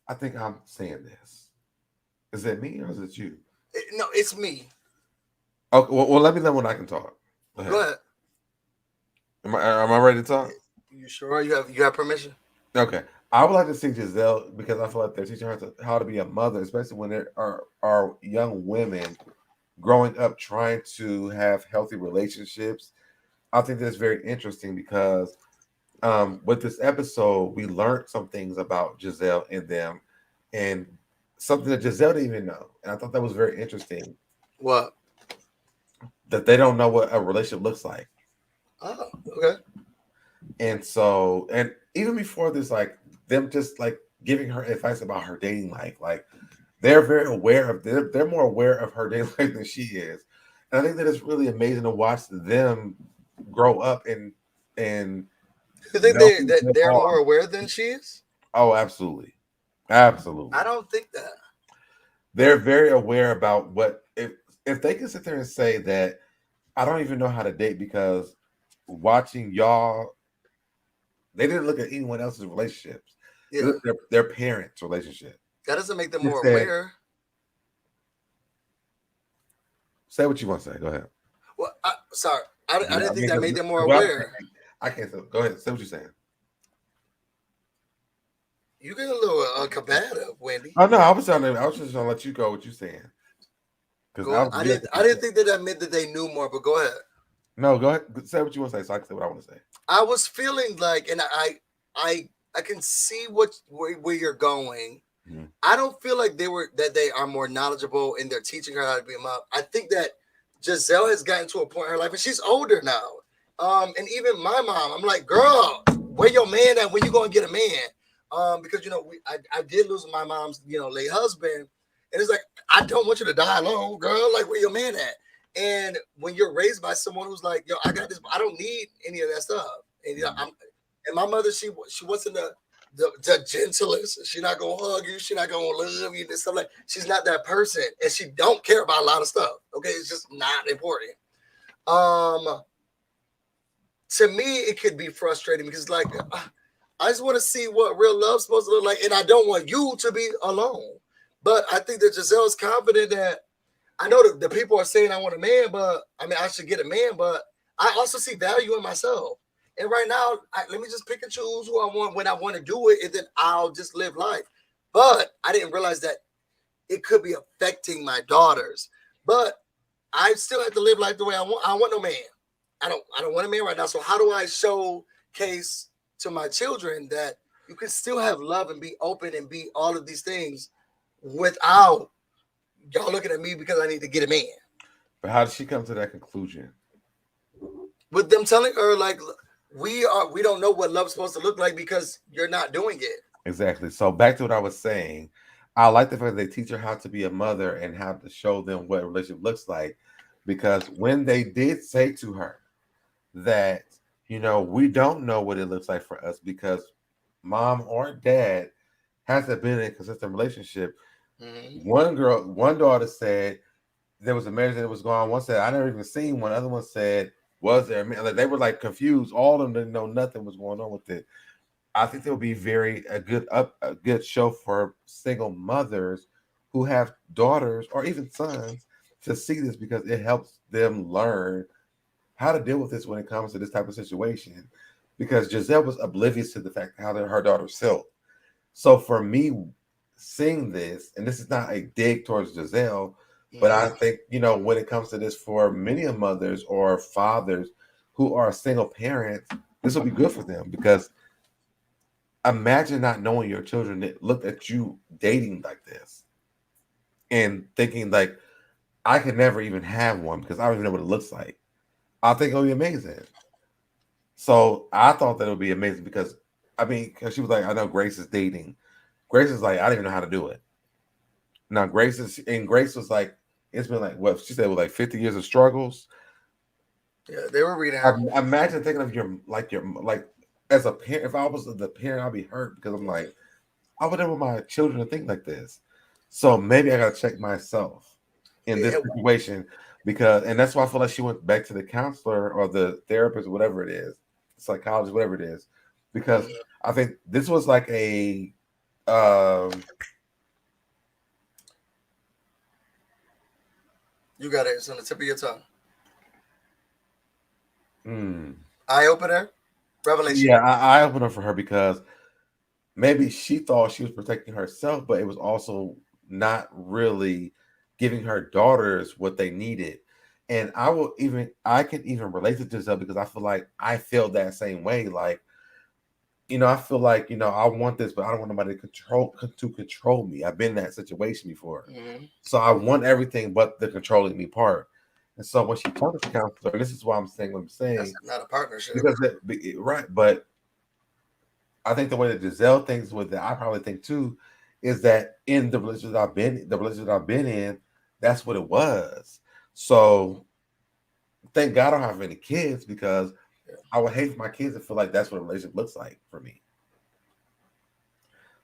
I think I'm saying this. Is it me or is it you? No, it's me. Okay, well, let me know when I can talk. Go ahead. Am I ready to talk? You sure? You have permission? Okay. I would like to see Gizelle because I feel like they're teaching her how to be a mother, especially when there are young women growing up trying to have healthy relationships. I think that's very interesting because with this episode, we learned some things about Gizelle and them and something that Gizelle didn't even know. And I thought that was very interesting. What? That they don't know what a relationship looks like. Oh, okay. And so, and even before this, like them just like giving her advice about her dating life, like they're very aware of, they're more aware of her dating life than she is. And I think that it's really amazing to watch them grow up and you think they're more aware than she is? Oh, absolutely. Absolutely. I don't think that. They're very aware about what if they can sit there and say that I don't even know how to date because watching y'all, they didn't look at anyone else's relationships. Yeah. They looked at their parents' relationship. That doesn't make them more aware. Say what you want to say. Go ahead. Well, sorry. I didn't think that made them more aware. I can't say. Go ahead. Say what you're saying. You get a little combative, Wendy. Oh no, I was just trying to let you go. What you saying? Because I didn't think that meant that they knew more. But go ahead. No, go ahead. Say what you want to say, so I can say what I want to say. I was feeling like, and I can see where you're going. Mm-hmm. I don't feel like they are more knowledgeable and they're teaching her how to be a mom. I think that Gizelle has gotten to a point in her life, and she's older now. And even my mom, I'm like, girl, where your man at when you gonna get a man? Because I did lose my mom's late husband, and it's like I don't want you to die alone, girl. Like where your man at? And when you're raised by someone who's like, yo, I got this, I don't need any of that stuff. And and my mother, she wasn't the gentlest. She's not gonna hug you. She's not gonna love you and stuff like. She's not that person, and she don't care about a lot of stuff. Okay, it's just not important. To me, it could be frustrating because like I just want to see what real love's supposed to look like, and I don't want you to be alone. But I think that Gizelle is confident that I know the people are saying I want a man, but I mean I should get a man, but I also see value in myself. And right now, let me just pick and choose who I want when I want to do it, and then I'll just live life. But I didn't realize that it could be affecting my daughters. But I still have to live life the way I want. I want no man. I don't want a man right now. So how do I showcase to my children that you can still have love and be open and be all of these things without y'all looking at me because I need to get a man? But how did she come to that conclusion? With them telling her like we don't know what love's supposed to look like because you're not doing it. Exactly. So back to what I was saying, I like the fact that they teach her how to be a mother and how to show them what a relationship looks like. Because when they did say to her that we don't know what it looks like for us because mom or dad hasn't been in a consistent relationship. One daughter said there was a marriage that was going on. One said I never even seen one. Other one said was there? Like, they were like confused. All of them didn't know nothing was going on with it. I think it would be a good show for single mothers who have daughters or even sons to see this because it helps them learn how to deal with this when it comes to this type of situation. Because Gizelle was oblivious to the fact how her daughter felt. So for me, seeing this, and this is not a dig towards Gizelle, but I think, when it comes to this for many mothers or fathers who are single parents, this will be good for them because imagine not knowing your children that look at you dating like this and thinking like, I could never even have one because I don't even know what it looks like. I think it'll be amazing. So I thought that it would be amazing because she was like, I know Grace is dating. Grace is like, I don't even know how to do it. Now Grace was like, it's been like what she said was like 50 years of struggles. Yeah, they were reading her. Imagine thinking of your as a parent. If I was the parent, I'd be hurt because I'm like, I would never want my children to think like this. So maybe I gotta check myself in this situation and that's why I feel like she went back to the counselor or the therapist, or whatever it is, psychologist, whatever it is, because I think this was like a you got it. It's on the tip of your tongue. Eye opener, revelation. Yeah, eye opener for her because maybe she thought she was protecting herself, but it was also not really giving her daughters what they needed. And I can even relate to Gizelle because I feel like I feel that same way. Like, I feel like, I want this, but I don't want nobody to control me. I've been in that situation before. So I want everything but the controlling me part. And so when she talked to the counselor, this is why I'm saying what I'm saying. That's not a partnership. Right. But I think the way that Gizelle thinks with it, I probably think too, is that in the relationship I've been in, that's what it was. So thank God I don't have any kids because I would hate for my kids to feel like that's what a relationship looks like for me.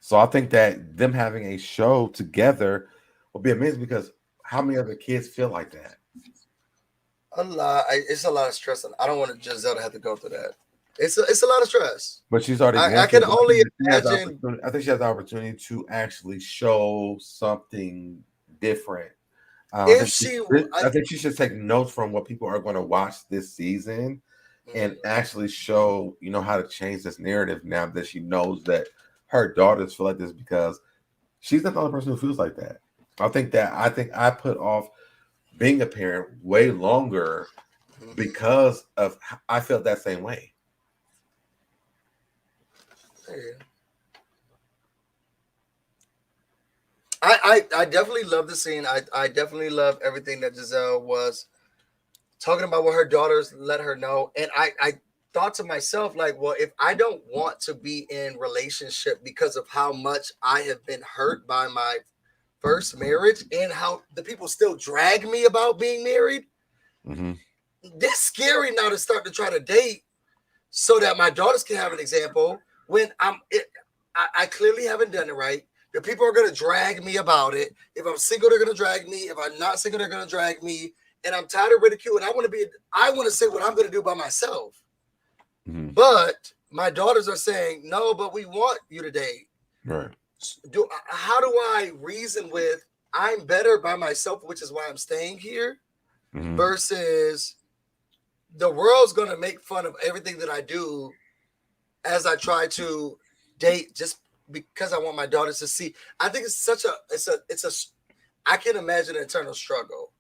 So I think that them having a show together will be amazing because how many other kids feel like that? A lot. It's a lot of stress. I don't want Gizelle to have to go through that. It's a lot of stress. But she's already. I can only imagine. I think she has the opportunity to actually show something different. I think she should take notes from what people are going to watch this season, and actually show how to change this narrative now that she knows that her daughters feel like this because she's not the only person who feels like that. I think I put off being a parent way longer because of I felt that same way. I definitely love the scene. I definitely love everything that Gizelle was talking about what her daughters let her know. And I thought to myself, like, well, if I don't want to be in relationship because of how much I have been hurt by my first marriage and how the people still drag me about being married, that's scary now to start to try to date so that my daughters can have an example when I clearly haven't done it right. The people are going to drag me about it. If I'm single, they're going to drag me. If I'm not single, they're going to drag me. And I'm tired of ridicule. And I want to say what I'm going to do by myself. But my daughters are saying, no, but we want you to date. Right. How do I reason with I'm better by myself, which is why I'm staying here, versus the world's going to make fun of everything that I do as I try to date just because I want my daughters to see. I think I can imagine an eternal struggle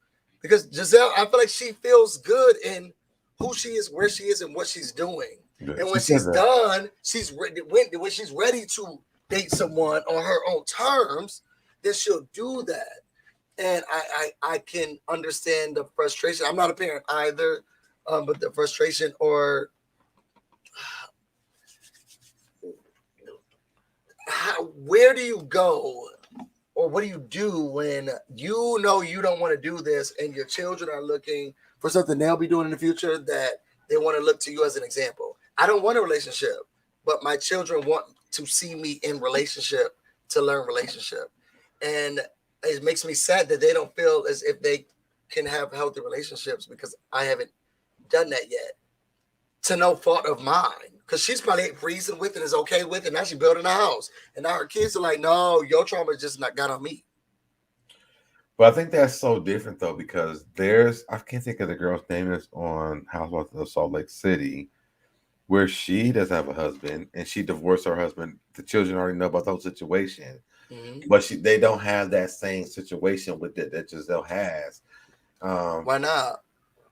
because Gizelle, I feel like she feels good in who she is, where she is, and what she's doing. Yeah, and when she's done, she's ready. When she's ready to date someone on her own terms, then she'll do that. And I can understand the frustration. I'm not a parent either, but the frustration or where do you go or what do you do when you know you don't want to do this and your children are looking for something they'll be doing in the future that they want to look to you as an example? I don't want a relationship, but my children want to see me in relationship to learn relationship. And it makes me sad that they don't feel as if they can have healthy relationships because I haven't done that yet. To no fault of mine. Because she's probably reasoned with it, is okay with it. Now she's building a house. And now her kids are like, no, your trauma just not got on me. But I think that's so different though, because I can't think of the girl's name is on Housewives of Salt Lake City, where she does have a husband and she divorced her husband. The children already know about the whole situation. Mm-hmm. But they don't have that same situation with it that Gizelle has. Why not?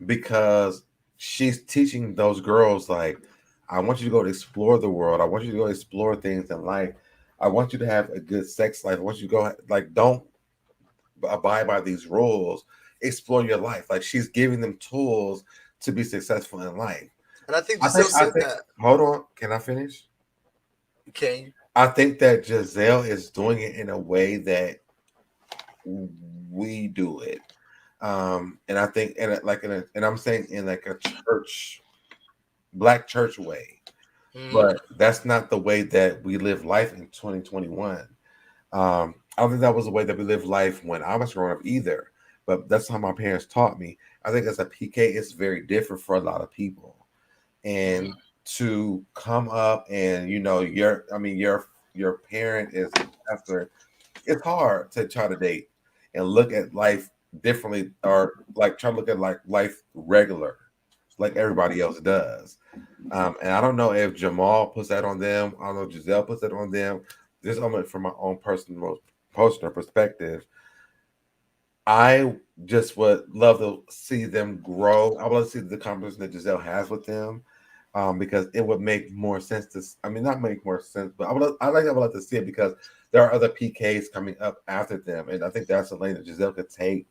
Because she's teaching those girls, like, I want you to go to explore the world. I want you to go explore things in life. I want you to have a good sex life. I want you to go, like, don't abide by these rules. Explore your life. Like, she's giving them tools to be successful in life. And I think Gizelle said that. Hold on. Can I finish? Can you? I think that Gizelle is doing it in a way that we do it. And I think, and I'm saying in like a black church way, but that's not the way that we live life in 2021. I don't think that was the way that we lived life when I was growing up either, but that's how my parents taught me. I think as a PK, it's very different for a lot of people. And to come up and, your parent is after, it's hard to try to date and look at life differently, or like try to look at like life regular, like everybody else does. And I don't know if Jamal puts that on them. I don't know if Gizelle puts that on them. This is from my own personal perspective. I just would love to see them grow. I would love to see the conversation that Gizelle has with them, because it would make more sense not make more sense, but I would love to see it, because there are other PKs coming up after them, and I think that's a lane that Gizelle could take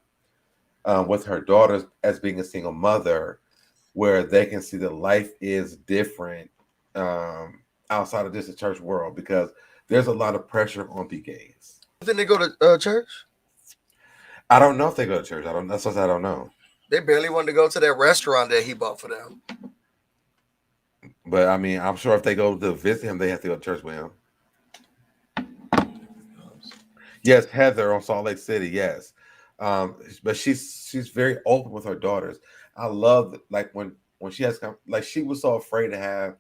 with her daughters as being a single mother, where they can see that life is different outside of just the church world, because there's a lot of pressure on PKs. You think they go to church? I don't know if they go to church. That's what I don't know. They barely wanted to go to that restaurant that he bought for them. But I mean, I'm sure if they go to visit him, they have to go to church with him. Yes, Heather on Salt Lake City. Yes, but she's very open with her daughters. I love like when she has, like, she was so afraid to have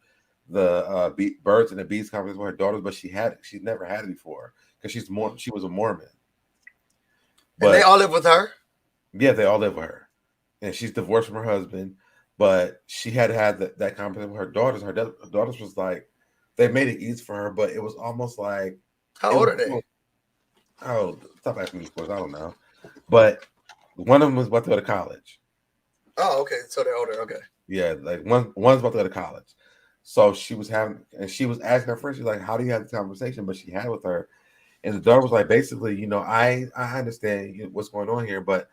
the birds and the bees conference with her daughters, but she's never had it before because she was a Mormon. But and they all live with her. Yeah, they all live with her, and she's divorced from her husband. But she had that conversation with her daughters. Her daughters was like, they made it easy for her, but it was almost like, how old are they? Oh, stop asking me questions. I don't know, but one of them was about to go to college. Oh, okay, so they're older. Okay, yeah, like one's about to go to college. So she was asking her friend, she's like, "How do you have the conversation?" But she had it with her, and the daughter was like, basically, I understand what's going on here, but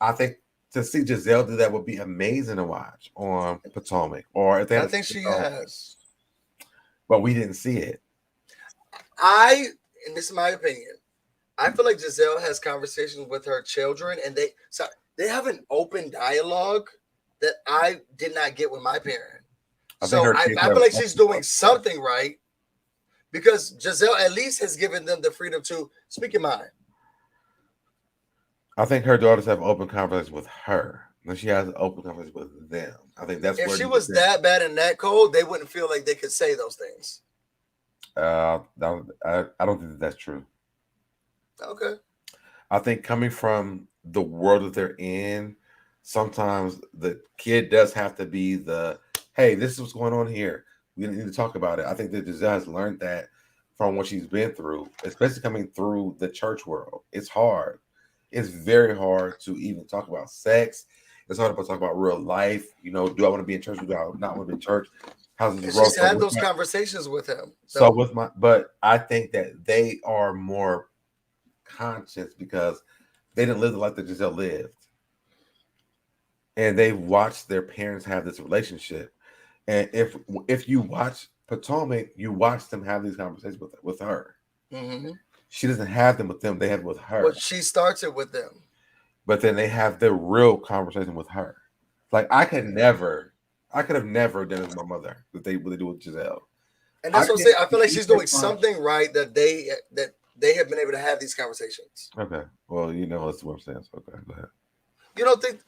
I think to see Gizelle do that would be amazing to watch on Potomac, or if they. I think she has, but we didn't see it. And this is my opinion, I feel like Gizelle has conversations with her children, and they have an open dialogue that I did not get with my parent. I feel like she's doing something right, because Gizelle at least has given them the freedom to speak your mind. I think her daughters have open conversations with her. When she has an open conversation with them, I think that's if where she was that bad and that cold, they wouldn't feel like they could say those things. I don't think that's true. Okay. I think coming from the world that they're in, sometimes the kid does have to be hey, this is what's going on here. We need to talk about it. I think that Gizelle has learned that from what she's been through, especially coming through the church world. It's hard. It's very hard to even talk about sex. It's hard to talk about real life. Do I want to be in church? Do I not want to be in church? How's this She's had those conversations with him. But I think that they are more conscious because they didn't live the life that Gizelle lived, and they watched their parents have this relationship. And if you watch Potomac, you watch them have these conversations with her. Mm-hmm. She doesn't have them with them; they have it with her. But she starts it with them. But then they have the real conversation with her. Like I could never. I could have never done it with my mother. What they do with Gizelle. And that's what I'm saying. I feel like she's doing something right that they have been able to have these conversations. Okay. Well, that's what I'm saying. So, okay, go ahead. You don't think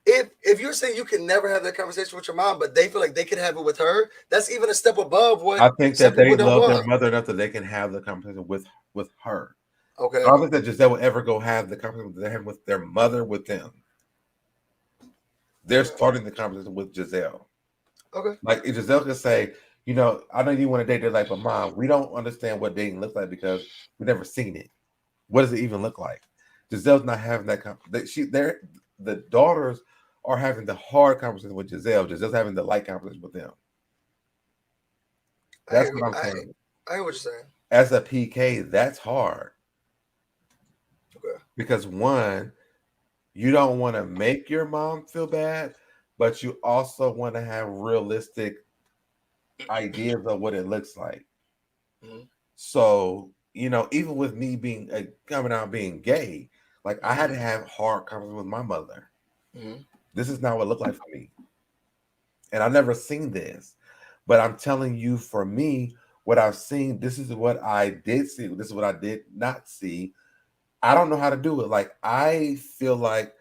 if you're saying you can never have that conversation with your mom, but they feel like they can have it with her, that's even a step above what I think that they love their want. mother enough that they can have the conversation with her. Okay. I don't think that Gizelle would ever go have the conversation they have with their mother with them. They're starting the conversation with Gizelle. Okay. Like if Gizelle could say, I know you want to date their life, but mom, we don't understand what dating looks like because we've never seen it. What does it even look like? Gizelle's not having that conversation. The daughters are having the hard conversation with Gizelle. Gizelle's having the light conversation with them. That's what I'm saying. I hear what you're saying. As a PK, that's hard. Okay. Because one, you don't want to make your mom feel bad, but you also want to have realistic ideas of what it looks like. Mm-hmm. So, even with me being coming out being gay, like I had to have hard conversations with my mother. Mm-hmm. This is not what it looked like for me. And I've never seen this. But I'm telling you, for me, what I've seen, this is what I did see. This is what I did not see. I don't know how to do it. Like, I feel like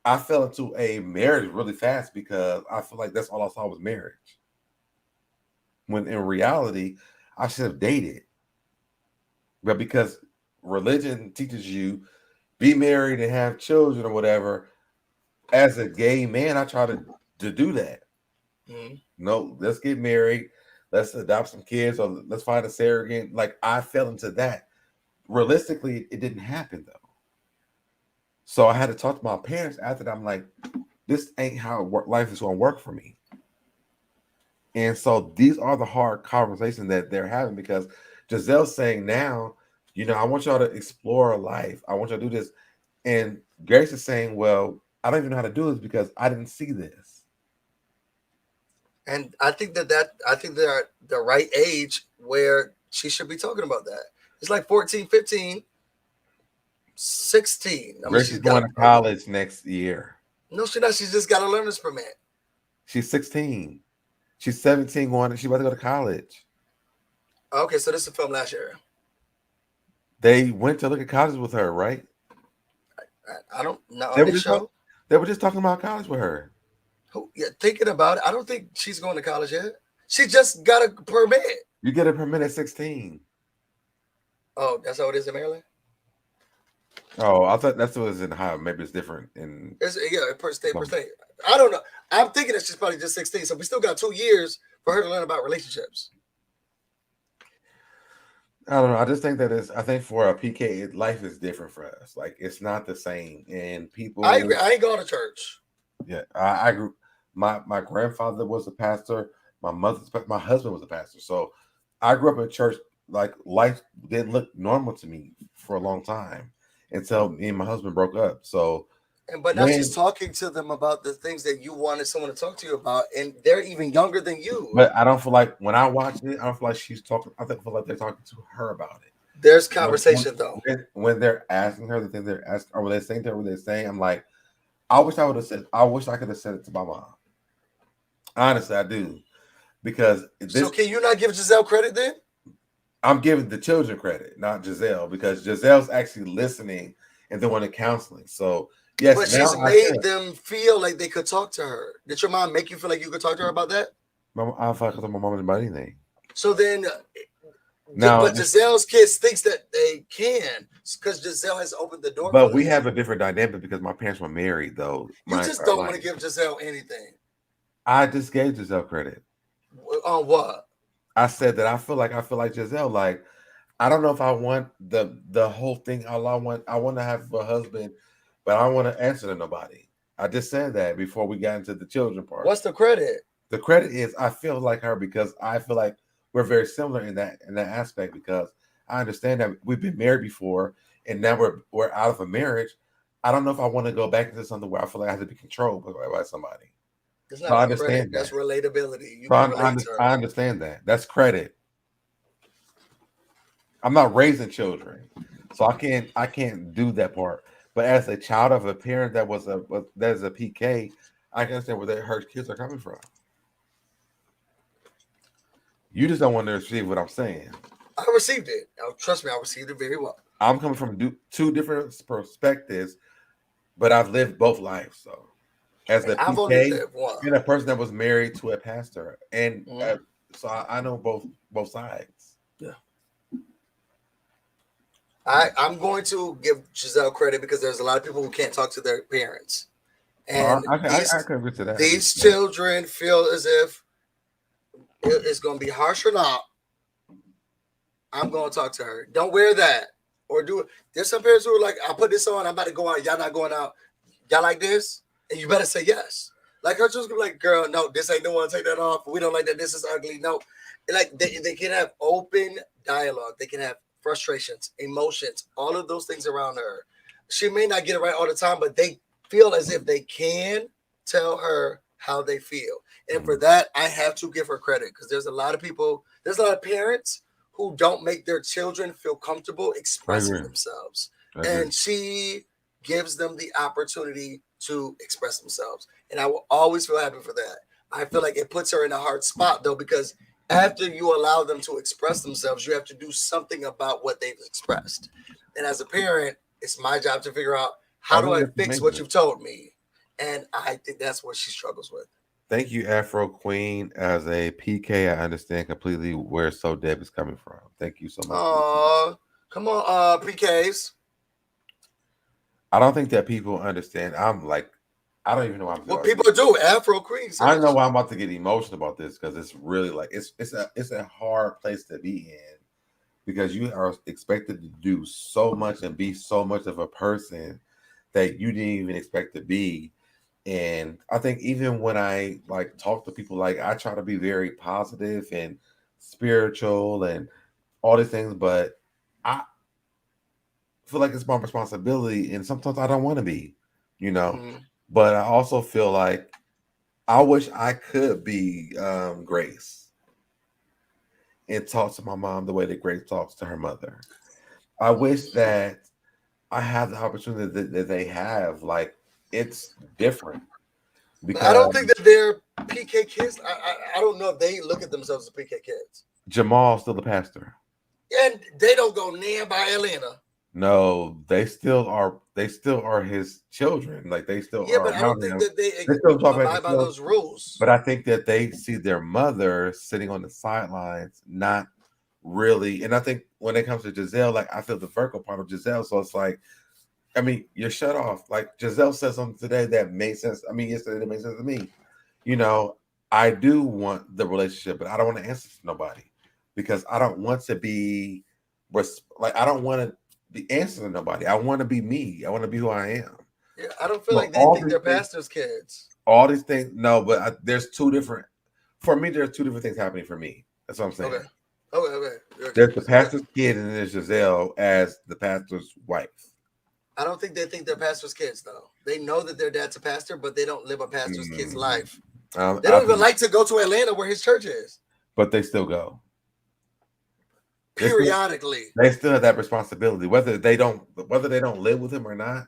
I fell into a marriage really fast because I feel like that's all I saw was marriage. When in reality, I should have dated. But because religion teaches you be married and have children or whatever, as a gay man, I try to do that. Mm-hmm. No, let's get married. Let's adopt some kids or let's find a surrogate. Like I fell into that. Realistically, it didn't happen though. So I had to talk to my parents after that. I'm like, this ain't how life is going to work for me. And so these are the hard conversations that they're having because Gizelle's saying now, I want y'all to explore life. I want y'all to do this. And Grace is saying, well, I don't even know how to do this because I didn't see this. And I think I think they're at the right age where she should be talking about that. It's like 14, 15, 16. Grace is going to college next year. No, she's not. She's just got a learner's permit. She's 16. She's 17 she's about to go to college. Okay, so this is from last year. They went to look at college with her, right? I don't know. They were just talking about college with her. Thinking about it, I don't think she's going to college yet. She just got a permit. You get a permit at 16. Oh, that's how it is in Maryland? Oh, I thought that's what it was in Ohio. Maybe it's different per state. I don't know. I'm thinking that she's probably just 16. So we still got 2 years for her to learn about relationships. I don't know. I just think I think for a PK, life is different for us. Like it's not the same. And people I agree. I ain't going to church. Yeah, I agree. My grandfather was a pastor. My husband was a pastor. So I grew up in church. Like life didn't look normal to me for a long time until me and my husband broke up. So, but now she's talking to them about the things that you wanted someone to talk to you about, and they're even younger than you. But I don't feel like when I watch it, I don't feel like she's talking. I feel like they're talking to her about it. There's conversation though. When they're asking her the things they're asking, or when they're saying to her what they're saying, I'm like, I wish I could have said it to my mom. Honestly, I do. Because so can you not give Gizelle credit then? I'm giving the children credit, not Gizelle, because Gizelle's actually listening and doing the counseling. So yes, but she's made them feel like they could talk to her. Did your mom make you feel like you could talk to her about that? I feel like I told my mom about anything. So then, but Gizelle's kids thinks that they can because Gizelle has opened the door. But we have a different dynamic because my parents were married, though. You just don't want to give Gizelle anything. I just gave Gizelle credit. On what? I said that I feel like Gizelle. Like I don't know if I want the whole thing. I want to have a husband, but I don't want to answer to nobody. I just said that before we got into the children part. What's the credit? The credit is I feel like her because I feel like we're very similar in that aspect because I understand that we've been married before and now we're out of a marriage. I don't know if I want to go back into something where I feel like I have to be controlled by somebody. It's not I understand that. That's relatability. I understand that. That's credit. I'm not raising children, so I can't do that part. But as a child of a parent that's a PK, I can understand where her kids are coming from. You just don't want to receive what I'm saying. I received it. Trust me, I received it very well. I'm coming from two different perspectives, but I've lived both lives. So, as the I've only PK lived one. and a person that was married to a pastor, and Mhm. so I know both sides. Yeah. I'm going to give Gizelle credit because there's a lot of people who can't talk to their parents, and I can agree to that. these children feel as if it's going to be harsh or not. I'm going to talk to her. Don't wear that or do it. There's some parents who are like, I put this on. I'm about to go out. Y'all not going out. Y'all like this? And you better say yes. Like her just be like, girl, no, this ain't the one. Take that off. We don't like that. This is ugly. No. Like they can have open dialogue. They can have frustrations, emotions, all of those things around her. She may not get it right all the time, but they feel as if they can tell her how they feel. And for that, I have to give her credit because there's a lot of people, there's a lot of parents who don't make their children feel comfortable expressing themselves. And she gives them the opportunity to express themselves. And I will always feel happy for that. I feel like it puts her in a hard spot though, because after you allow them to express themselves, you have to do something about what they've expressed. And as a parent, it's my job to figure out how do I fix what you've told me. And I think that's what she struggles with. Thank you, Afro Queen. As a PK, I understand completely where SoDeb is coming from. Thank you so much. Come on, PKs. I don't think that people understand. I'm like, I don't even know why I'm what people do. Afro Queen. I know why I'm about to get emotional about this because it's really like it's a hard place to be in because you are expected to do so much and be so much of a person that you didn't even expect to be. And I think even when I like talk to people, like I try to be very positive and spiritual and all these things, but I feel like it's my responsibility, and sometimes I don't want to be, you know. Mm-hmm. But I also feel like I wish I could be Grace and talk to my mom the way that Grace talks to her mother. I wish that I have the opportunity that they have. Like, it's different. Because I don't think that they're PK kids. I don't know if they look at themselves as PK kids. Jamal's still the pastor. And they don't go near by Atlanta. No, they still are. They still are his children. Like they still are. Yeah, but I don't think that they still abide by those rules. But I think that they see their mother sitting on the sidelines, not really. And I think when it comes to Gizelle, like I feel the Virgo part of Gizelle. So it's like, I mean, you're shut off. Like Gizelle said something today that made sense. I mean, yesterday that made sense to me. You know, I do want the relationship, but I don't want to answer to nobody because I don't want to be like I don't want to the answer to nobody. I want to be me. I want to be who I am. Yeah, I don't feel like they think they're pastors' kids. All these things, no, but there's two different. For me, there's two different things happening for me. That's what I'm saying. Okay. There's the pastor's kid, and then there's Gizelle as the pastor's wife. I don't think they think they're pastors' kids, though. They know that their dad's a pastor, but they don't live a pastor's kid's life. They don't even like to go to Atlanta where his church is. But they still go. Periodically. They still have that responsibility, whether they don't live with him or not.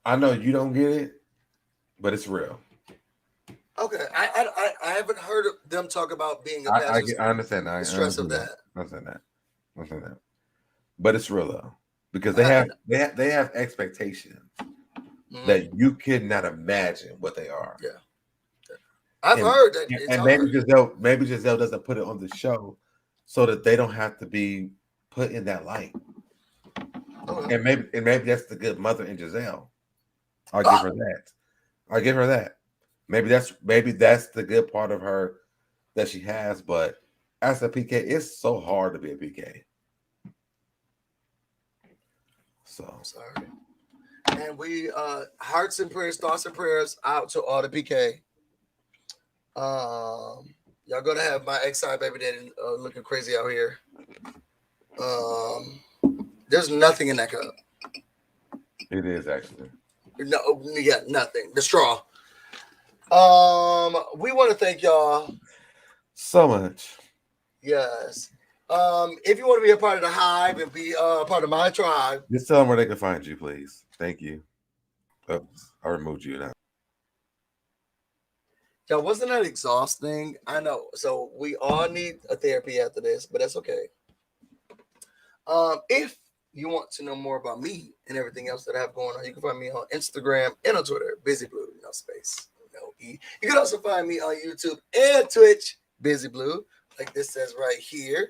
I know you don't get it, but it's real. Okay, I haven't heard them talk about being a pastor. I understand that. The stress of that. I understand that. But it's real though, because they have expectations that you cannot imagine what they are. Yeah. I've heard that, and maybe Gizelle doesn't put it on the show so that they don't have to be put in that light. Okay. And maybe that's the good mother in Gizelle. I'll give her that. Maybe that's the good part of her that she has. But as a PK, it's so hard to be a PK. So sorry. And we hearts and prayers, thoughts and prayers out to all the PK. Y'all gonna have my ex-side baby daddy looking crazy out here. There's nothing in that cup. It is actually. No, yeah, nothing. The straw. We want to thank y'all so much. Yes. If you want to be a part of the hive and be a part of my tribe, just tell them where they can find you, please. Thank you. Oops, I removed you now. Y'all, wasn't that exhausting? I know. So we all need a therapy after this, but that's okay. If you want to know more about me and everything else that I have going on, you can find me on Instagram and on Twitter, Busy Blue, no space, no E. You can also find me on YouTube and Twitch, Busy Blue, like this says right here,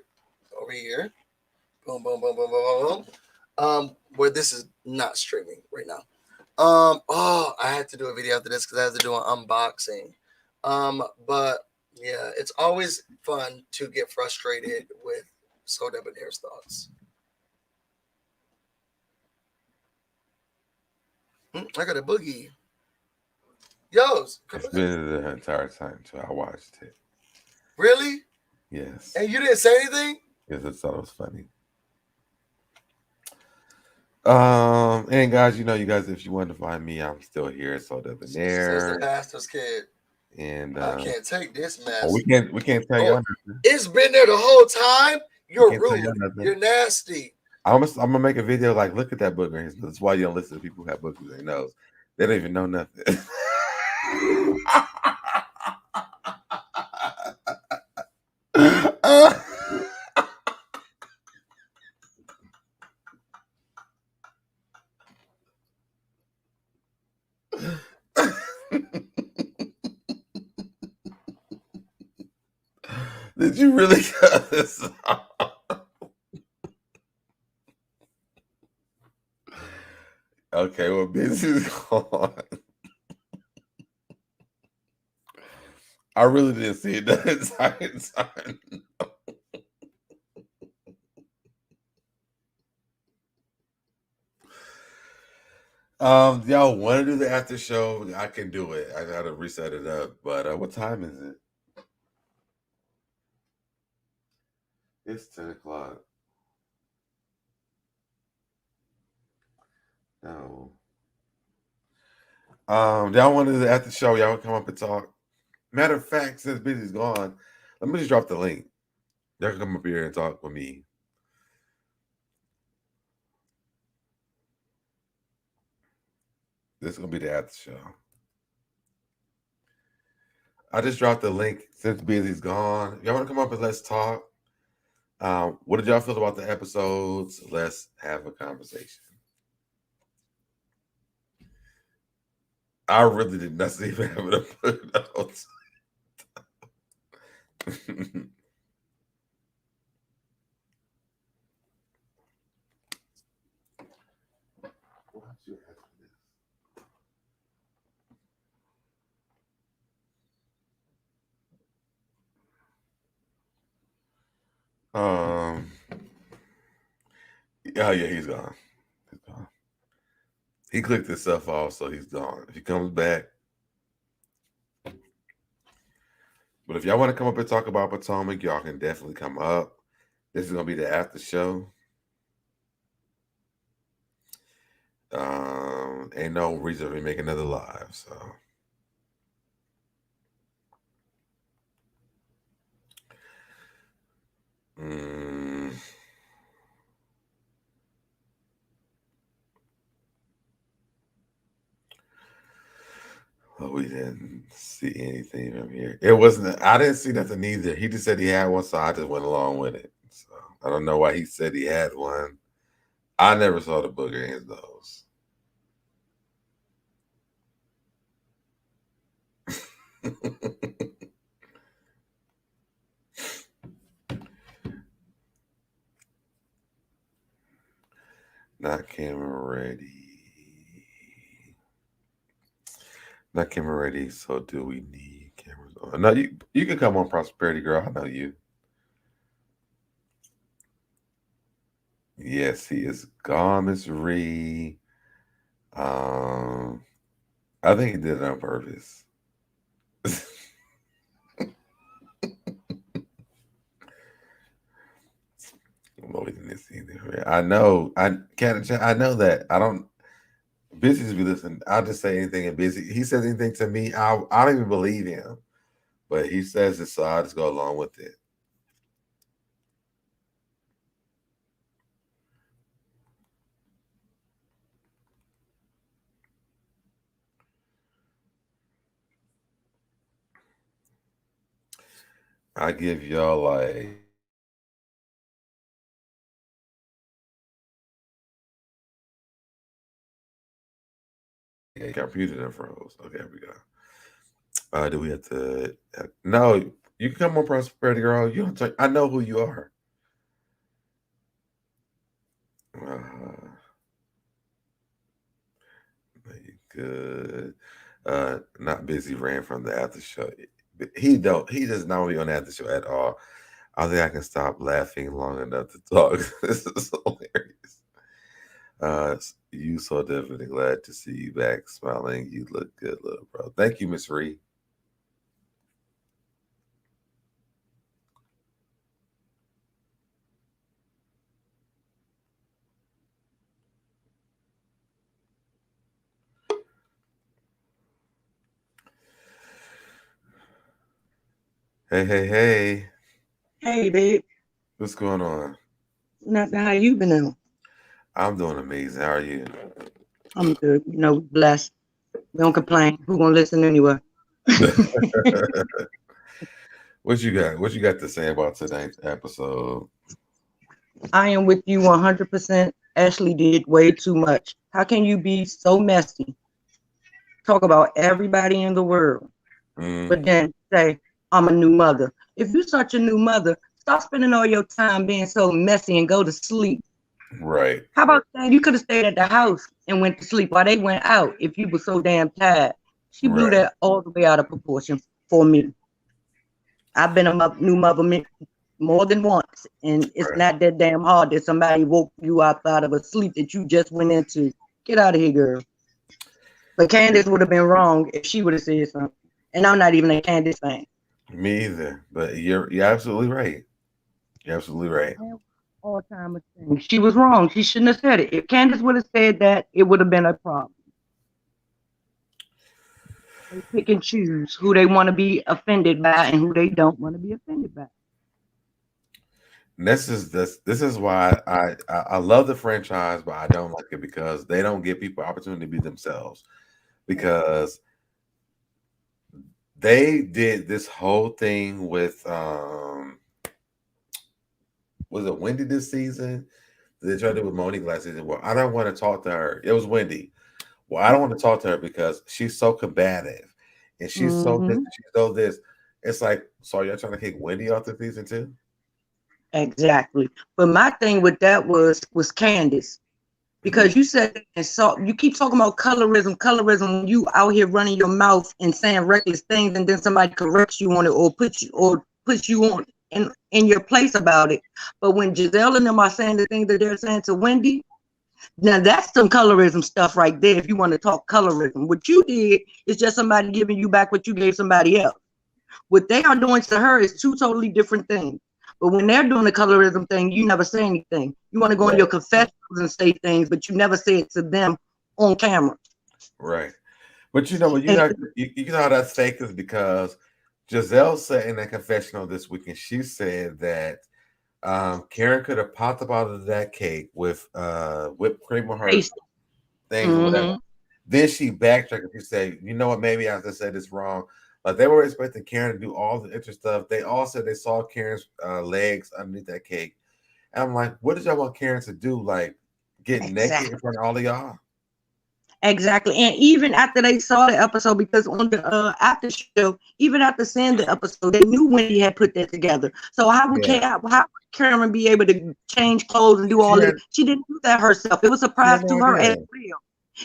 over here. Boom, boom, boom, boom, boom, boom, boom. Where this is not streaming right now. I had to do a video after this because I had to do an unboxing. But yeah, it's always fun to get frustrated with SoDebNair's thoughts. I got a boogie. Yo, It's been the entire time, so I watched it. really? Yes. And you didn't say anything? Yes, I thought it was funny. And guys, you guys, if you want to find me, I'm still here. Says the SoDebNair. pastor's kid. And I can't take this mess. we can't tell you nothing. It's been there the whole time. You're can't tell rude. y'all nothing. You're nasty. I'm gonna make a video like, look at that booger. That's why you don't listen to people who have boogers in their nose. They don't even know nothing. Did you really cut this off? Okay, well, Busy's gone. I really didn't see it the entire time. Y'all want to do the after show? I can do it. I gotta reset it up. But what time is it? It's 10 o'clock. No. Y'all want to do the after show? Y'all want to come up and talk? Matter of fact, since Busy's gone, let me just drop the link. Y'all can come up here and talk with me. This is gonna be the after show. I just dropped the link since Busy's gone. Y'all want to come up and let's talk? What did y'all feel about the episodes? Let's have a conversation. I really did not see him having to put it out. Oh yeah, he's gone. He's gone. He clicked himself off, so he's gone. If he comes back. But if y'all want to come up and talk about Potomac, y'all can definitely come up. This is gonna be the after show. Ain't no reason for me to make another live, so. Well, we didn't see anything from here. It wasn't. I didn't see nothing either. He just said he had one, so I just went along with it. So I don't know why he said he had one. I never saw the booger in his nose. Not camera ready. Not camera ready. So do we need cameras on? No, you can come on, Prosperity Girl. I know you. Yes, he is gone, Miss Ree. I think he did it on purpose. I know. I can't. I know that. I don't. Busy's be listening. I'll just say anything and Busy. He says anything to me, I don't even believe him. But he says it, so I just go along with it. I give y'all like computer that froze. Okay, here we go. Do we have to? No, you can come on, Prosperity Girl. You don't. I know who you are. Uh, good. Not busy. Ran from the after show. He don't. He does not be on the after show at all. I think I can stop laughing long enough to talk. This is hilarious. You so definitely glad to see you back smiling. You look good, little bro. Thank you, Miss Ree. Hey, hey, hey. Hey, babe. What's going on? Nothing. How you been doing? I'm doing amazing. How are you? I'm good. Blessed. We don't complain. Who gonna listen anyway? What you got? What you got to say about tonight's episode? I am with you 100%. Ashley did way too much. How can you be so messy? Talk about everybody in the world, Mm, but then say, I'm a new mother. If you're such a new mother, stop spending all your time being so messy and go to sleep. right, How about that? You could have stayed at the house and went to sleep while they went out if you were so damn tired. She blew right, that all the way out of proportion for me. I've been a new mother more than once, and it's right. not that damn hard that somebody woke you up out of a sleep that you just went into. Get out of here, girl. But Candace would have been wrong if she would have said something. And I'm not even a Candace fan. Me either. But you're absolutely right. You're absolutely right. All time thing. She was wrong. She shouldn't have said it. If Candace would have said that, it would have been a problem. They pick and choose who they want to be offended by and who they don't want to be offended by. This is why I love the franchise, but I don't like it because they don't give people opportunity to be themselves. Because they did this whole thing with was it Wendy this season? They tried to do with Monique last season. Well, I don't want to talk to her. It was Wendy. Well, I don't want to talk to her because she's so combative and she's so this, Mm-hmm. she's so this. It's like, so you're trying to kick Wendy off the season too? Exactly. But my thing with that was Candace. Mm-hmm. Because you said and saw you keep talking about colorism when you out here running your mouth and saying reckless things and then somebody corrects you on it or puts you on in your place about it. But when Gizelle and them are saying the things that they're saying to Wendy, now that's some colorism stuff right there. If you want to talk colorism, what you did is just somebody giving you back what you gave somebody else. What they are doing to her is two totally different things. But when they're doing the colorism thing, you never say anything. You want to go in Right, your confessionals and say things, but you never say it to them on camera. right. But you know what And you know how that's fake is because Giselle said in a confessional this week, and she said that Karen could have popped up out of that cake with whipped cream on her things or whatever. mm-hmm. Then she backtracked and she said, you know what, maybe I just said this wrong. Like they were expecting Karen to do all the extra stuff. They all said they saw Karen's legs underneath that cake. And I'm like, what did y'all want Karen to do? Like get naked in Exactly. front of all of y'all? Exactly. And even after they saw the episode, because on the after show, even after seeing the episode, they knew Wendy had put that together. So Yeah. how would Karen be able to change clothes and do She all had this? She didn't do that herself. It was a she surprise had no to her as idea. real.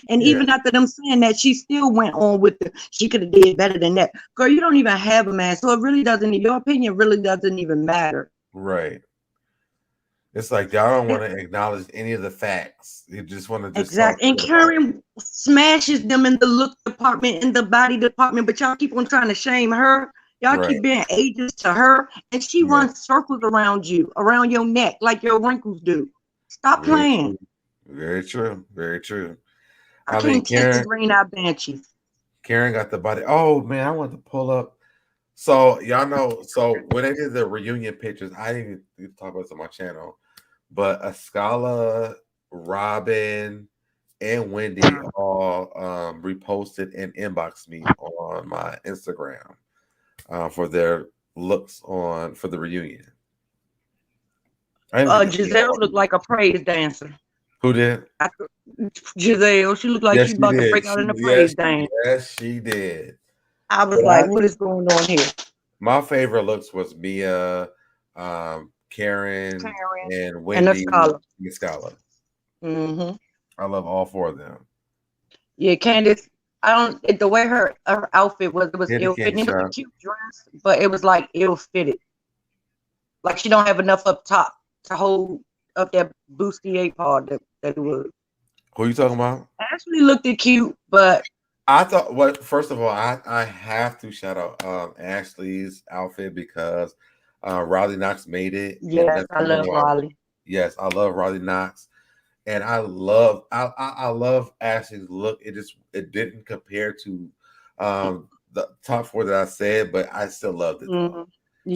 And Yeah, even after them saying that, she still went on with the she could have did better than that. Girl, you don't even have a man. So it really doesn't, your opinion really doesn't even matter. right. It's like y'all don't want to acknowledge any of the facts. You just want to just talk Exactly. And shit about it. Karen smashes them in the look department, in the body department, but y'all keep on trying to shame her. Y'all Right. keep being agents to her, and she Yeah. runs circles around you, around your neck, like your wrinkles do. Stop Very playing. true. Very true. Very true. I I mean, can't take the Karen green eye banshee. Karen got the body. Oh man, I want to pull up. So y'all know. So when they did the reunion pictures, I didn't even talk about this on my channel, but Ascala, Robyn, and Wendy all reposted and inboxed me on my Instagram for their looks on for the reunion? I didn't get to see Gizelle all. looked like a praise dancer. Who did? Giselle, she looked like Yes, she she about to did. break out in the praise dance. Yes, she did. I was But like, what is going on here? my favorite looks was Mia, Karen, Karen and and the Wendy scholar. and Scala. Mm-hmm. I love all four of them. Yeah, Candace. I don't. The way her outfit was, it was Hit the ill candy fitting. It was a shop. cute dress, but it was like ill fitted. Like she don't have enough up top to hold up that bustier part that it was. Who you talking about? Ashley looked it cute, but I thought what first of all, I have to shout out Ashley's outfit because Riley Knox made it. And yes, that's I the love reason why Raleigh. yes, I love Riley Knox. And I love Ashley's look. It didn't compare to the top four that I said, but I still loved it though. Mm-hmm.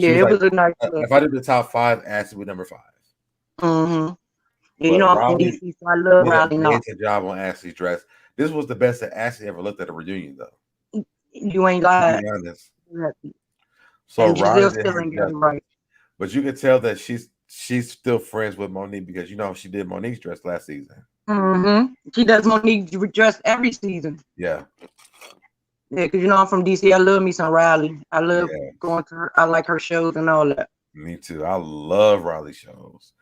She Yeah, was it like was a nice look. if I did the top five, Ashley would number 5. Mm-hmm. Yeah, you But know I'm from Riley DC, so I love did an Raleigh Knox. amazing job on Ashley's dress. This was the best that Ashley ever looked at a reunion though. You ain't To lied. be honest. So And Riley Giselle did still her ain't got it justice. right. But you can tell that she's still friends with Monique because you know she did Monique's dress last season. Mm-hmm. She does Monique dress every season. Yeah. Yeah, because you know I'm from DC. I love me some Riley. I love Yeah. going to her. I like her shows and all that. Me too. I love Riley shows.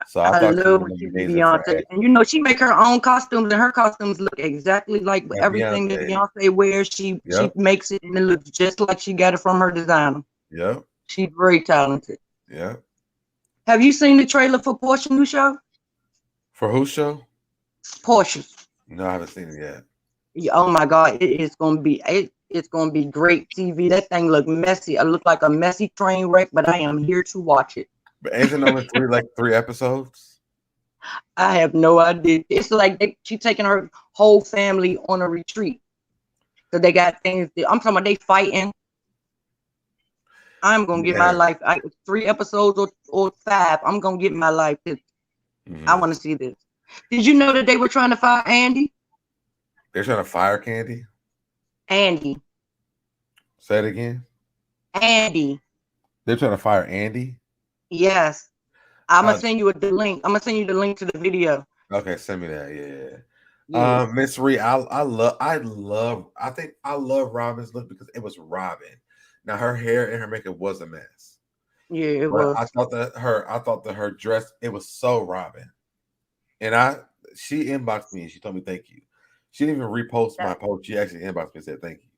So I I thought she love was when she be amazing for Beyonce. Ashley. And you know, she make her own costumes, and her costumes look exactly like Like everything that Beyonce. Beyonce wears. She Yep. makes it, and it looks just like she got it from her designer. Yep. She's very talented. Yep. Have you seen the trailer for Portia's new show? For whose show? Portia's. No, I haven't seen it yet. Yeah, oh my God, it's gonna be it's gonna be great TV. That thing look messy. It look like a messy train wreck, but I am here to watch it. But ain't it only three episodes? I have no idea. It's like she taking her whole family on a retreat. So they got things. I'm talking about they fighting. I'm gonna get my life. 3 episodes or 5. I'm gonna get my life. I want to see this. Did you know that they were trying to fire Andy? They're trying to fire Candy? Andy. Say it again. Andy. They're trying to fire Andy? Yes. I'm gonna send you the link. I'm gonna send you the link to the video. Okay, send me that. Yeah. Miss Ree, I think I love Robyn's look because it was Robyn. Now her hair and her makeup was a mess. Yeah, it was. I thought that her dress, it was so Robyn. And she inboxed me and she told me thank you. She didn't even repost my post. She actually inboxed me and said thank you.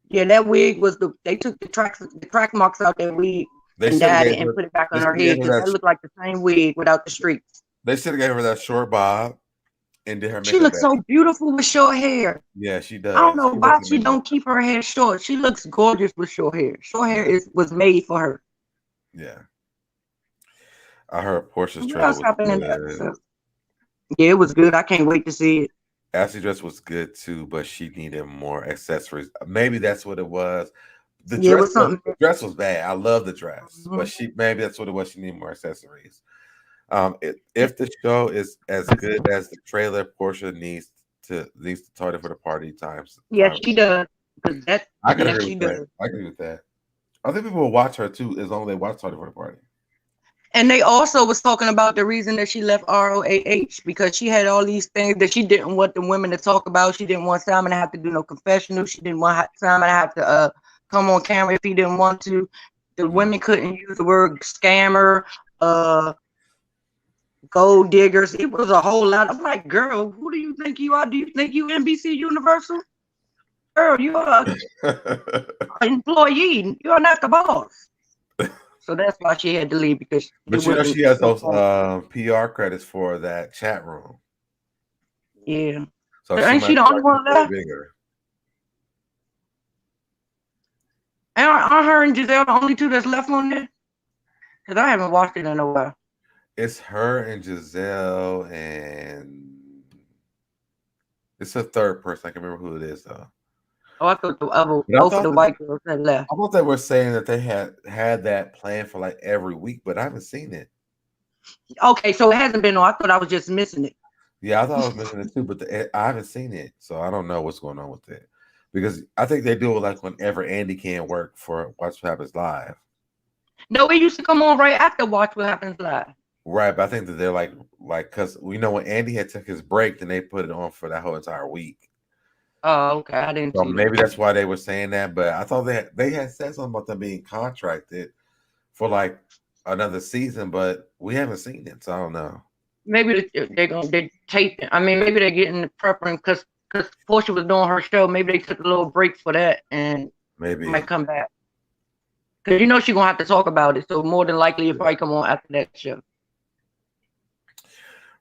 Yeah, that wig was they took the track marks out that wig and dyed it and put it back on her head because that looked like the same wig without the streaks. They should have gave her that short bob and did her makeup. She looks so beautiful with short hair. Yeah, she does. I don't know why she don't keep her hair short. She looks gorgeous with short hair. Short hair was made for her. Yeah. I heard Portia's trailer was good. Yeah, it was good. I can't wait to see it. Ashley's dress was good too, but she needed more accessories. Maybe that's what it was. The dress was bad. I love the dress, but maybe that's what it was. She needed more accessories. If the show is as good as the trailer, Portia needs to target for the party times. Yes, she does. I can agree with that. I agree with that. I think people will watch her too, as long as they watch Target for the Party. And they also was talking about the reason that she left RHOP because she had all these things that she didn't want the women to talk about. She didn't want Simon to have to do no confessional. She didn't want Simon to have to come on camera if he didn't want to. The women couldn't use the word scammer, gold diggers. It was a whole lot. I'm like, girl, who do you think you are? Do you think you NBC Universal? Girl, you are an employee. You are not the boss. So that's why she had to leave because. But you know she has those PR credits for that chat room. Yeah. So ain't she the only one left? And are her and Gizelle the only two that's left on there? Because I haven't watched it in a while. It's her and Gizelle, and it's a third person. I can't remember who it is though. Oh, I thought both of the white girls had left. I thought they were saying that they had that plan for like every week, but I haven't seen it. Okay, so it hasn't been on. I thought I was just missing it. Yeah, I thought I was missing it too, but I haven't seen it, so I don't know what's going on with it. because I think they do it like whenever Andy can't work for Watch What Happens Live. No, it used to come on right after Watch What Happens Live. Right, but I think that they're like because we know when Andy had took his break, then they put it on for that whole entire week. Oh, okay. I didn't So see maybe that. that's why they were saying that. But I thought they had said something about them being contracted for like another season, but we haven't seen it, so I don't know. Maybe they taping. I mean, maybe they're getting the preference because Portia was doing her show. Maybe they took a little break for that and Maybe. might come back. Because you know she's gonna have to talk about it. So more than likely it probably come on after that show.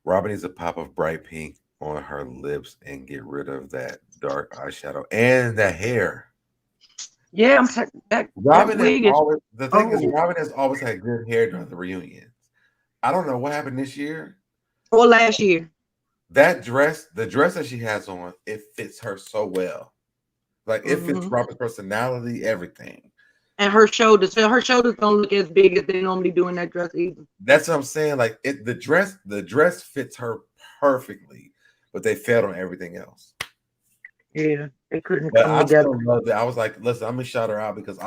Robyn needs a pop of bright pink on her lips and get rid of that dark eyeshadow and the hair. Yeah, that wig is. The thing is, Robyn has always had good hair during the reunions. I don't know what happened this year or last year. That dress, the dress that she has on, it fits her so well. Like it fits Robyn's personality, everything. And her shoulders don't look as big as they normally do in that dress either. That's what I'm saying. Like the dress fits her perfectly, but they failed on everything else. Yeah, they couldn't but come I together. Still love it. I was like, listen, I'm gonna shout her out because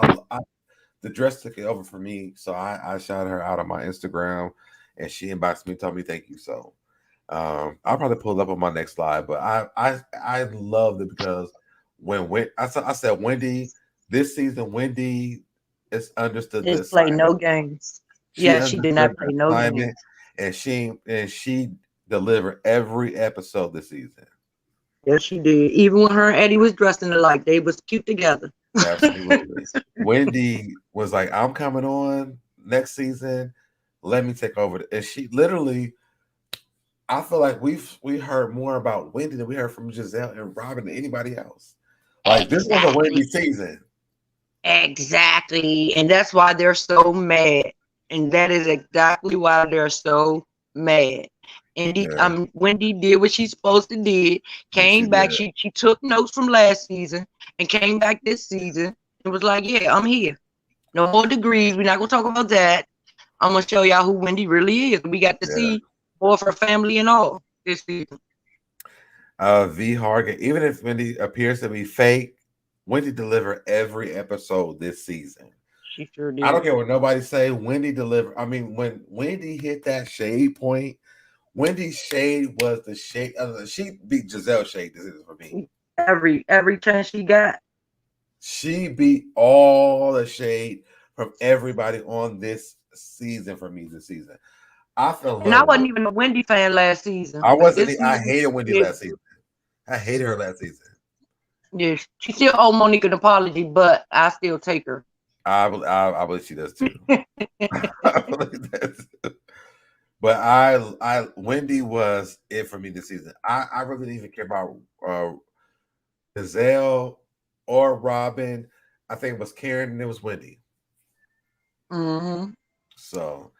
the dress took it over for me. So I shouted her out on my Instagram, and she inboxed me, told me thank you. So I'll probably pull it up on my next slide. But I loved it because when I said Wendy this season, Wendy is understood this play no games. She did not play no games, and she delivered every episode this season. Yes, she did. Even when her and Eddie was dressed in alike, they was cute together. Absolutely. Wendy was like, I'm coming on next season. Let me take over. And she literally, I feel like we heard more about Wendy than we heard from Gizelle and Robyn than anybody else. Like this was a Wendy season. Exactly. And that's why they're so mad. And that is exactly why they're so mad. And Wendy did what she's supposed to do. Came back. She took notes from last season and came back this season and was like, yeah, I'm here. No more degrees. We're not going to talk about that. I'm going to show y'all who Wendy really is. We got to see more of her family and all this season. V. Hargan, even if Wendy appears to be fake, Wendy delivered every episode this season. She sure did. I don't care what nobody say. Wendy delivered. I mean, when Wendy hit that shade point, Wendy's shade was the shade. She beat Gizelle's shade. This is for me. Every chance she got, she beat all the shade from everybody on this season. For me, this season, I feel. And I wasn't even a Wendy fan last season. I wasn't. I hated Wendy last season. I hated her last season. Yeah, she still owe Monique an apology, but I still take her. I believe she does too. I believe that too. But Wendy was it for me this season. I really didn't even care about Gizelle or Robyn. I think it was Karen and it was Wendy. So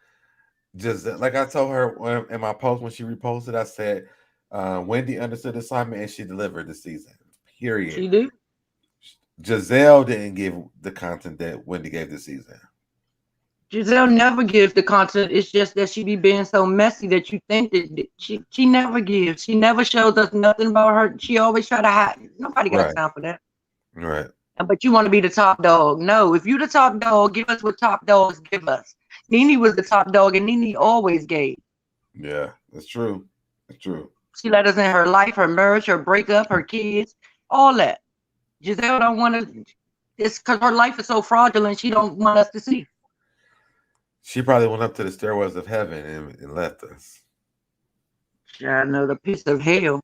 just like I told her in my post when she reposted, I said Wendy understood the assignment and she delivered this season. Period. She did. Gizelle didn't give the content that Wendy gave this season. Gizelle never gives the content. It's just that she be being so messy that you think that she never gives. She never shows us nothing about her. She always try to hide. Nobody got time for that. Right. But you want to be the top dog. No, if you the top dog, give us what top dogs give us. Nene was the top dog and Nene always gave. Yeah, that's true. That's true. She let us in her life, her marriage, her breakup, her kids, all that. Gizelle don't want to. It's because her life is so fraudulent. She don't want us to see. She probably went up to the stairwells of heaven and left us. I know the piece of hell.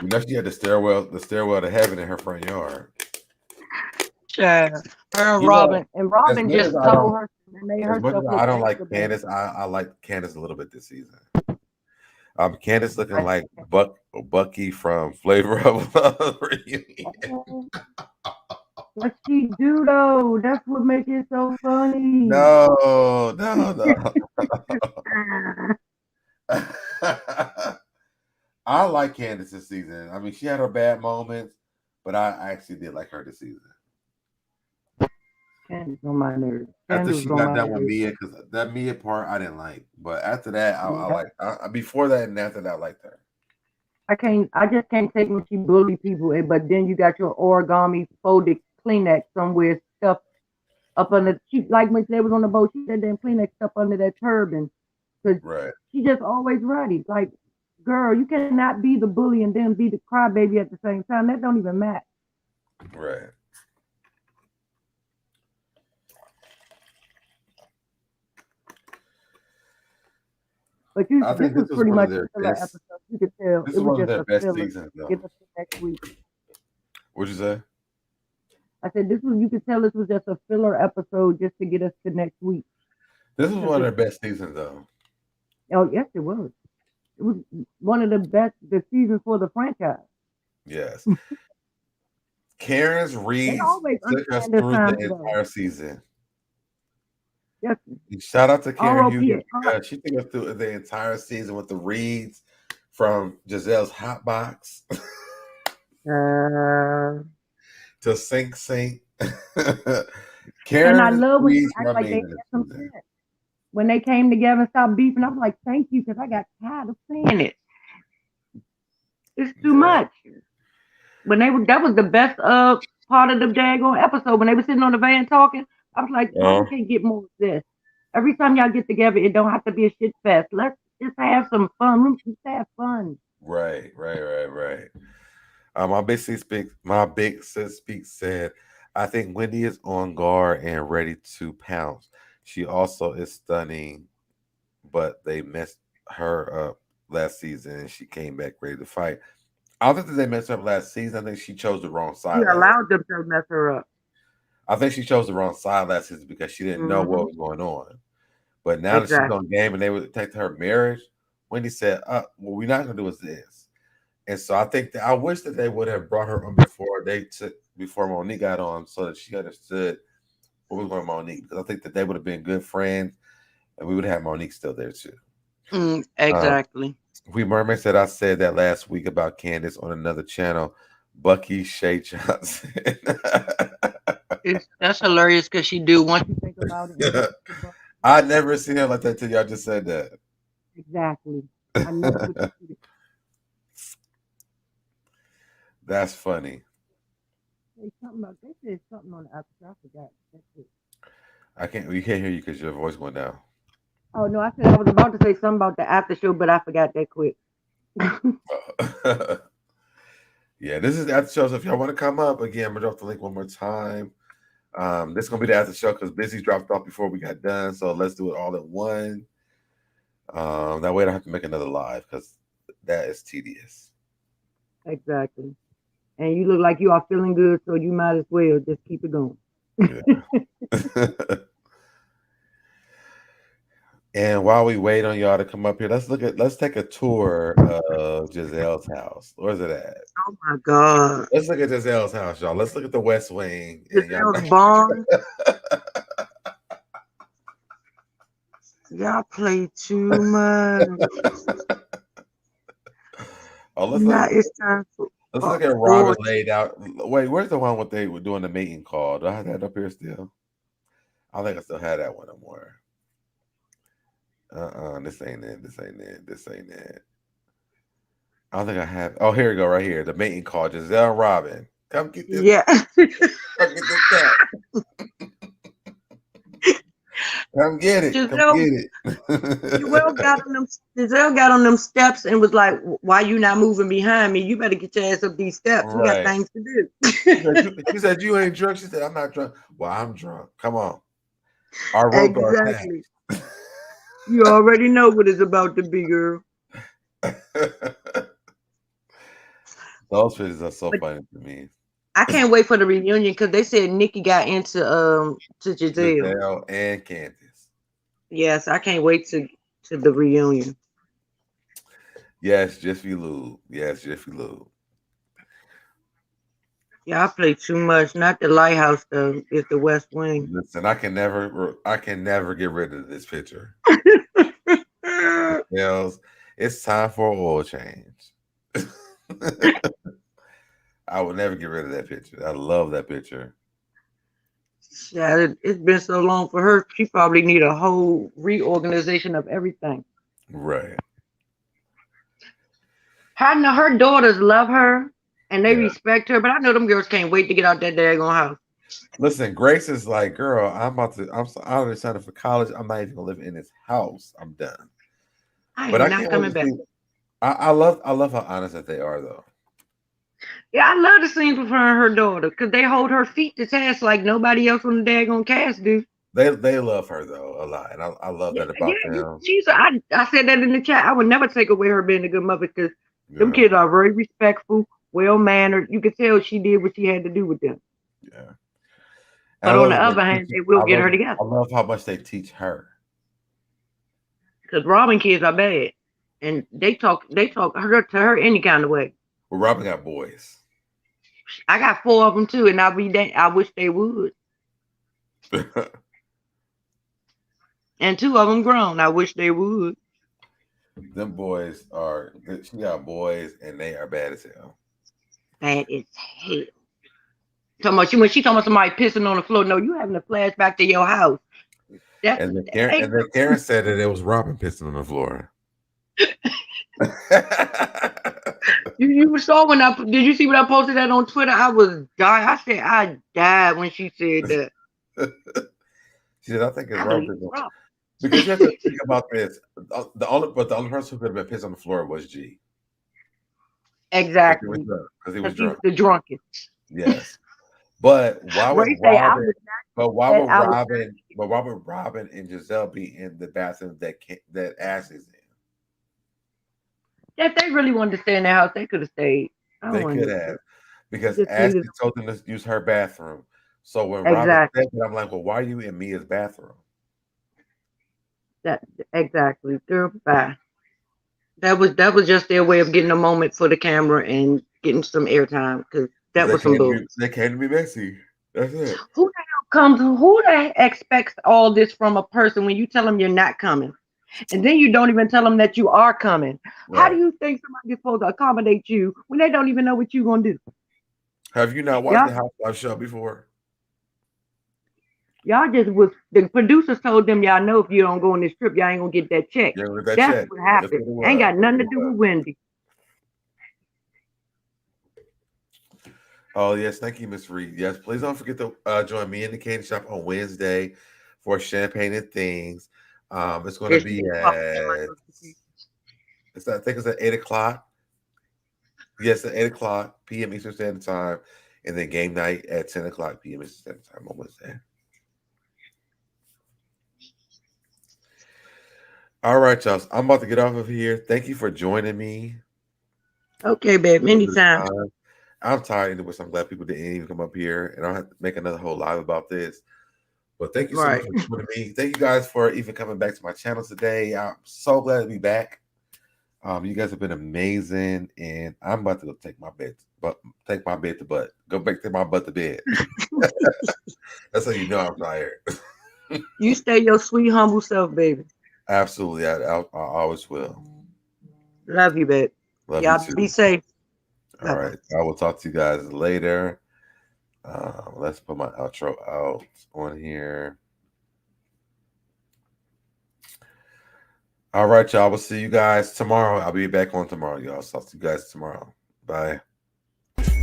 You know she had the stairwell to heaven in her front yard. Yeah, her and Robyn just told her. I don't like Candace. I like Candace a little bit this season. Candace looking like Bucky from Flavor of Love Reunion. What she do though? That's what makes it so funny. No. I like Candace this season. I mean, she had her bad moments, but I actually did like her this season. Candace on my nerves. After she got done with Mia, because that Mia part I didn't like, but after that, I like. Before that and after that, I liked her. I just can't take when she bully people. But then you got your origami folded Kleenex somewhere stuffed up under. She like when they was on the boat. She said damn Kleenex stuff under that turban because Right. she just always ready. Like, girl, you cannot be the bully and then be the crybaby at the same time. That don't even match. Right. But I this think was this was pretty one of much a their filler best. episode. You could tell This it is was one of just their a best filler. seasons, though. Get us to next week. What'd you say? I said this was. You could tell this was just a filler episode just to get us to next week. This was one of their best seasons, though. Oh yes, it was. It was one of the best the seasons for the franchise. Yes. Karen's They reads always took us understand their through time the though. entire season. Yes. Shout out to Karen RHOP. Hughes because she took us through the entire season with the reads from Giselle's Hot Box to Sink. And I Karen's love when reads they were act like they amazing had this some season. sense. When they came together and stopped beefing, I'm like, thank you, because I got tired of seeing it. It's too much. When that was the best part of the daggone episode. When they were sitting on the van talking, I was like, why we can't get more of this? Every time y'all get together, it don't have to be a shit fest. Let's just have some fun. Let's have fun. Right. My big sis speaks said, I think Wendy is on guard and ready to pounce. She also is stunning, but they messed her up last season and she came back ready to fight. I don't think that they messed her up last season. I think she chose the wrong side. She allowed them to mess her up. I think she chose the wrong side last season because she didn't know what was going on. But now that she's on game and they would take her marriage, Wendy said, what we're not going to do is this. And so I think that I wish that they would have brought her on before Monique got on so that she understood what was going on with Monique. Because I think that they would have been good friends and we would have Monique still there too. Exactly. We Mermaid said I said that last week about Candace on another channel. Bucky Shay Johnson. That's hilarious because she do once you think about it. I never seen her like that till y'all just said that. Exactly. I never would see it. That's funny. They said something on the episode. I forgot. That's it. We can't hear you because your voice went down. Oh no, I said I was about to say something about the after show, but I forgot that quick. Yeah, this is the after show. So if y'all want to come up again, I'm gonna drop the link one more time. This is gonna be the after show because Busy dropped off before we got done. So let's do it all at one. That way I don't have to make another live because that is tedious. Exactly. And you look like you are feeling good, so you might as well just keep it going. Yeah. And while we wait on y'all to come up here, let's take a tour of Giselle's house. Where's it at? Oh my God. Let's look at Giselle's house, y'all. Let's look at the West Wing. Giselle's barn. Y'all play too much. It's time for. Let's look at Robyn laid out. Wait, where's the one what they were doing the meeting call? Do I have that up here still? I think I still had that one somewhere. This ain't it. I don't think I have. Oh, here we go, right here. The meeting call. Gizelle and Robyn. Come get this. Yeah. Come get this cat. Come get it. Come get it. Gizelle got on them steps and was like, why you not moving behind me? You better get your ass up these steps. We got things to do. She said, you ain't drunk. She said, I'm not drunk. Well, I'm drunk. Come on. Our rope exactly. You already know what it's about to be, girl. Those pictures are so funny to me. I can't wait for the reunion because they said Nicki got into to Gizelle and Candace. Yes, I can't wait to the reunion. Yes, Jiffy Lube. Yes, Jiffy Lube. Yeah, I play too much. Not the Lighthouse though. It's the West Wing. Listen, I can never get rid of this picture. It's time for an oil change. I would never get rid of that picture. I love that picture. Yeah, it's been so long for her. She probably need a whole reorganization of everything. Right. Her daughters love her and they Yeah. respect her, but I know them girls can't wait to get out that daggone house. Listen, Grace is like, girl, I'm already signed up for college. I'm not even gonna live in this house. I'm done. I But am I not can't coming wait back. to see. I love how honest that they are, though. Yeah, I love the scenes with her and her daughter because they hold her feet to task like nobody else on the daggone cast do. They love her though a lot, and I love that about them. I said that in the chat. I would never take away her being a good mother because them Yeah, kids are very respectful, well mannered. You can tell she did what she had to do with them. yeah. And But on the other hand, they will get her together I love how much they teach her. because Robyn kids are bad, and they talk her to her any kind of way. Well, Robyn got boys. I got 4 of them too, and I wish they would. And 2 of them grown. I wish they would. Them boys are. She got boys, and they are bad as hell. Bad as hell. When she talking about somebody pissing on the floor, no, you having a flashback to your house. And then Karen said that it was Robyn pissing on the floor. You saw did you see when I posted that on Twitter? I was dying. I said I died when she said that. She said, I think it's Robyn. Because you have to think about this. The only person who could have been pissed on the floor was G. Exactly. Because he was drunk. The drunkest. Yes. But why would Robyn and Gizelle be in the bathroom that Ashley's in? If they really wanted to stay in their house, they could have stayed. They could have. Because Ashley told them to use her bathroom. So when Robyn said that, I'm like, well, why are you in Mia's bathroom? Exactly. Girl, bye. That was just their way of getting a moment for the camera and getting some airtime because that was some bull. They came to be messy. That's it. Who the hell expects all this from a person when you tell them you're not coming? And then you don't even tell them that you are coming. Right. How do you think somebody's supposed to accommodate you when they don't even know what you're going to do? Have you not watched the Housewives show before? Y'all the producers told them, y'all know if you don't go on this trip, y'all ain't going to get that check. That's what happened. Ain't got nothing to do with Wendy. Oh, yes. Thank you, Miss Reed. Yes, please don't forget to join me in the candy shop on Wednesday for Champagne and Things. It's going to be I think it's at 8 o'clock. Yes, at 8 o'clock p.m. Eastern Standard Time. And then game night at 10 o'clock p.m. Eastern Standard Time on Wednesday. All right, y'all. I'm about to get off of here. Thank you for joining me. Okay, babe. Anytime. I'm tired anyway, so I'm glad people didn't even come up here. And I'll have to make another whole live about this. But thank you so much for joining me. Thank you guys for even coming back to my channel today. I'm so glad to be back. You guys have been amazing, and I'm about to go take my bed to butt. Go back to my butt to bed. That's how you know I'm tired. You stay your sweet, humble self, baby. Absolutely, I always will. Love you, babe. Y'all be safe. All right, I will talk to you guys later. Let's put my outro out on here. All right, y'all. We'll see you guys tomorrow. I'll be back on tomorrow, y'all. So I'll see you guys tomorrow. Bye.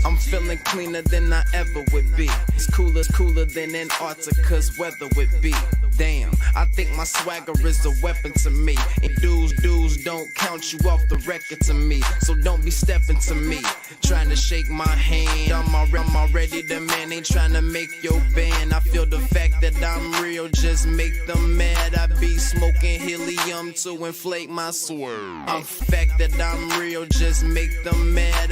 I'm feeling cleaner than I ever would be. It's cooler than Antarctica's weather would be. Damn, I think my swagger is a weapon to me. And dudes don't count you off the record to me. So don't be stepping to me, trying to shake my hand. I'm already the man, ain't trying to make your band. I feel the fact that I'm real, just make them mad. I be smoking helium to inflate my swerve. I'm fact that I'm real, just make them mad.